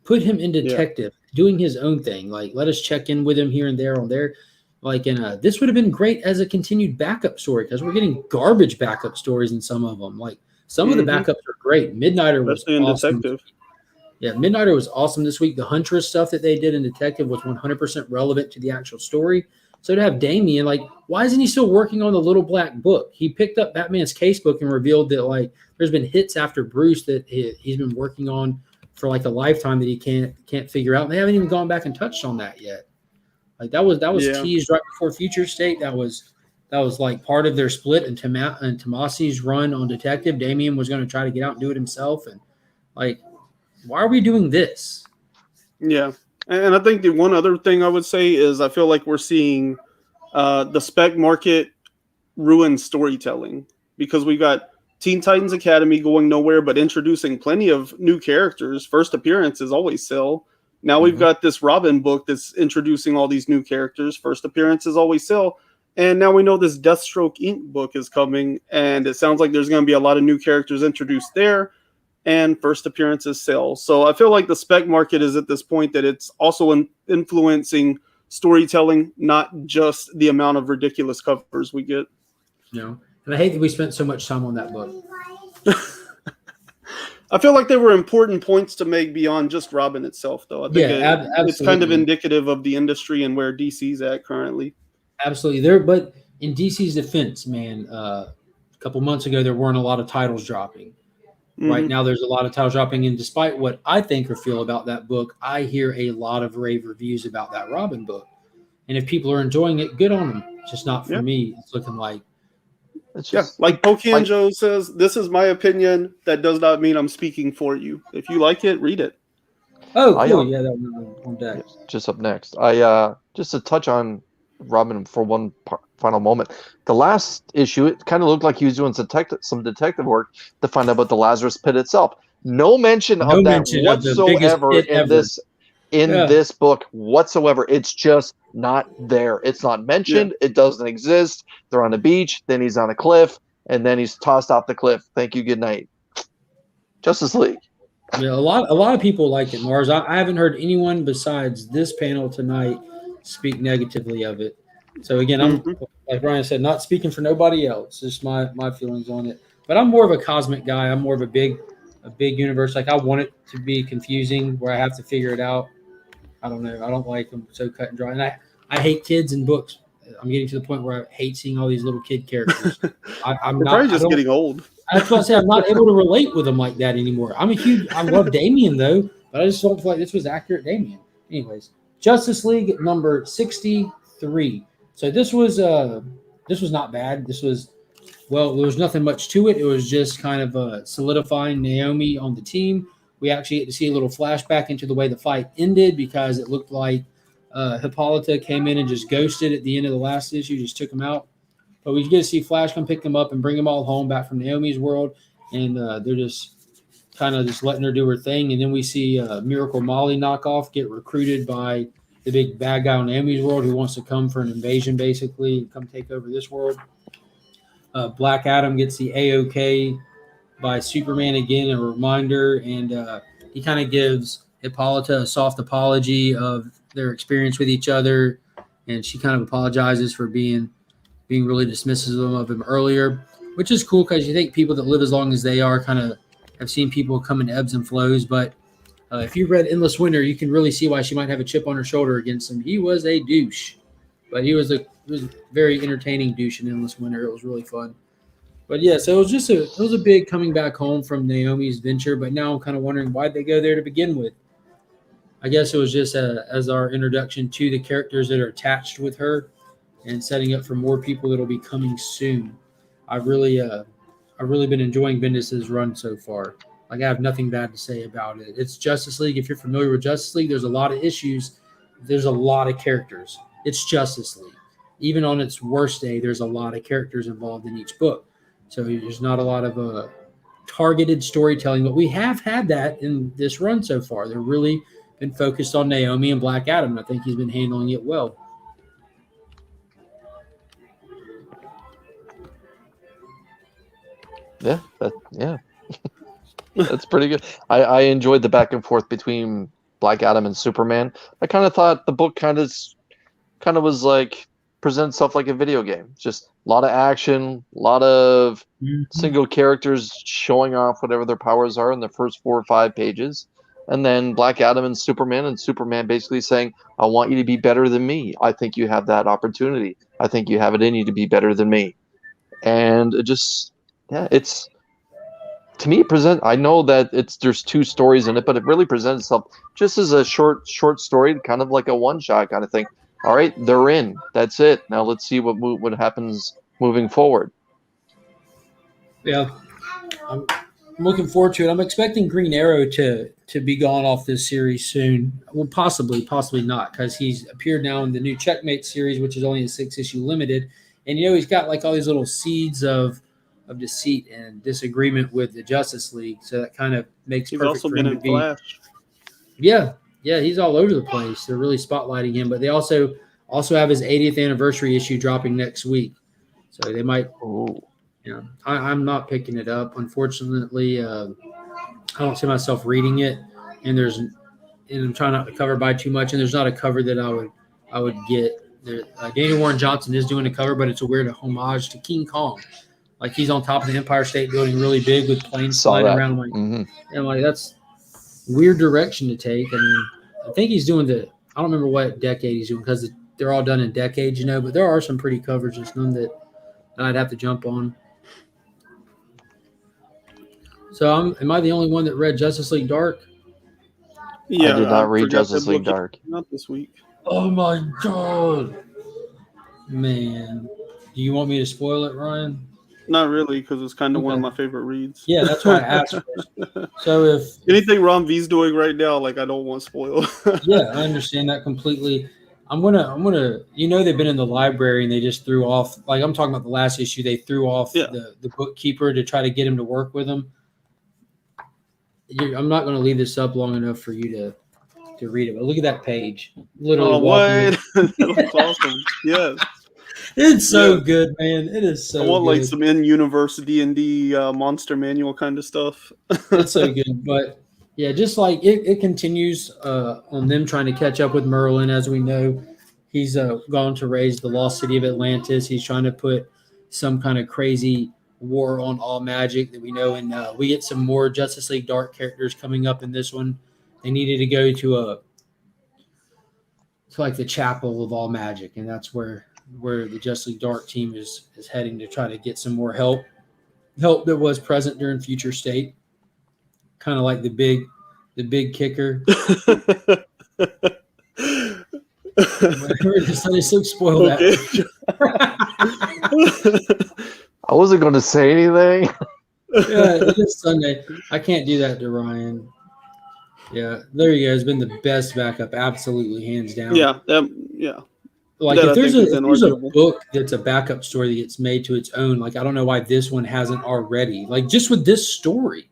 Put him in detective, doing his own thing. Like, let us check in with him here and there on there. Like, and this would have been great as a continued backup story because we're getting garbage backup stories in some of them. Like, some of the backups are great. Midnighter was awesome. Detective. Yeah, Midnighter was awesome this week. The Huntress stuff that they did in Detective was 100% relevant to the actual story. So to have Damien, like, why isn't he still working on the Little Black Book? He picked up Batman's casebook and revealed that, like, there's been hits after Bruce that he's been working on for like a lifetime that he can't figure out. And they haven't even gone back and touched on that yet. Like that was teased right before Future State. That was like part of their split and Tomasi's run on Detective. Damien was going to try to get out and do it himself. And like, why are we doing this? Yeah. And I think the one other thing I would say is I feel like we're seeing the spec market ruin storytelling because we got Teen Titans Academy going nowhere, but introducing plenty of new characters. First appearances always sell. Now we've got this Robin book that's introducing all these new characters. First appearances always sell. And now we know this Deathstroke Inc. book is coming, and it sounds like there's going to be a lot of new characters introduced there, and first appearances sell. So I feel like the spec market is at this point that it's also influencing storytelling, not just the amount of ridiculous covers we get. No. And I hate that we spent so much time on that book. I feel like there were important points to make beyond just Robin itself, though. I think it's kind of indicative of the industry and where DC's at currently. Absolutely. But in DC's defense, man, a couple months ago, there weren't a lot of titles dropping. Right now, there's a lot of titles dropping. And despite what I think or feel about that book, I hear a lot of rave reviews about that Robin book. And if people are enjoying it, good on them. Just not for me. It's looking like. Like Pokean Joe says, this is my opinion. That does not mean I'm speaking for you. If you like it, read it. Oh, cool. Yeah, that was on deck. Just up next. Just to touch on Robin for one final moment. The last issue, it kind of looked like he was doing some detective work to find out about the Lazarus Pit itself. No mention of that whatsoever in this book whatsoever. It's just not there. It's not mentioned. It doesn't exist. They're on a beach. Then he's on a cliff, and then he's tossed off the cliff. Thank you. Good night. Justice League. Yeah, a lot of people like it, Mars. I haven't heard anyone besides this panel tonight speak negatively of it. So again, I'm like Ryan said, not speaking for nobody else. Just my feelings on it. But I'm more of a cosmic guy. I'm more of a big universe. Like I want it to be confusing where I have to figure it out. I don't know. I don't like them so cut and dry. And I hate kids and books. I'm getting to the point where I hate seeing all these little kid characters. I'm not probably just getting old. That's what I say. I'm not able to relate with them like that anymore. I love Damien though, but I just don't feel like this was accurate Damien. Anyways, Justice League number 63. So this was not bad. There was nothing much to it. It was just kind of solidifying Naomi on the team. We actually get to see a little flashback into the way the fight ended because it looked like Hippolyta came in and just ghosted at the end of the last issue, just took him out. But we get to see Flash come pick them up and bring them all home back from Naomi's world, and they're just kind of just letting her do her thing. And then we see Miracle Molly knockoff get recruited by the big bad guy on Naomi's world who wants to come for an invasion, basically, and come take over this world. Black Adam gets the A-OK by Superman again, a reminder, and he kind of gives Hippolyta a soft apology of their experience with each other, and she kind of apologizes for being really dismissive of him earlier, which is cool because you think people that live as long as they are kind of have seen people come in ebbs and flows. But if you read Endless Winter, you can really see why she might have a chip on her shoulder against him. He was a douche, but he was a very entertaining douche in Endless Winter. It was really fun. But yeah, so it was a big coming back home from Naomi's venture. But now I'm kind of wondering why'd they go there to begin with. I guess it was just as our introduction to the characters that are attached with her, and setting up for more people that'll be coming soon. I've really been enjoying Bendis's run so far. Like I have nothing bad to say about it. It's Justice League. If you're familiar with Justice League, there's a lot of issues. There's a lot of characters. It's Justice League. Even on its worst day, there's a lot of characters involved in each book. So there's not a lot of targeted storytelling, but we have had that in this run so far. They're really been focused on Naomi and Black Adam. I think he's been handling it well. Yeah, that's pretty good. I enjoyed the back and forth between Black Adam and Superman. I kind of thought the book kind of was like present itself like a video game. Just a lot of action, a lot of single characters showing off whatever their powers are in the first 4 or 5 pages, and then Black Adam and Superman basically saying, "I want you to be better than me. I think you have that opportunity. I think you have it in you to be better than me," and it just. Yeah, it's to me I know that there's 2 stories in it, but it really presents itself just as a short story, kind of like a one-shot kind of thing. All right, they're in. That's it. Now let's see what happens moving forward. Yeah, I'm looking forward to it. I'm expecting Green Arrow to be gone off this series soon. Well, possibly not, because he's appeared now in the new Checkmate series, which is only a 6-issue limited, and he's got like all these little seeds of deceit and disagreement with the Justice League, so that kind of makes he's perfect also for him been to in be. Flash. Yeah, he's all over the place. They're really spotlighting him, but they also have his 80th anniversary issue dropping next week, so they might. I'm not picking it up, unfortunately. I don't see myself reading it, and I'm trying not to cover by too much, and there's not a cover that I would get. Daniel Warren Johnson is doing a cover, but it's a weird homage to King Kong. Like he's on top of the Empire State Building really big with planes flying around. I'm like, that's weird direction to take. I mean, I think he's doing I don't remember what decade he's doing because they're all done in decades, but there are some pretty covers, just none that I'd have to jump on. So am I the only one that read Justice League Dark? Yeah, I did not read Justice League Dark. Not this week. Oh my God. Man. Do you want me to spoil it, Ryan? Not really, because it's kind of one of my favorite reads. Yeah, that's why I asked first. So if anything Ron V's doing right now, like I don't want spoiled. Yeah, I understand that completely. I'm gonna they've been in the library and they just threw off, like I'm talking about the last issue, they threw off the bookkeeper to try to get him to work with them. I'm not gonna leave this up long enough for you to read it. But look at that page. Literally Oh, walking. what? That looks awesome. Yes. It's so Yeah. good, man. It is so I want good. like some in-universe D&D monster manual kind of stuff. It's so good. But yeah, just like it continues on them trying to catch up with Merlin. As we know, he's gone to raise the lost city of Atlantis. He's trying to put some kind of crazy war on all magic that we know. And we get some more Justice League Dark characters coming up in this one. They needed to go to like the chapel of all magic, and that's where the Justice League Dark team is heading to try to get some more help that was present during Future State. Kind of like the big kicker. We're just letting Luke spoil that. I wasn't going to say anything. Yeah, it is Sunday. I can't do that to Ryan. Yeah, there you go. It's been the best backup, absolutely, hands down. Yeah, yeah. Like That if there's a inarguable. book that's a backup story that gets made to its own, like I don't know why this one hasn't already. Like just with this story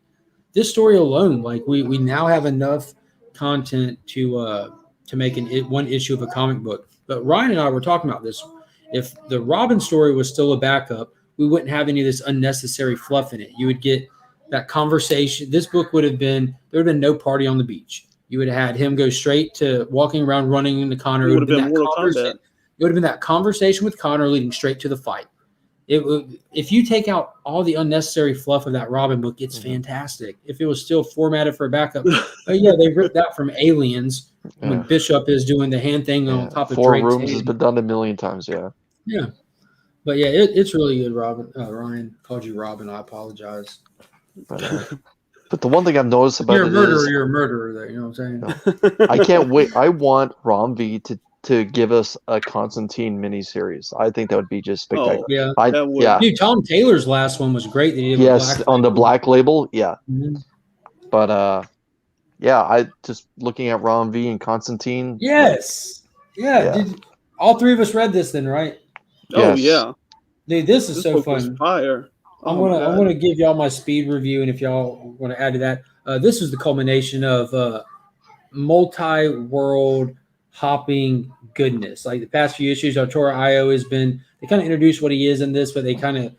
alone, like we now have enough content to make one issue of a comic book. But Ryan and I were talking about this. If the Robin story was still a backup, we wouldn't have any of this unnecessary fluff in it. You would get that conversation. This book there would have been no party on the beach. You would have had him go straight to walking around, running into Connor. It would have been Mortal Kombat. It would have been that conversation with Connor leading straight to the fight. If you take out all the unnecessary fluff of that Robin book, it's fantastic. If it was still formatted for a backup, yeah, they ripped that from Aliens when Bishop is doing the hand thing on top of Four Drake's Rooms hand. has been done a million times. Yeah. Yeah, but yeah, it's really good. Robin, Ryan called you Robin. I apologize. But the one thing I've noticed about You're a murderer. is You're a murderer. There, you know what I'm saying? I can't wait. I want Rom V to give us a Constantine miniseries. I think that would be just spectacular. Yeah, yeah. Dude, Tom Taylor's last one was great. That he did Yes, with on the Black Label. Yeah. Mm-hmm. But yeah, I just looking at Rom V and Constantine. Yes. Yeah. Dude, all three of us read this then, right? Oh Yes. yeah. Dude, this is so book fun. was fire. I'm gonna give y'all my speed review, and if y'all want to add to that, this is the culmination of multi-world hopping goodness. Like the past few issues, Arturo Io has been. They kind of introduced what he is in this, but they're trying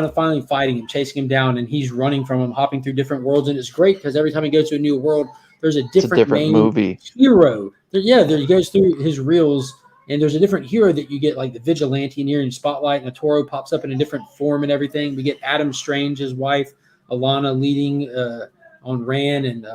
to finally fighting him, chasing him down, and he's running from him, hopping through different worlds, and it's great because every time he goes to a new world, there's a different main movie hero. He goes through his reels. And there's a different hero that you get, like the Vigilante in here in Spotlight, and Toro pops up in a different form and everything. We get Adam Strange, his wife, Alana leading on Ran, and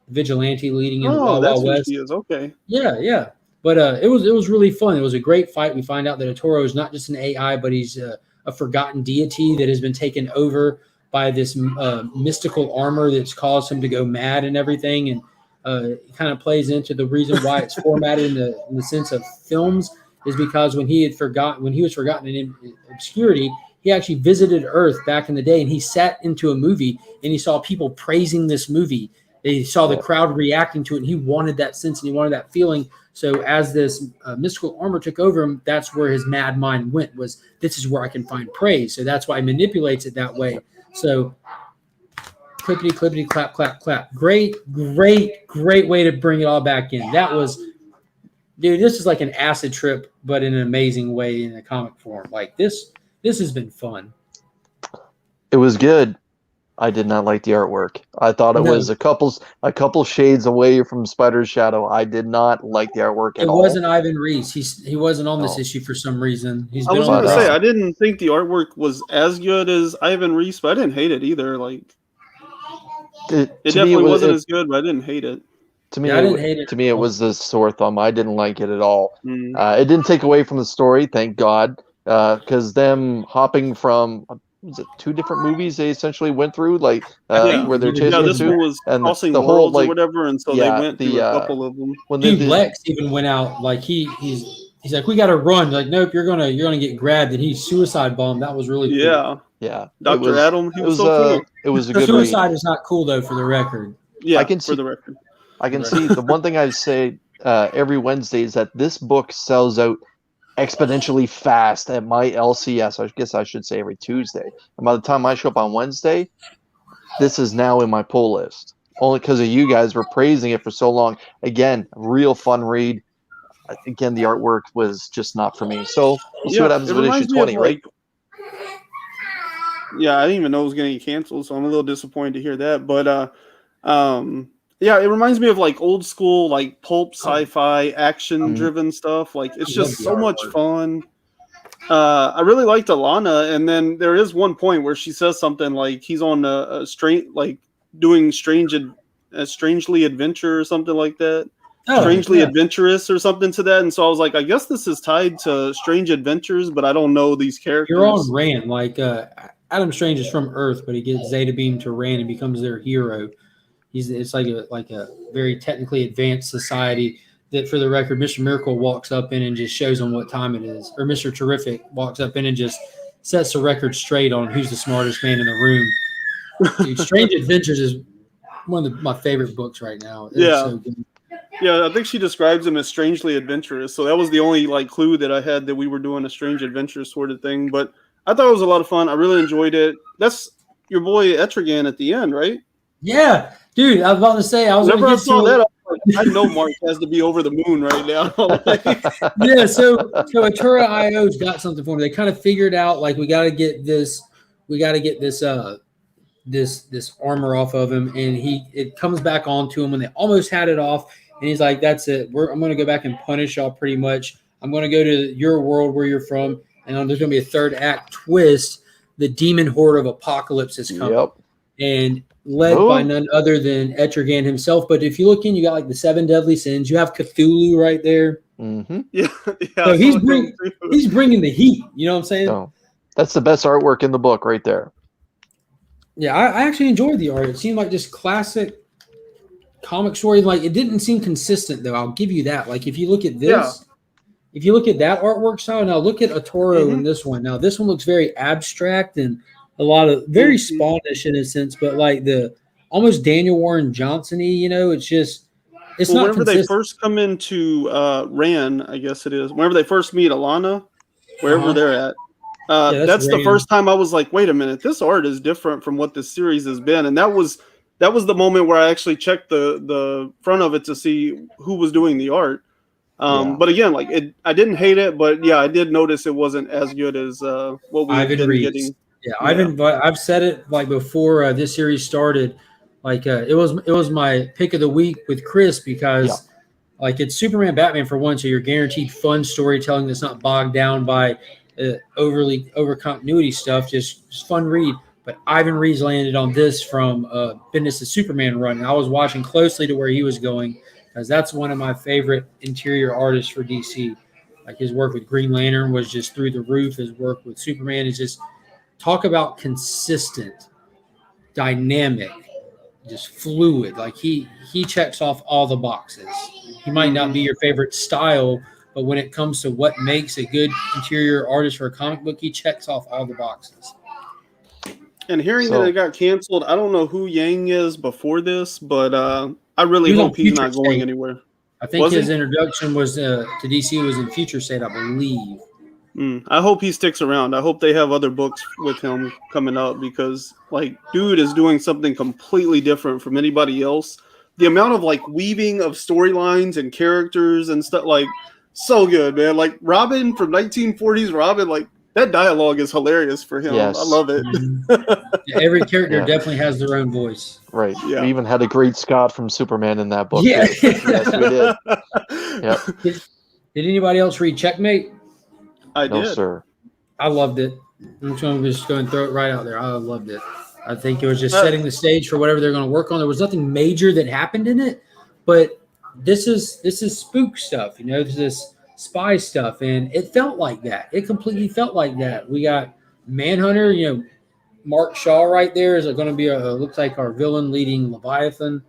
Vigilante leading in the Wild that's Wild who West. she is. Okay. Yeah. But it was really fun. It was a great fight. We find out that Toro is not just an AI, but he's a forgotten deity that has been taken over by this mystical armor that's caused him to go mad and everything. And it kind of plays into the reason why it's formatted in the sense of films is because when he was forgotten in obscurity, he actually visited Earth back in the day, and he sat into a movie and he saw people praising this movie. He saw the crowd reacting to it, and he wanted that sense and he wanted that feeling. So as this mystical armor took over him, that's where his mad mind went, was this is where I can find praise. So that's why he manipulates it that way. So clippity, clippity, clap, clap, clap. Great way to bring it all back in. That was, dude, this is like an acid trip, but in an amazing way in a comic form. Like this has been fun. It was good. I did not like the artwork. I thought it was a couple shades away from Spider's Shadow. I did not like the artwork at all. It wasn't Ivan Reese. He wasn't on this issue for some reason. I was going to say, I didn't think the artwork was as good as Ivan Reese, but I didn't hate it either. Like, it definitely wasn't as good, but I didn't hate it. To me, it was a sore thumb. I didn't like it at all. It didn't take away from the story, thank God, because them hopping from was it 2 different movies they essentially went through, like where they're chasing this one was crossing the whole worlds or whatever, and so they went through a couple of them. Dude, Lex even went out like he's like, we got to run. Like, nope, you're gonna get grabbed, and he suicide bombed. That was really cool. Yeah. Dr. Adam, he was so cool. It was a good suicide is not cool though, for the record. Yeah, for the record. I can see the one thing I say every Wednesday is that this book sells out exponentially fast at my LCS. I guess I should say every Tuesday. And by the time I show up on Wednesday, this is now in my pull list. only because of you guys were praising it for so long. Again, real fun read. Again, the artwork was just not for me. So we'll see what happens it with issue reminds me of 20, right? Yeah, I didn't even know it was going to get canceled, so I'm a little disappointed to hear that. But yeah, it reminds me of like old school, like pulp sci-fi action driven stuff. Like it's I love just the so much artwork. fun. I really liked Alana, and then there is one point where she says something like he's on a strange, like doing strangely adventure or something like that. Oh, Strangely yeah. adventurous or something to that. And so I was like, I guess this is tied to Strange Adventures, but I don't know these characters. You're on Rand. Like Adam Strange is from Earth, but he gets Zeta beamed to Rand and becomes their hero. It's like a very technically advanced society that, for the record, Mr. Miracle walks up in and just shows them what time it is, or Mr. Terrific walks up in and just sets the record straight on who's the smartest man in the room. Dude, Strange Adventures is one of my favorite books right now. It's so good. Yeah, I think she describes him as strangely adventurous. So that was the only like clue that I had that we were doing a strange adventure sort of thing. But I thought it was a lot of fun. I really enjoyed it. That's your boy Etrigan at the end, right? Yeah, dude. I was about to say I was. Whenever I saw that, I know Mark has to be over the moon right now. Yeah. So Atura IO's got something for me. They kind of figured out like we got to get this this armor off of him, and it comes back onto him when they almost had it off. And he's like, that's it. I'm going to go back and punish y'all pretty much. I'm going to go to your world where you're from. And there's going to be a third act twist. The demon horde of Apocalypse is coming. Yep. And led by none other than Etrigan himself. But if you look in, you got like the 7 deadly sins. You have Cthulhu right there. Mm-hmm. Yeah. So he's bringing the heat. You know what I'm saying? No, that's the best artwork in the book right there. Yeah, I actually enjoyed the art. It seemed like just classic comic story. Like it didn't seem consistent though. I'll give you that. Like if you look at this, if you look at that artwork style, now look at Atoro in this one. Now this one looks very abstract and a lot of very Spawnish in a sense, but like the almost Daniel Warren Johnson-y, you know, it's just it's not whenever consistent. they first come into Ran, I guess it is. Whenever they first meet Alana, wherever they're at. That's the first time I was like, wait a minute, this art is different from what this series has been. And that was the moment where I actually checked the front of it to see who was doing the art. But again, like I didn't hate it, but yeah, I did notice it wasn't as good as what we've been getting. Yeah, I've said it like before this series started. Like it was my pick of the week with Chris because like it's Superman Batman for one, so you're guaranteed fun storytelling that's not bogged down by over continuity stuff, just fun read. But Ivan Reed's landed on this from Bendis the Superman run. And I was watching closely to where he was going because that's one of my favorite interior artists for DC. Like his work with Green Lantern was just through the roof. His work with Superman is just talk about consistent, dynamic, just fluid. Like he checks off all the boxes. He might not be your favorite style, but when it comes to what makes a good interior artist for a comic book, he checks off all the boxes. And hearing that it got canceled, I don't know who Yang is before this, but I really hope he's not going anywhere. I think his introduction was to DC was in Future State, I believe. I hope he sticks around. I hope they have other books with him coming up because, like, dude is doing something completely different from anybody else. The amount of, like, weaving of storylines and characters and stuff, like, so good, man. Like, Robin from 1940s Robin, like, that dialogue is hilarious for him. Yes. I love it. Yeah, every character definitely has their own voice. Right. Yeah. We even had a great Scott from Superman in that book. Yeah. Yes, we did. Yep. Did anybody else read Checkmate? I did. No, sir. I loved it. I'm trying to just go and throw it right out there. I loved it. I think it was just setting the stage for whatever they're going to work on. There was nothing major that happened in it, but this is spook stuff, you know, this spy stuff, and it felt like that. It completely felt like that. We got Manhunter, you know, Mark Shaw right there is going to be looks like our villain leading Leviathan,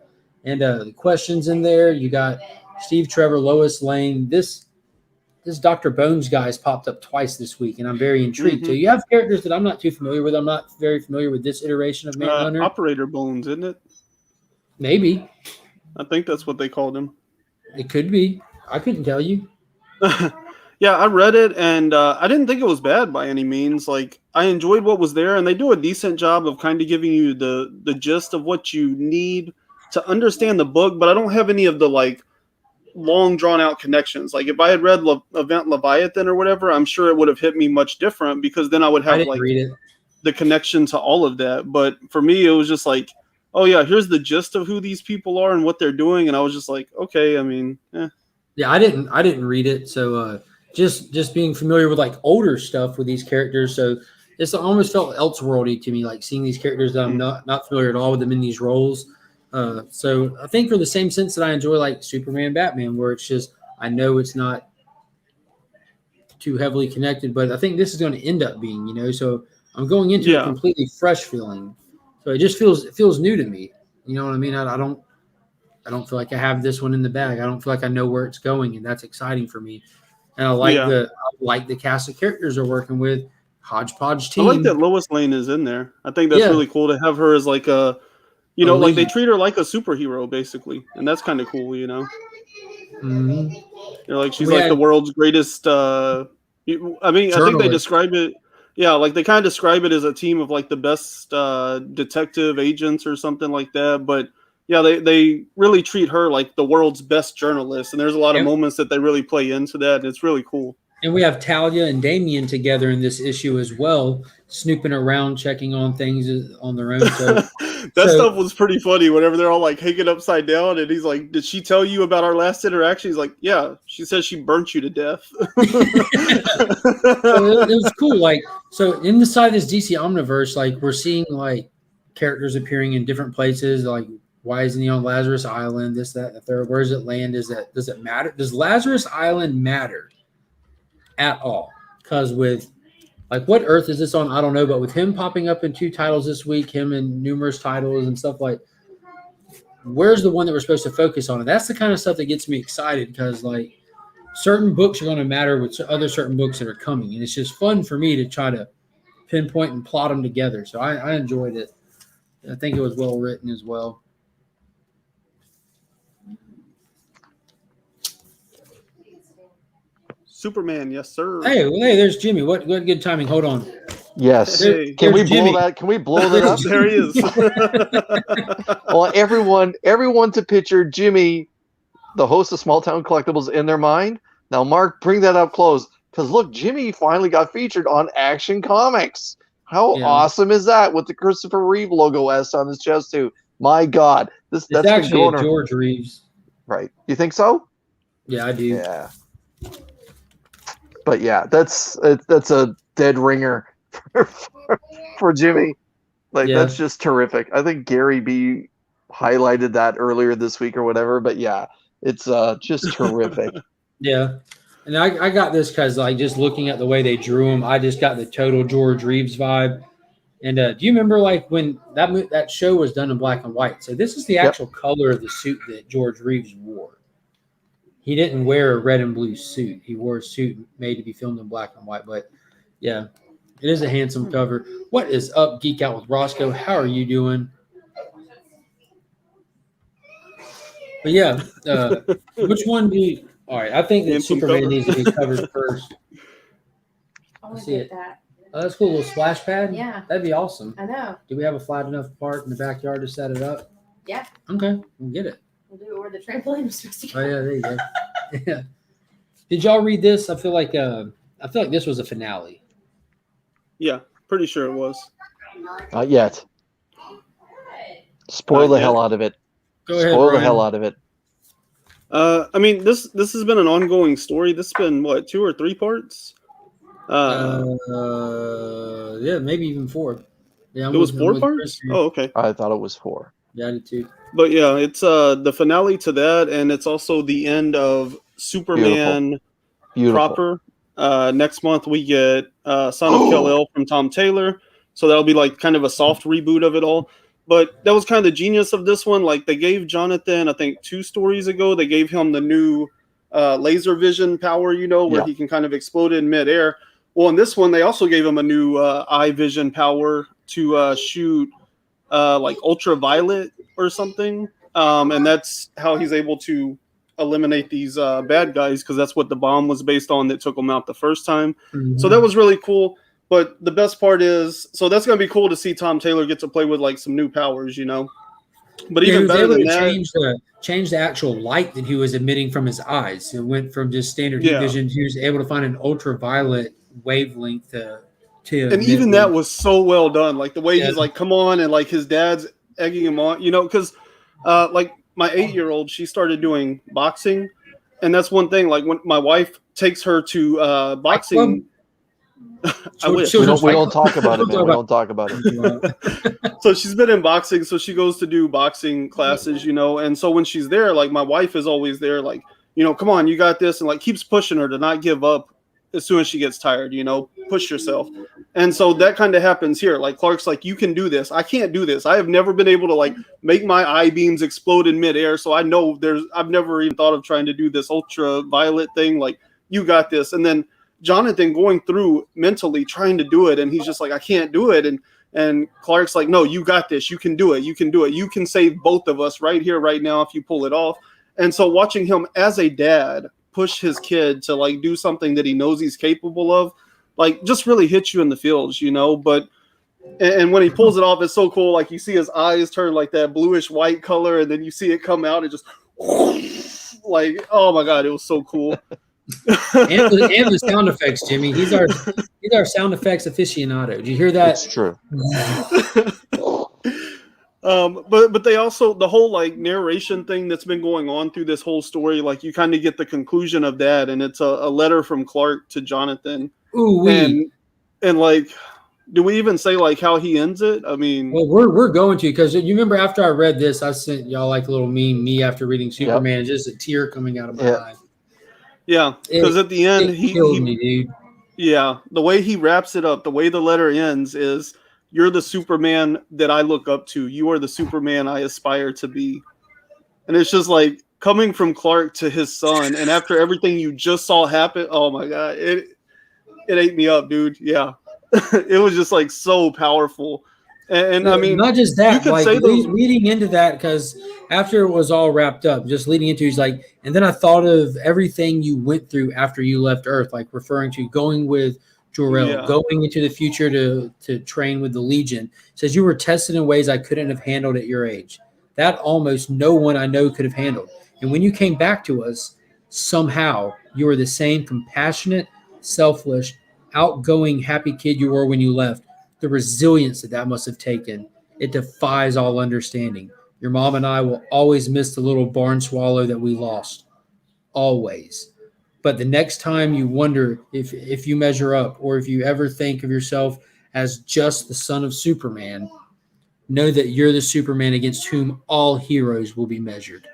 and the questions in there. You got Steve Trevor, Lois Lane. This Dr. Bones guy's popped up twice this week, and I'm very intrigued. So you have characters that I'm not too familiar with. I'm not very familiar with this iteration of Manhunter. Operator Bones, isn't it? Maybe. I think that's what they called him. It could be. I couldn't tell you. Yeah, I read it, and I didn't think it was bad by any means. Like, I enjoyed what was there, and they do a decent job of kind of giving you the gist of what you need to understand the book, but I don't have any of the like long drawn out connections. Like if I had read Event Leviathan or whatever, I'm sure it would have hit me much different because then I would I have didn't like read it. the connection to all of that. But for me, it was just like, oh yeah, here's the gist of who these people are and what they're doing, and I was just like, okay, I mean, Yeah, I didn't read it, so just being familiar with like older stuff with these characters, so it's almost felt Elseworldy to me, like seeing these characters that I'm not familiar at all with them in these roles. So I think for the same sense that I enjoy like Superman, Batman, where it's just I know it's not too heavily connected, but I think this is going to end up being, so I'm going into a completely fresh feeling, so it just feels new to me. You know what I mean? I don't feel like I have this one in the bag. I don't feel like I know where it's going, and that's exciting for me. And I like the cast of characters they're working with, hodgepodge team. I like that Lois Lane is in there. I think that's really cool to have her as like a, like they treat her like a superhero basically, and that's kind of cool, Mm-hmm. Like she's like the world's greatest. I think they describe it. Yeah, like they kind of describe it as a team of like the best detective agents or something like that. But yeah, they really treat her like the world's best journalist, and there's a lot of moments that they really play into that, and it's really cool. And we have Talia and Damien together in this issue as well, snooping around, checking on things on their own. So stuff was pretty funny whenever they're all like hanging upside down, and he's like, "Did she tell you about our last interaction?" He's like, "Yeah, she says she burnt you to death." It was cool. Like, so in the side of this DC Omniverse, like we're seeing like characters appearing in different places. Like, why isn't he on Lazarus Island? This, that, the third. Where does it land? Does it matter? Does Lazarus Island matter at all? Because with like what Earth is this on? I don't know, but with him popping up in 2 titles this week, him in numerous titles and stuff, like where's the one that we're supposed to focus on? And that's the kind of stuff that gets me excited, because like certain books are going to matter with other certain books that are coming, and it's just fun for me to try to pinpoint and plot them together. So I enjoyed it. I think it was well written as well. Superman, yes sir. Hey, there's Jimmy. What good timing. Hold on. Yes. Can we blow that? Can we blow that up? There he is. Well, everyone to picture Jimmy, the host of Small Town Collectibles, in their mind. Now, Mark, bring that up close, because look, Jimmy finally got featured on Action Comics. How awesome is that? With the Christopher Reeve logo S on his chest too. My God, that's actually a George Reeves. Right? You think so? Yeah, I do. Yeah. But yeah, that's a dead ringer for Jimmy. Like that's just terrific. I think Gary B highlighted that earlier this week or whatever. But yeah, it's just terrific. Yeah, and I got this because like just looking at the way they drew him, I just got the total George Reeves vibe. And do you remember like when that show was done in black and white? So this is the actual color of the suit that George Reeves wore. He didn't wear a red and blue suit. He wore a suit made to be filmed in black and white. But yeah, it is a handsome cover. What is up, Geek Out with Roscoe? How are you doing? But yeah, which one do you? All right, I think that Superman needs to be covered first. I want to get that. Oh, that's cool. A little splash pad? Yeah. That'd be awesome. I know. Do we have a flat enough part in the backyard to set it up? Yeah. Okay, we'll get it. We'll do it where the trampoline was supposed to go. Oh yeah, there you go. Yeah. Did y'all read this? I feel like this was a finale. Yeah, pretty sure it was. Not yet. Spoil the hell out of it. Go ahead, Spoil the Ryan. hell out of it. I mean, this has been an ongoing story. This has been what, 2 or 3 parts? Yeah, maybe even 4. Yeah, it was 4 parts. Oh, okay. I thought it was 4. Yeah, I did too. But yeah, it's the finale to that, and it's also the end of Superman proper. Next month we get Son of Kal-El from Tom Taylor, so that'll be like kind of a soft reboot of it all. But that was kind of the genius of this one. Like they gave Jonathan, I think 2 stories ago, they gave him the new laser vision power, where he can kind of explode in midair. Well, in this one, they also gave him a new eye vision power to shoot like ultraviolet or something. And that's how he's able to eliminate these bad guys, because that's what the bomb was based on that took him out the first time. Mm-hmm. So that was really cool. But the best part is, so that's going to be cool to see Tom Taylor get to play with like some new powers, But Yeah, he even was better able than to that, change the actual light that he was emitting from his eyes. It went from just standard heat yeah. vision. He was able to find an ultraviolet wavelength to And emit even that with. was so well done. Like the way Yeah. he's like, "Come on," and like his dad's egging him on. Because like my 8-year-old, she started doing boxing, and that's one thing. Like when my wife takes her to Fight Club? boxing, I wish. Children's We Fight don't Club? talk about it, We'll man. We talk don't talk about it. So she's been in boxing, so she goes to do boxing classes, and so when she's there, like my wife is always there, like, come on, you got this, and like keeps pushing her to not give up as soon as she gets tired, push yourself. And so that kind of happens here. Like Clark's like, you can do this. I can't do this. I have never been able to like make my eye beams explode in midair. So I know I've never even thought of trying to do this ultraviolet thing. Like, you got this. And then Jonathan going through mentally trying to do it, and he's just like, I can't do it. And Clark's like, no, you got this. You can do it. You can do it. You can save both of us right here, right now, if you pull it off. And so watching him as a dad push his kid to like do something that he knows he's capable of, like just really hits you in the feels, But and when he pulls it off, it's so cool. Like you see his eyes turn like that bluish white color, and then you see it come out and just like, oh my God, it was so cool. and the sound effects, Jimmy. He's our sound effects aficionado. Did you hear that? It's true. But they also, the whole like narration thing that's been going on through this whole story, like you kind of get the conclusion of that, and it's a letter from Clark to Jonathan. Ooh, and like, do we even say like how he ends it? I mean, well, we're going to, because you remember after I read this, I sent y'all like a little meme, me after reading Superman, just a tear coming out of my eye. Yeah, because at the end he killed me, dude. Yeah, the way he wraps it up, the way the letter ends is, "You're the Superman that I look up to. You are the Superman I aspire to be." And it's just like coming from Clark to his son, and after everything you just saw happen, oh my God, it ate me up, dude. Yeah, it was just like so powerful. And no, I mean, not just that, like those leading into that, because after it was all wrapped up, just leading into, he's like, and then I thought of everything you went through after you left Earth, like referring to going with Jor-El, going into the future to train with the Legion. Says you were tested in ways I couldn't have handled at your age. That almost no one I know could have handled. And when you came back to us, somehow you were the same compassionate, selfless, outgoing, happy kid you were when you left. The resilience that must have taken, it defies all understanding. Your mom and I will always miss the little barn swallow that we lost. Always. But the next time you wonder if you measure up, or if you ever think of yourself as just the son of Superman, know that you're the Superman against whom all heroes will be measured.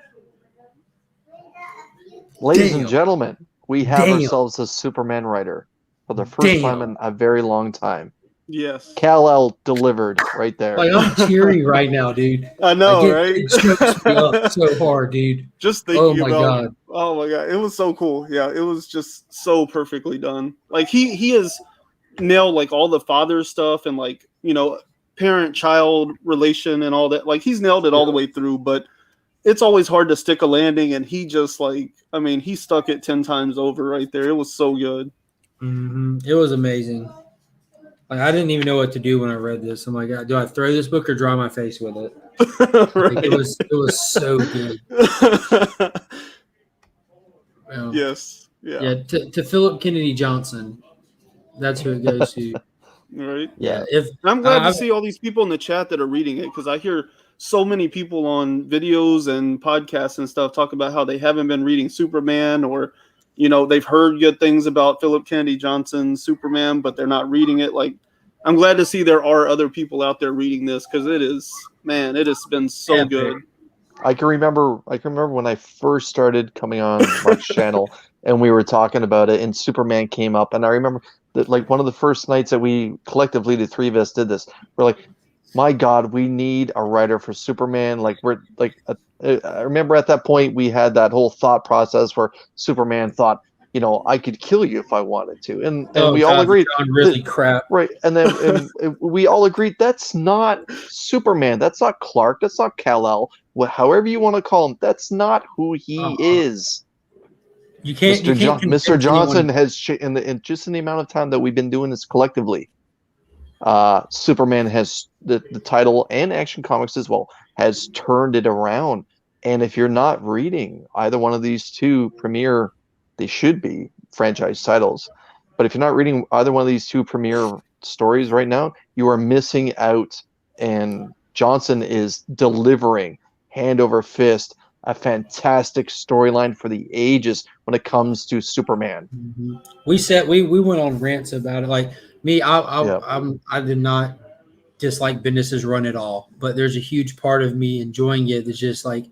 Ladies and gentlemen, we have ourselves a Superman writer for the first time in a very long time. Yes. Kal-El delivered right there. Like, I'm teary right now, dude. I know, right? It chokes me up so hard, dude. Just thinking oh my God. Oh my God. It was so cool. Yeah, it was just so perfectly done. Like he has nailed like all the father stuff and like, parent-child relation and all that. Like he's nailed it all the way through, but it's always hard to stick a landing, and he just he stuck it 10 times over right there. It was so good. Mm-hmm. It was amazing. Like, I didn't even know what to do when I read this. I'm like, do I throw this book or dry my face with it? Right. Like, it was so good. Yes. Yeah. Yeah. To Philip Kennedy Johnson, that's who it goes to. Right. Yeah. I'm glad to see all these people in the chat that are reading it, because I hear so many people on videos and podcasts and stuff talk about how they haven't been reading Superman, or they've heard good things about Philip Kennedy Johnson's Superman, but they're not reading it. Like, I'm glad to see there are other people out there reading this, because it has been so good. I can remember when I first started coming on Mark's channel, and we were talking about it, and Superman came up, and I remember that like one of the first nights that we collectively, the three of us, did this. We're like, my God, we need a writer for Superman. Like I remember at that point we had that whole thought process where Superman thought, I could kill you if I wanted to, and we all agreed. Really crap. Right, and then we all agreed that's not Superman. That's not Clark. That's not Kal-El. However you want to call him, that's not who he is. You can't. Mr. Johnson has in just in the amount of time that we've been doing this collectively. Superman has the title and Action Comics as well has turned it around. And if you're not reading either one of these two premier, they should be franchise titles. But if you're not reading either one of these two premier stories right now, you are missing out. And Johnson is delivering hand over fist a fantastic storyline for the ages when it comes to Superman. Mm-hmm. We went on rants about it. Like me, I did not dislike Bendis's run at all, but there's a huge part of me enjoying it that's just like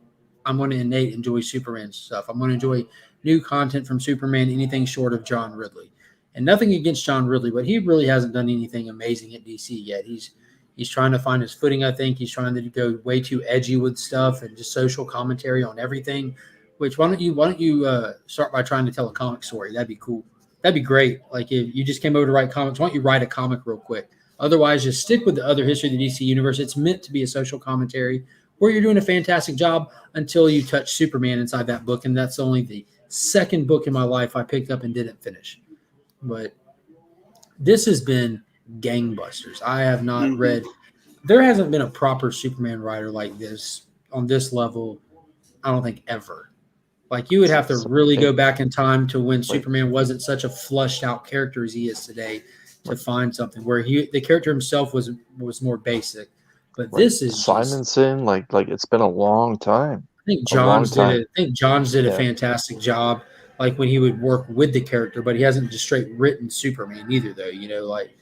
I'm going to innate enjoy Superman stuff. I'm going to enjoy new content from Superman, anything short of John Ridley. And nothing against John Ridley, but he really hasn't done anything amazing at DC yet. He's trying to find his footing, I think. He's trying to go way too edgy with stuff and just social commentary on everything. Which why don't you start by trying to tell a comic story? That'd be cool. That'd be great. Like if you just came over to write comics, why don't you write a comic real quick? Otherwise, just stick with the other history of the DC universe. It's meant to be a social commentary where you're doing a fantastic job until you touch Superman inside that book. And that's only the second book in my life I picked up and didn't finish. But this has been gangbusters. I have not read – there hasn't been a proper Superman writer like this on this level, I don't think, ever. Like you would have to really go back in time to when Superman wasn't such a flushed out character as he is today to find something where the character himself was more basic. But this is Simonson, like it's been a long time. I think Johns did a fantastic job, like when he would work with the character, but he hasn't just straight written Superman either, though. You know, like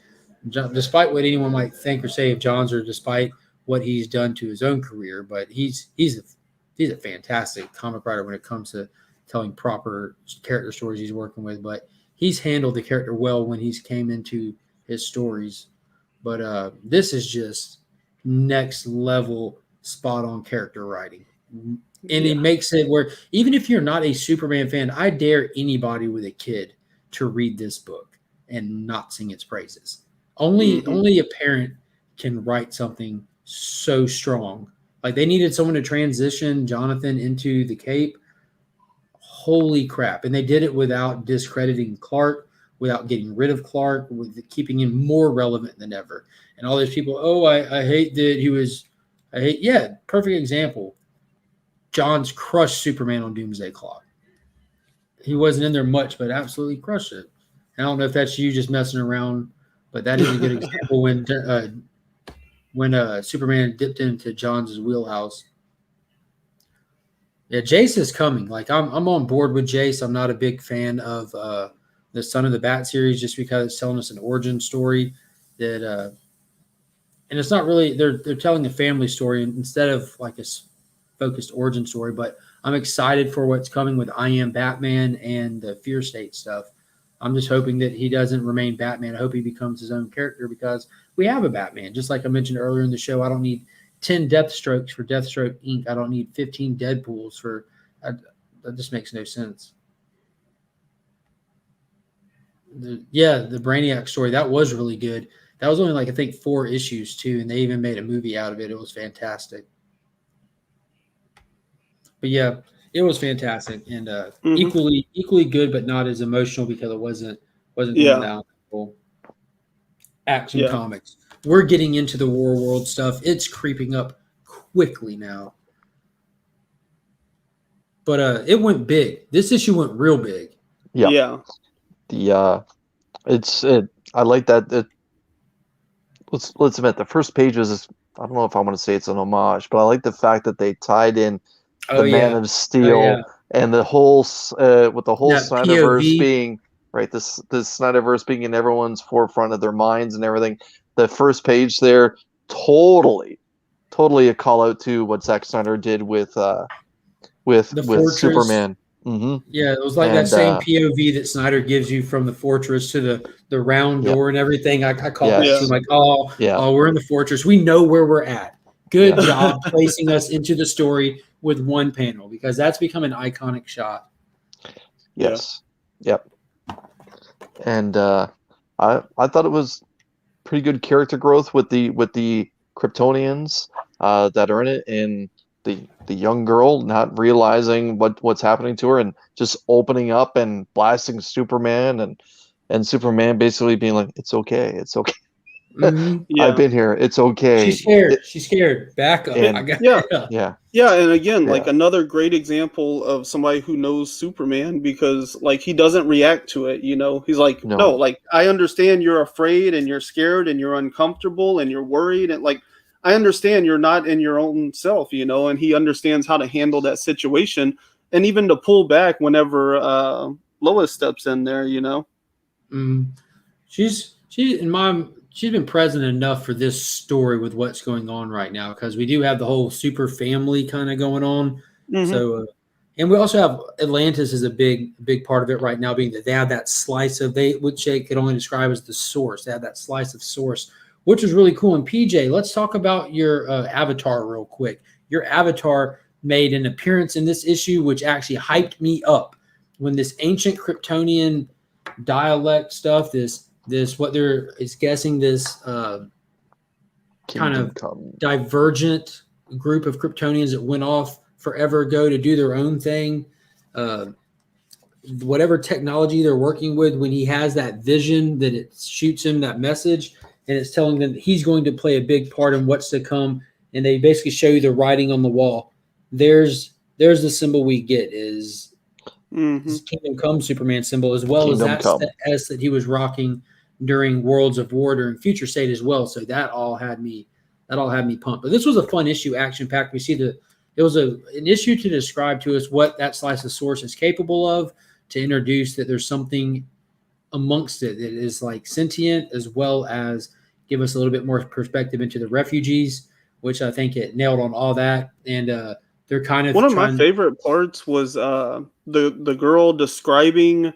despite what anyone might think or say of Johns, or despite what he's done to his own career, but he's a fantastic comic writer when it comes to telling proper character stories he's working with. But he's handled the character well when he's came into his stories. But this is just next level spot on character writing. And he makes it where even if you're not a Superman fan, I dare anybody with a kid to read this book and not sing its praises. Only a parent can write something so strong. Like they needed someone to transition Jonathan into the Cape. Holy crap. And they did it without discrediting Clark, without getting rid of Clark, with keeping him more relevant than ever. And all those people, I hate that he was perfect example. Johns crushed Superman on Doomsday Clock. He wasn't in there much, but absolutely crushed it. And I don't know if that's you just messing around, but that is a good example when Superman dipped into Johns' wheelhouse. Yeah, Jace is coming. Like I'm on board with Jace. I'm not a big fan of the Son of the Bat series just because it's telling us an origin story that and it's not really they're telling a family story instead of like a focused origin story. But I'm excited for what's coming with I Am Batman and the Fear State stuff. I'm just hoping that he doesn't remain Batman. I hope he becomes his own character because we have a Batman. Just like I mentioned earlier in the show, I don't need 10 Deathstrokes for Deathstroke Inc. I don't need 15 Deadpools for that just makes no sense. The Brainiac story, that was really good. That was only like I think 4 issues too, and they even made a movie out of it. It was fantastic. But yeah, it was fantastic and equally good, but not as emotional because it wasn't going down full Action Comics. We're getting into the War World stuff. It's creeping up quickly now. But it went big. This issue went real big. Yeah. I like that. Let's admit the first page was. I don't know if I want to say it's an homage, but I like the fact that they tied in the Man of Steel and the whole with the whole Snyderverse POV. Being right. This Snyderverse being in everyone's forefront of their minds and everything. The first page there, totally a call out to what Zack Snyder did with Superman. Mm-hmm. Yeah, it was like that same POV that Snyder gives you from the fortress to the round door and everything. I call it like, we're in the fortress. We know where we're at. Good job placing us into the story with one panel because that's become an iconic shot. Yes. Yep. And I thought it was pretty good character growth with the Kryptonians that are in it, and the young girl not realizing what's happening to her and just opening up and blasting Superman and Superman basically being like, it's okay. Mhm. Yeah. I've been here. It's okay. She's scared. She's scared. Back up. And- I got Yeah. Yeah. Yeah, and again, Yeah. like another great example of somebody who knows Superman because like he doesn't react to it, you know. He's like, No. no, like I understand you're afraid and you're scared and you're uncomfortable and you're worried and like I understand you're not in your own self, you know, and he understands how to handle that situation and even to pull back whenever Lois steps in there, you know. She's been present enough for this story with what's going on right now because we do have the whole super family kind of going on. Mhm. So, and we also have Atlantis is a big part of it right now, being that they have that slice of which they could only describe as the source. They have that slice of source, which is really cool. And PJ, let's talk about your avatar real quick. Your avatar made an appearance in this issue, which actually hyped me up when this ancient Kryptonian dialect stuff, this what they're is guessing this kind Kingdom of Come. divergent group of Kryptonians that went off forever ago to do their own thing. Whatever technology they're working with, when he has that vision that it shoots him that message and it's telling them that he's going to play a big part in what's to come, and they basically show you the writing on the wall. There's the symbol we get is his Kingdom Come Superman symbol, as well Kingdom as that's Come. the S that he was rocking during Worlds of War during Future State as well. So that all had me pumped. But this was a fun issue, action packed. We see it was an issue to describe to us what that slice of source is capable of, to introduce that there's something amongst it that is like sentient, as well as give us a little bit more perspective into the refugees, which I think it nailed on all that. And they're kind of one of my favorite parts was the girl describing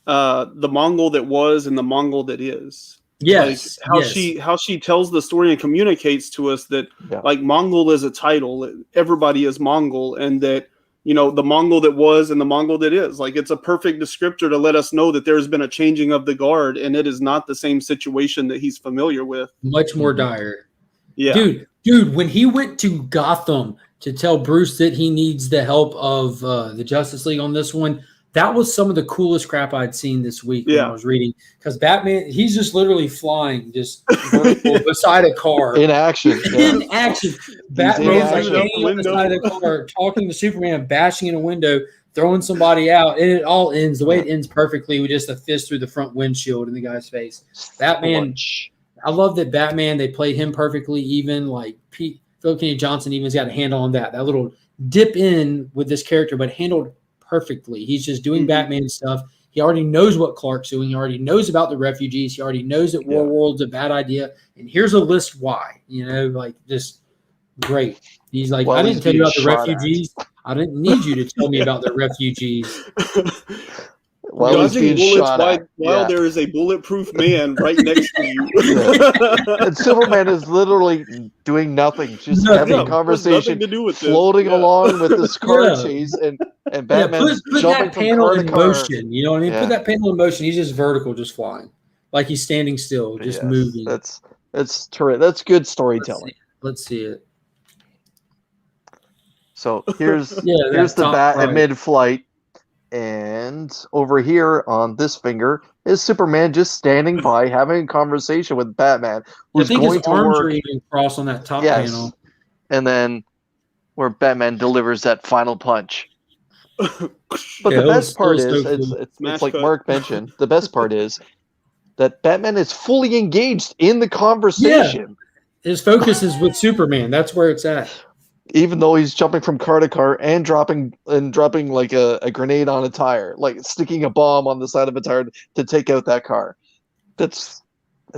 the Mongol that was and the Mongol that is. Yes, like how she tells the story and communicates to us that like Mongol is a title, everybody is Mongol, and that you know the Mongol that was and the Mongol that is. Like it's a perfect descriptor to let us know that there's been a changing of the guard, and it is not the same situation that he's familiar with. Much more dire. Yeah, dude, when he went to Gotham to tell Bruce that he needs the help of the Justice League on this one, that was some of the coolest crap I'd seen this week when I was reading. Because Batman, he's just literally flying, just vertical beside a car. In action. In action. Batman's like action. hanging on the side of the car, talking to Superman, bashing in a window, throwing somebody out. And it all ends, the way it ends perfectly with just a fist through the front windshield in the guy's face. Batman, I love that Batman, they played him perfectly, even like Philip Kennedy Johnson even's got a handle on that little dip in with this character, but handled perfectly. He's just doing Batman stuff. He already knows what Clark's doing. He already knows about the refugees. He already knows that War World's a bad idea. And here's a list why. You know, like just great. He's like, I didn't tell you about the refugees. I didn't need you to tell me about the refugees. While he's being shot while there is a bulletproof man right next to you. And Superman is literally doing nothing, just having a conversation, floating along with this car chase, and Batman put jumping that from panel car to in car. motion. You know what I mean? Put that panel in motion. He's just vertical, just flying. Like he's standing still, just moving. That's terrific. That's good storytelling. Let's see it. So here's the bat at mid-flight. And over here on this finger is Superman just standing by having a conversation with Batman, who's going to arms work. are even crossed on that top panel. And then where Batman delivers that final punch. But the best part is, it's like Mark mentioned, the best part is that Batman is fully engaged in the conversation. Yeah. His focus is with Superman. That's where it's at. Even though he's jumping from car to car and dropping like a grenade on a tire, like sticking a bomb on the side of a tire to take out that car. That's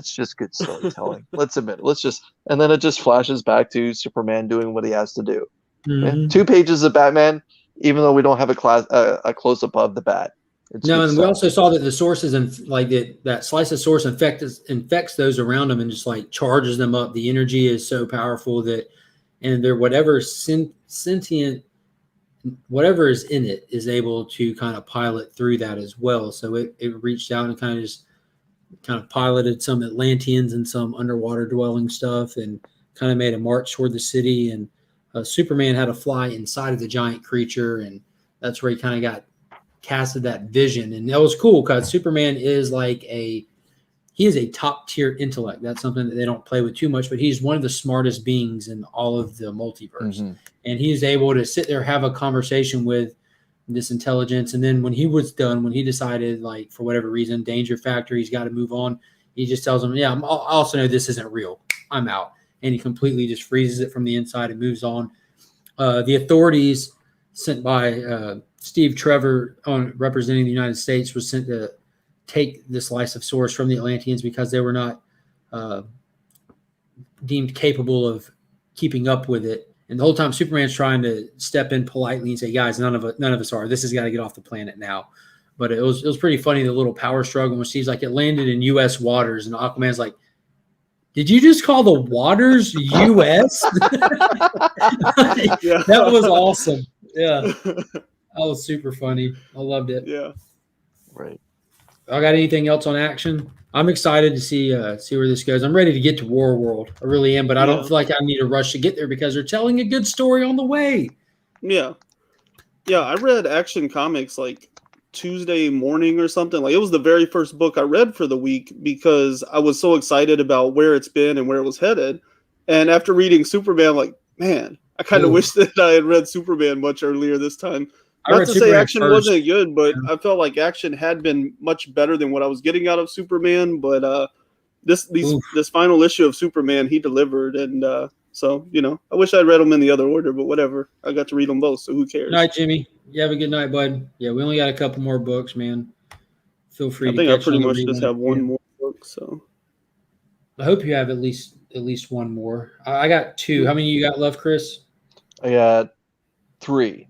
just good storytelling. Let's admit it. And then it just flashes back to Superman doing what he has to do. Mm-hmm. 2 pages of Batman, even though we don't have a close up of the bat. And we also saw that the sources and like that slice of source infects those around them and just like charges them up. The energy is so powerful that. And there, whatever sentient, whatever is in it is able to kind of pilot through that as well. So it reached out and kind of piloted some Atlanteans and some underwater dwelling stuff and kind of made a march toward the city. And Superman had to fly inside of the giant creature. And that's where he kind of got casted that vision. And that was cool because Superman is like he is a top tier intellect. That's something that they don't play with too much, but he's one of the smartest beings in all of the multiverse. Mm-hmm. And he is able to sit there, have a conversation with this intelligence. And then when he was done, when he decided, like, for whatever reason, danger factor, he's got to move on, he just tells them, yeah, I also know this isn't real. I'm out. And he completely just freezes it from the inside and moves on. The authorities sent by Steve Trevor representing the United States was sent to take this Lysosaurus from the Atlanteans because they were not deemed capable of keeping up with it. And the whole time Superman's trying to step in politely and say, guys, none of us are. This has got to get off the planet now. But it was pretty funny, the little power struggle when Steve's like, it landed in U.S. waters. And Aquaman's like, did you just call the waters U.S.? That was awesome. Yeah. That was super funny. I loved it. Yeah. Right. I got anything else on action? I'm excited to see where this goes. I'm ready to get to War World. I really am, but I don't feel like I need to rush to get there because they're telling a good story on the way. Yeah. Yeah, I read Action Comics like Tuesday morning or something. Like, it was the very first book I read for the week because I was so excited about where it's been and where it was headed. And after reading Superman, I'm like, man, I kind of wish that I had read Superman much earlier this time. Not to say Action wasn't good, but I felt like Action had been much better than what I was getting out of Superman. But this final issue of Superman, he delivered, and so I wish I'd read them in the other order, but whatever. I got to read them both, so who cares? Good night, Jimmy. You have a good night, bud. Yeah, we only got a couple more books, man. Feel free. I think I pretty much just have one more book, so I hope you have at least one more. I got two. How many you got left, Chris? I got 3.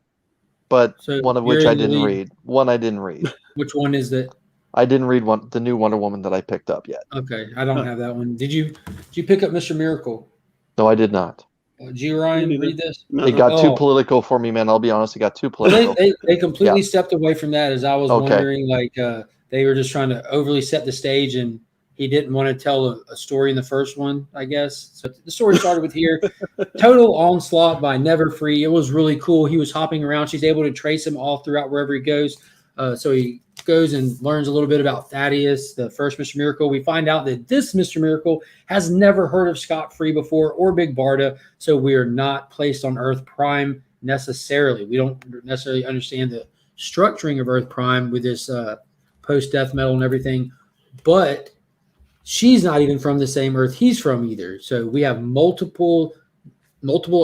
But one of which I didn't read. One I didn't read. Which one is that? I didn't read the new Wonder Woman that I picked up yet. Okay, I don't have that one. Did you pick up Mr. Miracle? No, I did not. Did you, Ryan, read this? It got too political for me, man. I'll be honest. It got too political. They completely stepped away from that, as I was wondering. Like they were just trying to overly set the stage, and he didn't want to tell a story in the first one, I guess. So the story started with here. Total onslaught by Never Free. It was really cool. He was hopping around. She's able to trace him all throughout wherever he goes. So he goes and learns a little bit about Thaddeus, the first Mr. Miracle. We find out that this Mr. Miracle has never heard of Scott Free before or Big Barda. So we are not placed on Earth Prime necessarily. We don't necessarily understand the structuring of Earth Prime with this post-death metal and everything. But she's not even from the same Earth he's from either. So we have multiple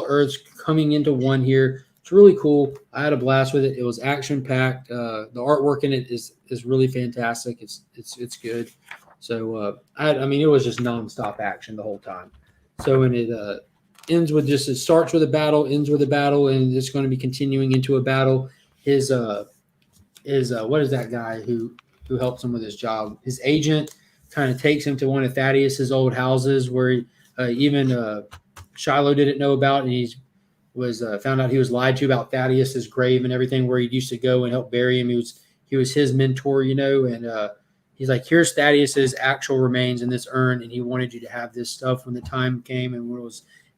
Earths coming into one here. It's really cool. I had a blast with it. It was action-packed. The artwork in it is really fantastic. It's good. So I mean, it was just nonstop action the whole time. So when it ends with it starts with a battle, ends with a battle, and it's going to be continuing into a battle. His what is that guy who helps him with his job? His agent kind of takes him to one of Thaddeus's old houses where even Shiloh didn't know about, and he was found out he was lied to about Thaddeus's grave and everything, where he used to go and help bury him. He was his mentor, and he's like, here's Thaddeus's actual remains in this urn, and he wanted you to have this stuff when the time came and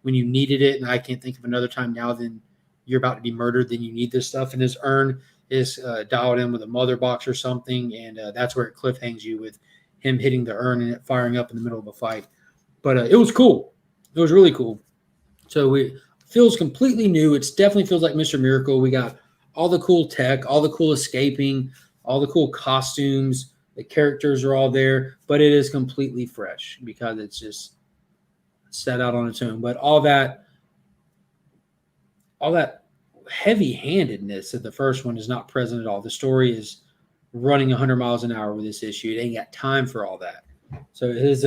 when you needed it. And I can't think of another time now than you're about to be murdered, then you need this stuff. And this urn is dialed in with a mother box or something, and that's where it cliffhangs you with him hitting the urn and it firing up in the middle of a fight. But it was cool. It was really cool. So it feels completely new. It definitely feels like Mr. Miracle. We got all the cool tech, all the cool escaping, all the cool costumes. The characters are all there, but it is completely fresh because it's just set out on its own. But all that heavy-handedness of the first one is not present at all. The story is running 100 miles an hour with this issue. It ain't got time for all that. So his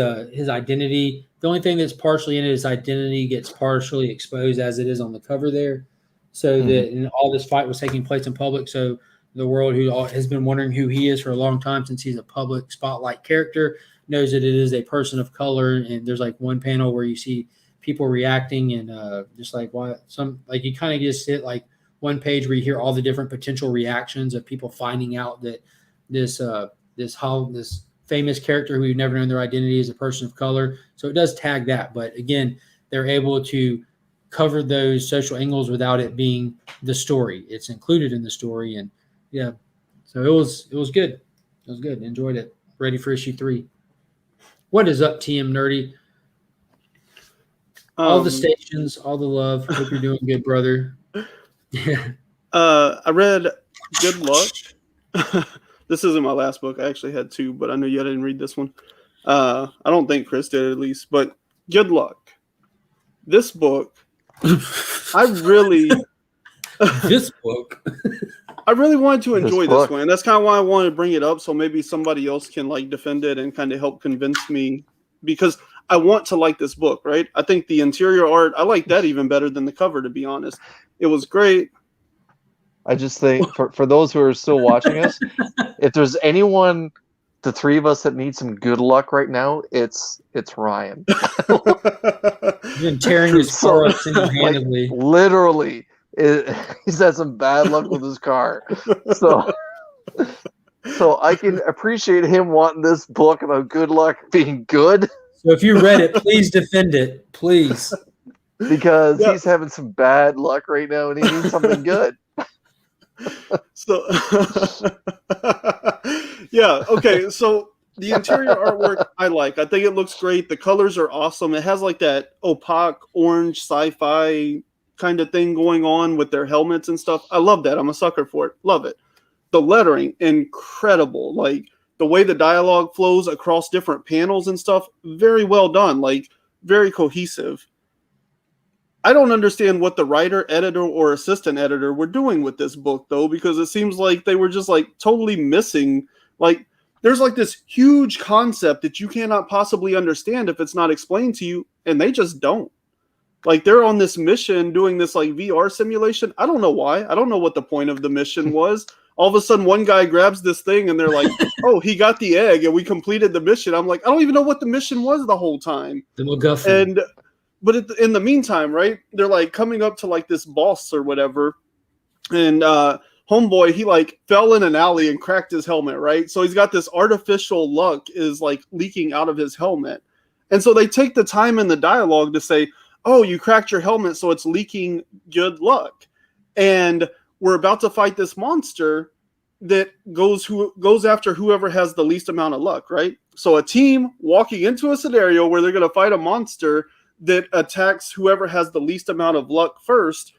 identity, the only thing that's partially in it, his identity gets partially exposed as it is on the cover there. So that all this fight was taking place in public. So the world who has been wondering who he is for a long time, since he's a public spotlight character, knows that it is a person of color. And there's like one panel where you see people reacting and just like you kind of just hit like one page where you hear all the different potential reactions of people finding out that this famous character who we've never known their identity is a person of color. So it does tag that. But again, they're able to cover those social angles without it being the story. It's included in the story. And yeah, so it was good. It was good. Enjoyed it. Ready for issue 3. What is up, TM Nerdy? All the stations, all the love. Hope you're doing good, brother. Yeah. I read Good Luck. This isn't my last book. I actually had 2, but I know you didn't read this one. I don't think Chris did, at least. But Good Luck. This book, I really wanted to enjoy this one, and that's kind of why I wanted to bring it up. So maybe somebody else can like defend it and kind of help convince me, because I want to like this book, right? I think the interior art, I like that even better than the cover, to be honest. It was great. I just think for those who are still watching us, if there's anyone, the 3 of us that need some good luck right now, it's Ryan. He's been tearing his car up single-handedly. Like, literally, he's had some bad luck with his car. So I can appreciate him wanting this book about good luck being good. So if you read it, please defend it, please. Because he's having some bad luck right now and he needs something good. So, yeah, okay. So the interior artwork I like. I think it looks great. The colors are awesome. It has like that opaque orange sci-fi kind of thing going on with their helmets and stuff. I love that. I'm a sucker for it. Love it. The lettering, incredible. Like the way the dialogue flows across different panels and stuff, very well done. Like very cohesive. I don't understand what the writer, editor, or assistant editor were doing with this book, though, because it seems like they were just like totally missing. Like there's like this huge concept that you cannot possibly understand if it's not explained to you, and they just don't. Like they're on this mission doing this like VR simulation. I don't know why. I don't know what the point of the mission was. All of a sudden, one guy grabs this thing and they're like, oh, he got the egg and we completed the mission. I'm like, I don't even know what the mission was the whole time. The MacGuffin. But in the meantime, right, they're like coming up to like this boss or whatever. And homeboy, he like fell in an alley and cracked his helmet, right? So he's got this artificial luck is like leaking out of his helmet. And so they take the time in the dialogue to say, oh, you cracked your helmet, so it's leaking good luck. And we're about to fight this monster that goes after whoever has the least amount of luck, right? So a team walking into a scenario where they're going to fight a monster that attacks whoever has the least amount of luck first,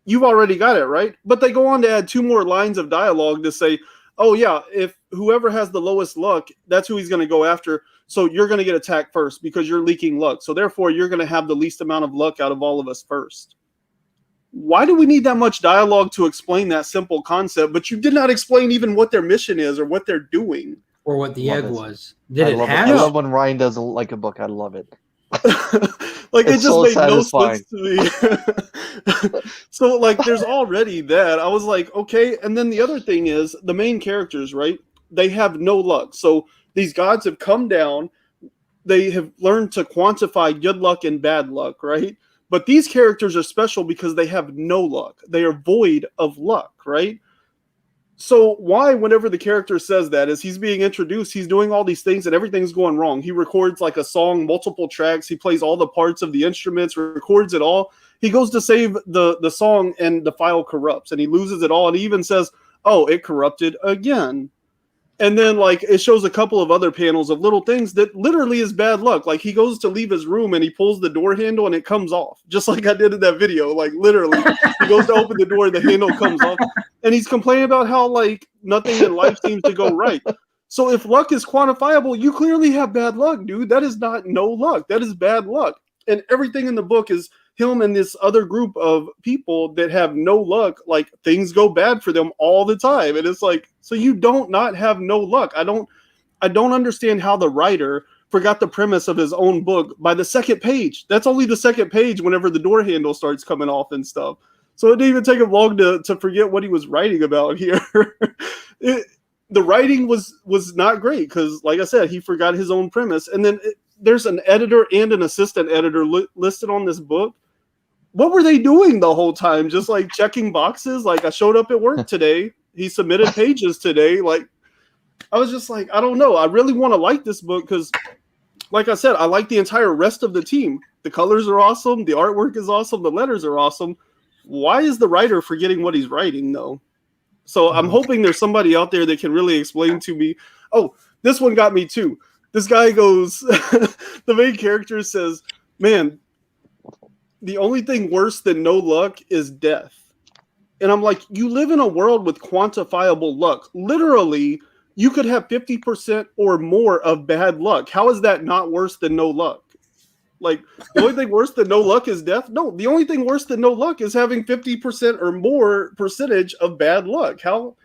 you've already got it, right? But they go on to add 2 more lines of dialogue to say, oh yeah, if whoever has the lowest luck, that's who he's going to go after. So you're going to get attacked first because you're leaking luck. So therefore, you're going to have the least amount of luck out of all of us first. Why do we need that much dialogue to explain that simple concept? But you did not explain even what their mission is or what they're doing. Or what the egg it. was. Did it have I love when Ryan does like a book. I love it. Like it just so made satisfying. no sense to me. So like there's already that. I was like, okay. And then the other thing is the main characters, right? They have no luck. So these gods have come down. They have learned to quantify good luck and bad luck, right? But these characters are special because they have no luck. They are void of luck, right? So why, whenever the character says that, as he's being introduced, he's doing all these things and everything's going wrong. He records like a song, multiple tracks. He plays all the parts of the instruments, records it all. He goes to save the song and the file corrupts and he loses it all. And he even says, oh, it corrupted again. And then like it shows a couple of other panels of little things that literally is bad luck. Like he goes to leave his room and he pulls the door handle and it comes off, just like I did in that video. Like literally, he goes to open the door, the handle comes off, and he's complaining about how like nothing in life seems to go right. So if luck is quantifiable, you clearly have bad luck, dude. That is not no luck. That is bad luck. And everything in the book is him and this other group of people that have no luck. Like things go bad for them all the time. And it's like, so you don't not have no luck. I don't understand how the writer forgot the premise of his own book by the second page. That's only the second page whenever the door handle starts coming off and stuff. So it didn't even take him long to forget what he was writing about here. The writing was not great because, like I said, he forgot his own premise. And then there's an editor and an assistant editor listed on this book. What were they doing the whole time? Just like checking boxes? Like I showed up at work today. He submitted pages today. Like I was just like, I don't know. I really want to like this book because, like I said, I like the entire rest of the team. The colors are awesome. The artwork is awesome. The letters are awesome. Why is the writer forgetting what he's writing, though? So I'm hoping there's somebody out there that can really explain to me. Oh, this one got me too. this guy goes, the main character says, man, the only thing worse than no luck is death. And I'm like, you live in a world with quantifiable luck. Literally, you could have 50% or more of bad luck. How is that not worse than no luck? Like, the only thing worse than no luck is death? No, the only thing worse than no luck is having 50% or more percentage of bad luck. How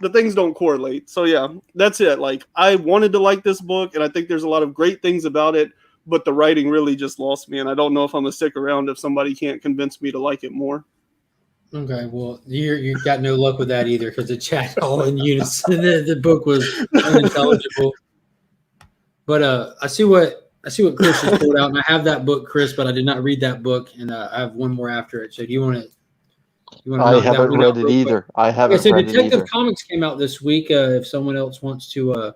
the things don't correlate. So yeah, that's it. Like, I wanted to like this book, and I think there's a lot of great things about it, but the writing really just lost me, and I don't know if I'm gonna stick around if somebody can't convince me to like it more. Okay, well, you got no luck with that either because the chat all in unison. The book was unintelligible. But I see what Chris has pulled out, and I have that book, Chris, but I did not read that book, and I have one more after it. So do you want to? I haven't read it either. I haven't read it either. Detective Comics came out this week. If someone else wants to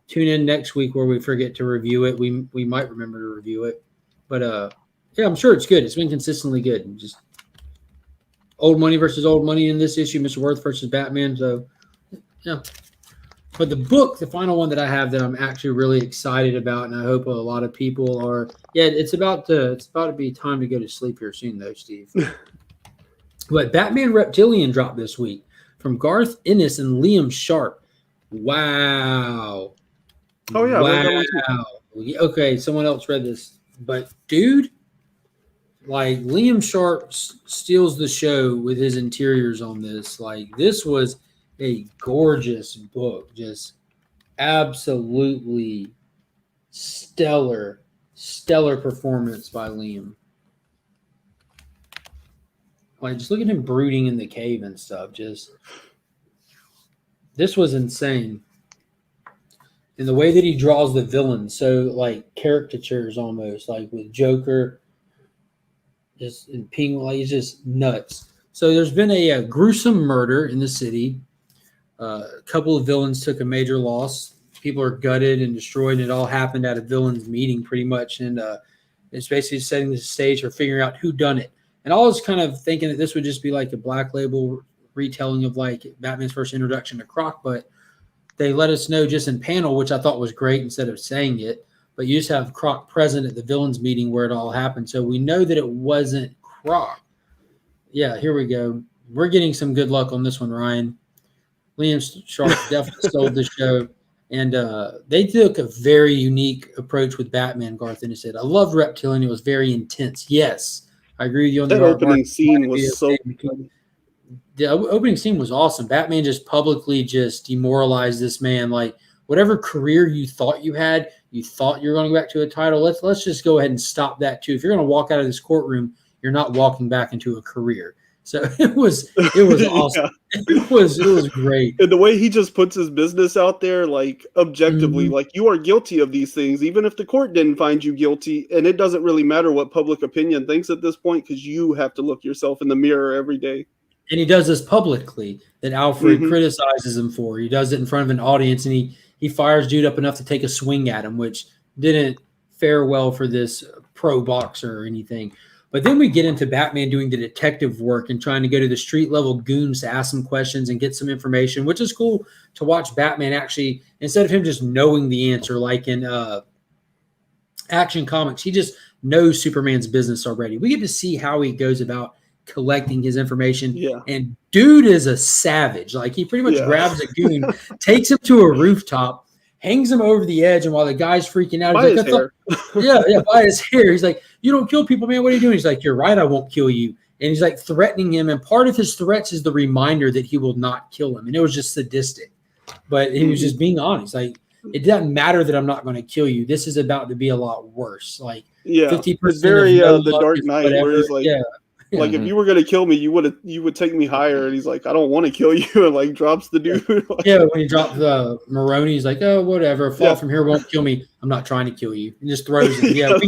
tune in next week where we forget to review it, we might remember to review it. But yeah, I'm sure it's good. It's been consistently good. Just old money versus old money in this issue, Mr. Worth versus Batman. So yeah. But the book, the final one that I have that I'm actually really excited about, and I hope a lot of people are. Yeah, it's about to be time to go to sleep here soon, though, Steve. But Batman Reptilian dropped this week from Garth Ennis and Liam Sharp. Wow. Oh yeah. Wow. Okay, someone else read this, but dude, like Liam Sharp steals the show with his interiors on this. Like this was a gorgeous book, just absolutely stellar performance by Liam. Like, just look at him brooding in the cave and stuff. Just, this was insane. And the way that he draws the villains, so like caricatures almost, like with Joker, just in pink, like he's just nuts. So there's been a gruesome murder in the city. A couple of villains took a major loss. People are gutted and destroyed, and it all happened at a villains meeting pretty much. And it's basically setting the stage for figuring out who done it. And I was kind of thinking that this would just be like a Black Label retelling of like Batman's first introduction to Croc, but they let us know just in panel, which I thought was great instead of saying it. But you just have Croc present at the villains meeting where it all happened. So we know that it wasn't Croc. Yeah, here we go. We're getting some good luck on this one, Ryan. Liam Sharp definitely sold the show. And they took a very unique approach with Batman, Garth Ennis said. I love Reptilian. It was very intense. Yes. I agree with you on that opening scene was so good. The opening scene was awesome. Batman just publicly just demoralized this man. Like whatever career you thought you had, you thought you were going to go back to a title. Let's just go ahead and stop that too. If you're going to walk out of this courtroom, you're not walking back into a career. So it was awesome. Yeah. It was great. And the way he just puts his business out there, like objectively, like you are guilty of these things, even if the court didn't find you guilty. And it doesn't really matter what public opinion thinks at this point, because you have to look yourself in the mirror every day. And he does this publicly that Alfred criticizes him for. He does it in front of an audience, and he fires dude up enough to take a swing at him, which didn't fare well for this pro boxer or anything. But then we get into Batman doing the detective work and trying to go to the street level goons to ask some questions and get some information, which is cool to watch Batman actually, instead of him just knowing the answer, like in Action Comics, he just knows Superman's business already. We get to see how he goes about collecting his information. Yeah. And dude is a savage. Like he pretty much grabs a goon, takes him to a rooftop, hangs him over the edge, and while the guy's freaking out, by his hair. By his hair. He's like, "You don't kill people, man. What are you doing?" He's like, "You're right, I won't kill you." And he's like threatening him, and part of his threats is the reminder that he will not kill him. And it was just sadistic, but he was just being honest. Like, it doesn't matter that I'm not going to kill you. This is about to be a lot worse. Like, 50%. It's very the Dark Knight, where he's like, like if you were gonna kill me, you would take me higher. And he's like, I don't want to kill you, and like drops the dude. When he dropped the Maroni, he's like, oh, whatever. Fall from here won't kill me. I'm not trying to kill you. And just throws him. Yeah,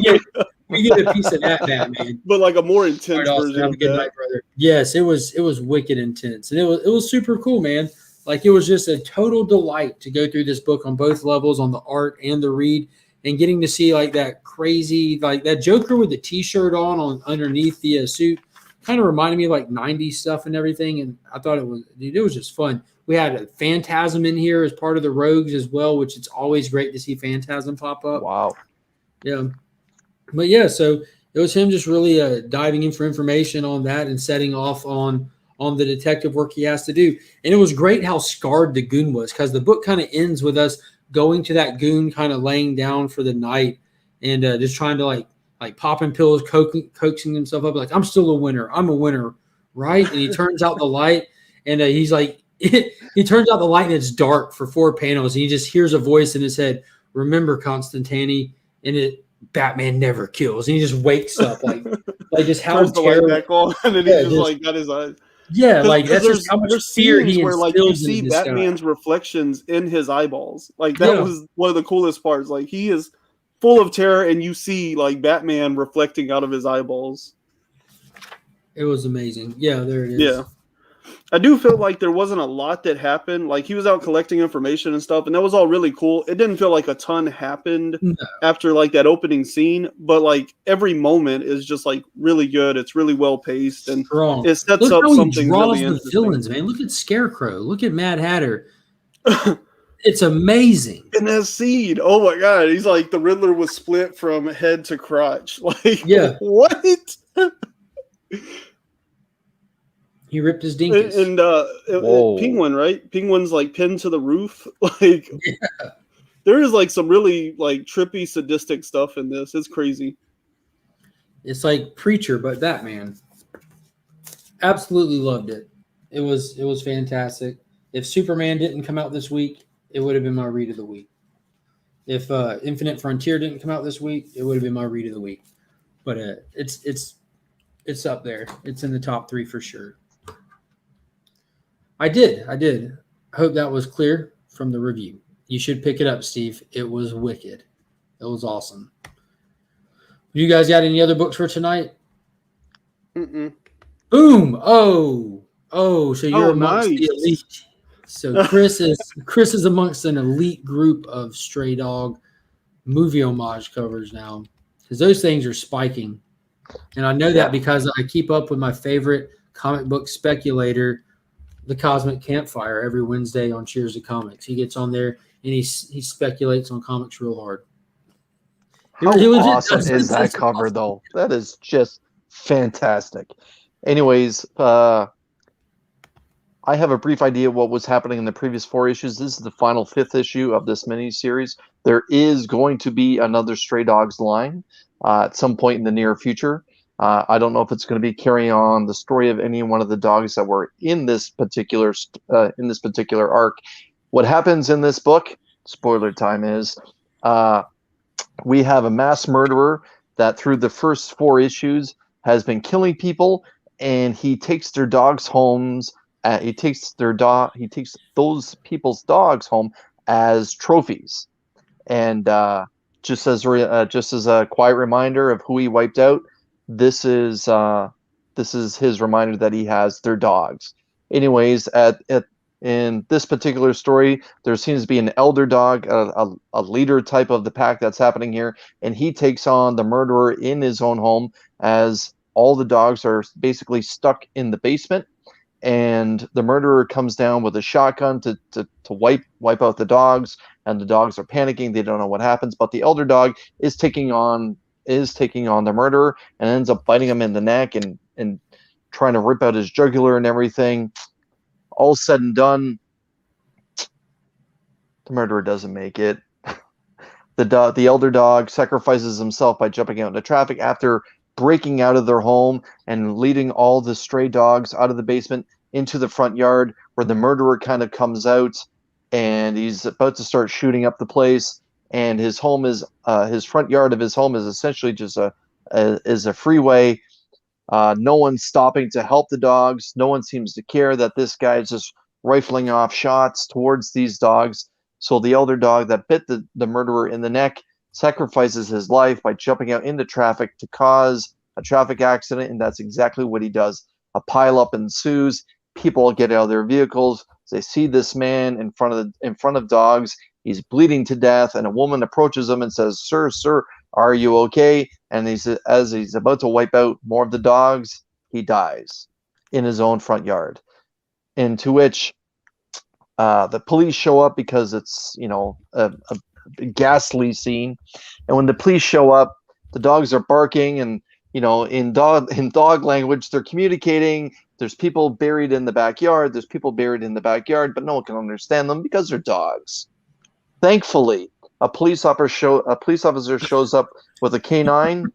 we get a piece of that, Batman. But like a more intense version of that. Night, brother. Yes, it was wicked intense, and it was super cool, man. Like it was just a total delight to go through this book on both levels, on the art and the read, and getting to see like that crazy, like that Joker with the T-shirt on underneath the suit. kind of reminded me of like 90s stuff and everything. And I thought it was just fun. We had a Phantasm in here as part of the Rogues as well, which it's always great to see Phantasm pop up. Wow. Yeah. But yeah, so it was him just really diving in for information on that and setting off on the detective work he has to do. And it was great how scarred the goon was, because the book kind of ends with us going to that goon kind of laying down for the night and just trying to like popping pills, coaxing himself up, like, I'm still a winner. I'm a winner, right? And he turns out the light, and he's like, he turns out the light and it's dark for 4 panels, and he just hears a voice in his head, remember, Constantini, and Batman never kills. And he just wakes up like just how turns the light terrible. back on, and then he just like got his eyes. Yeah, like that's just how much there's fear scenes he where like you instills see into this guy. Batman's reflections in his eyeballs. Like that Yeah. was one of the coolest parts. Like he is full of terror, and you see like Batman reflecting out of his eyeballs. It was amazing. Yeah, there it is. Yeah. I do feel like there wasn't a lot that happened. Like he was out collecting information and stuff, and that was all really cool. It didn't feel like a ton happened after like that opening scene, but like every moment is just like really good. It's really well paced, and Strong. it sets Look up how something he draws really the interesting. villains, man. Look at Scarecrow. Look at Mad Hatter. It's amazing. And that scene, oh my god, he's like the Riddler was split from head to crotch. Like, Yeah. what? He ripped his dinkus. Whoa. Penguin, right? Penguin's like pinned to the roof. Like, there is like some really like trippy, sadistic stuff in this. It's crazy. It's like Preacher, but Batman. Absolutely loved it. It was fantastic. If Superman didn't come out this week, it would have been my read of the week. If Infinite Frontier didn't come out this week, it would have been my read of the week. But it's up there. It's in the top 3 for sure. I did. I hope that was clear from the review. You should pick it up, Steve. It was wicked. It was awesome. You guys got any other books for tonight? Mm-mm. Boom! Oh, so you're amongst nice. the elite. So Chris is amongst an elite group of Stray Dog movie homage covers now, because those things are spiking, and I know that because I keep up with my favorite comic book speculator, the Cosmic Campfire, every Wednesday on Cheers to Comics. He gets on there and he speculates on comics real hard. How awesome is that cover, though? That is just fantastic. Anyways, I have a brief idea of what was happening in the previous 4 issues. This is the final 5th issue of this mini-series. There is going to be another Stray Dogs line at some point in the near future. I don't know if it's going to be carrying on the story of any one of the dogs that were in this particular arc. What happens in this book, spoiler time, is we have a mass murderer that through the first 4 issues has been killing people, and he takes their dogs' homes. He takes those people's dogs home as trophies, and just as a quiet reminder of who he wiped out. This is his reminder that he has their dogs. Anyways, in this particular story, there seems to be an elder dog, a leader type of the pack that's happening here, and he takes on the murderer in his own home, as all the dogs are basically stuck in the basement, and the murderer comes down with a shotgun to wipe out the dogs, and the dogs are panicking. They don't know what happens, but the elder dog is taking on the murderer and ends up biting him in the neck and trying to rip out his jugular and everything. All said and done, the murderer doesn't make it. The elder dog sacrifices himself by jumping out into traffic after breaking out of their home and leading all the stray dogs out of the basement into the front yard, where the murderer kind of comes out and he's about to start shooting up the place. And his home is his front yard of his home is essentially just a freeway. No one's stopping to help the dogs. No one seems to care that this guy is just rifling off shots towards these dogs. So the elder dog that bit the murderer in the neck sacrifices his life by jumping out into traffic to cause a traffic accident, and that's exactly what he does. A pileup ensues. People get out of their vehicles. They see this man in front of dogs. He's bleeding to death, and a woman approaches him and says, "Sir, are you okay?" And as he's about to wipe out more of the dogs, he dies in his own front yard. And to which the police show up because it's, a ghastly scene. And when the police show up, the dogs are barking, and in dog language, they're communicating. There's people buried in the backyard. But no one can understand them because they're dogs. Thankfully, a police officer shows up with a canine.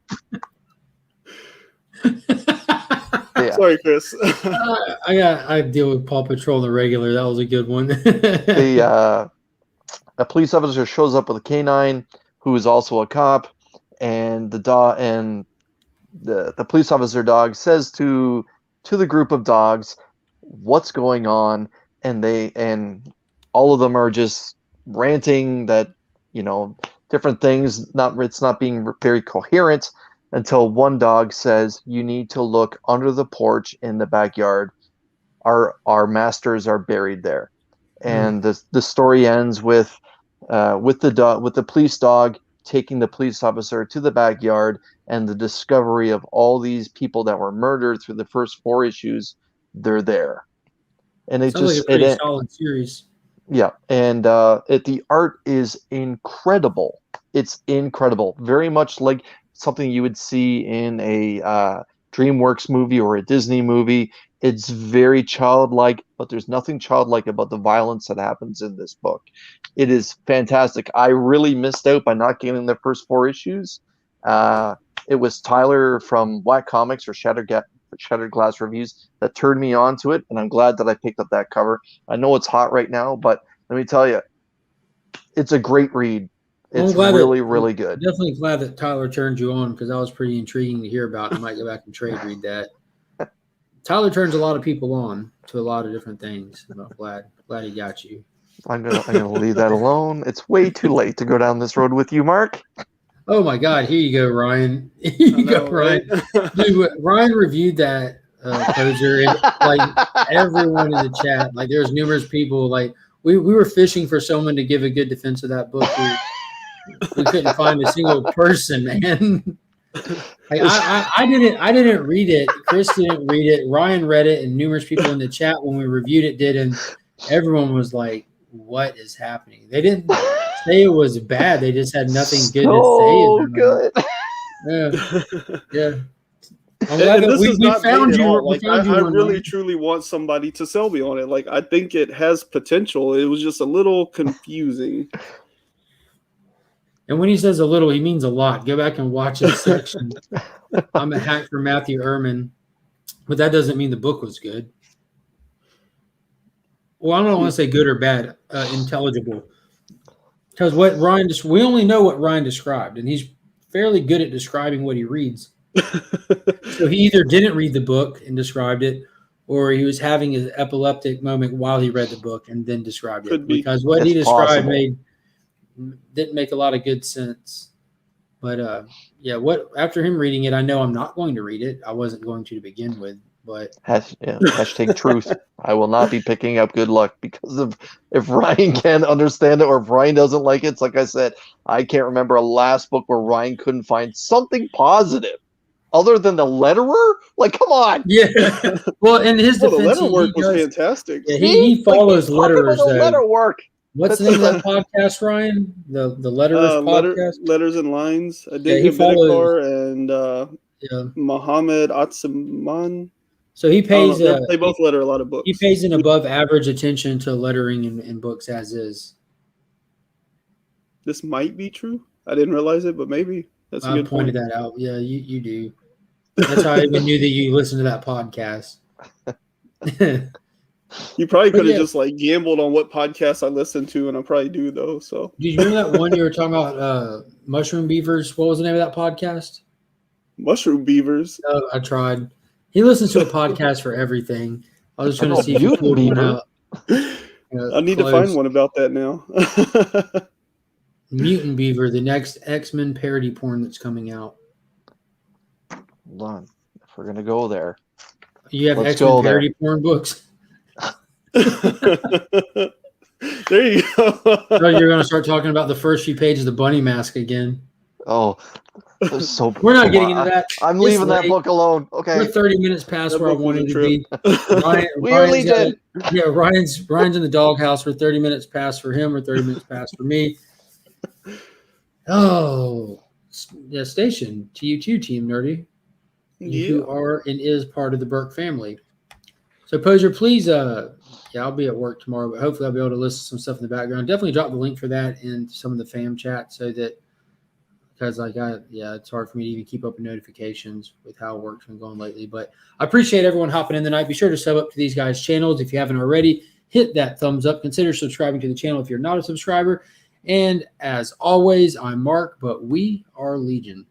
Yeah. Sorry, Chris. I deal with Paw Patrol on the regular. That was a good one. A police officer shows up with a canine who is also a cop, and the police officer dog says to the group of dogs, "What's going on?" And all of them are just ranting that different things. It's not being very coherent until one dog says, "You need to look under the porch in the backyard. Our masters are buried there." And the story ends with the police dog taking the police officer to the backyard, and the discovery of all these people that were murdered through the first 4 issues. They're there, and it Sounds just like a pretty solid series. Yeah, and the art is incredible. It's incredible, very much like something you would see in a DreamWorks movie or a Disney movie. It's very childlike, but there's nothing childlike about the violence that happens in this book. It is fantastic. I really missed out by not getting the first 4 issues. It was Tyler from Whack Comics or Shattered Glass Reviews that turned me on to it, and I'm glad that I picked up that cover. I know it's hot right now, but let me tell you, it's a great read. It's really, really good. Definitely glad that Tyler turned you on, because that was pretty intriguing to hear about. I might go back and read that. Tyler turns a lot of people on to a lot of different things. I'm glad he got you. I'm gonna leave that alone. It's way too late to go down this road with you, Mark. Oh my God! Here you go, Ryan. Here you go, Ryan. Dude, Ryan reviewed that poser, and like everyone in the chat, like there was numerous people. Like we were fishing for someone to give a good defense of that book. We couldn't find a single person, man. Like I didn't read it. Chris didn't read it. Ryan read it, and numerous people in the chat when we reviewed it did, and everyone was like, "What is happening?" They didn't say it was bad. They just had nothing good to say. Good. Yeah. I'm glad that we found you. I really truly want somebody to sell me on it. Like, I think it has potential. It was just a little confusing. And when he says a little, he means a lot. Go back and watch this section. I'm a hack for Matthew Ehrman, but that doesn't mean the book was good. Well, I don't want to say good or bad, intelligible. Because we only know what Ryan described, and he's fairly good at describing what he reads. So he either didn't read the book and described it, or he was having an epileptic moment while he read the book and then described it. Because what he described didn't make a lot of good sense. But after him reading it, I know I'm not going to read it. I wasn't going to begin with, but hashtag truth. I will not be picking up Good Luck because of if Ryan can't understand it or if Ryan doesn't like it. It's like I said, I can't remember a last book where Ryan couldn't find something positive other than the letterer. Like, come on. Yeah. Well, in his defense, the letter work was fantastic. Yeah, he follows letterers. Letter work. What's the name of that podcast, Ryan? The Letterers podcast? Letters and Lines. He follows and Muhammad Atsaman. So he pays. They both letter a lot of books. He pays an above average attention to lettering in books as is. This might be true. I didn't realize it, but maybe that's a good point. I pointed that out. Yeah, you do. That's how I even knew that you listened to that podcast. You probably could have just like gambled on what podcasts I listened to, and I probably do though. So do you remember that one you were talking about? Mushroom Beavers. What was the name of that podcast? Mushroom Beavers. I tried. He listens to a podcast for everything. I was trying to see if you pulled one out. I need to find one about that now. Mutant Beaver, the next X-Men parody porn that's coming out. Hold on. If we're gonna go there. You have X-Men parody porn books? There you go. So you're going to start talking about the first few pages of the Bunny Mask again. Oh, It's so We're not getting into that. I'm It's leaving that late. book alone. We're Okay. 30 minutes past That where I book was a wanted to trip. be. We are Ryan's got Legion. it. Yeah, Ryan's in the doghouse. We're 30 minutes past for him. We're 30 minutes past for me. Oh, yeah, station to you too, Team Nerdy. Yeah. Who are and is part of the Burke family. So, Poser, please, I'll be at work tomorrow, but hopefully I'll be able to listen to some stuff in the background. Definitely drop the link for that in some of the fam chat so that, because it's hard for me to even keep up with notifications with how work's been going lately. But I appreciate everyone hopping in tonight. Be sure to sub up to these guys' channels if you haven't already. Hit that thumbs up. Consider subscribing to the channel if you're not a subscriber. And as always, I'm Mark, but we are Legion.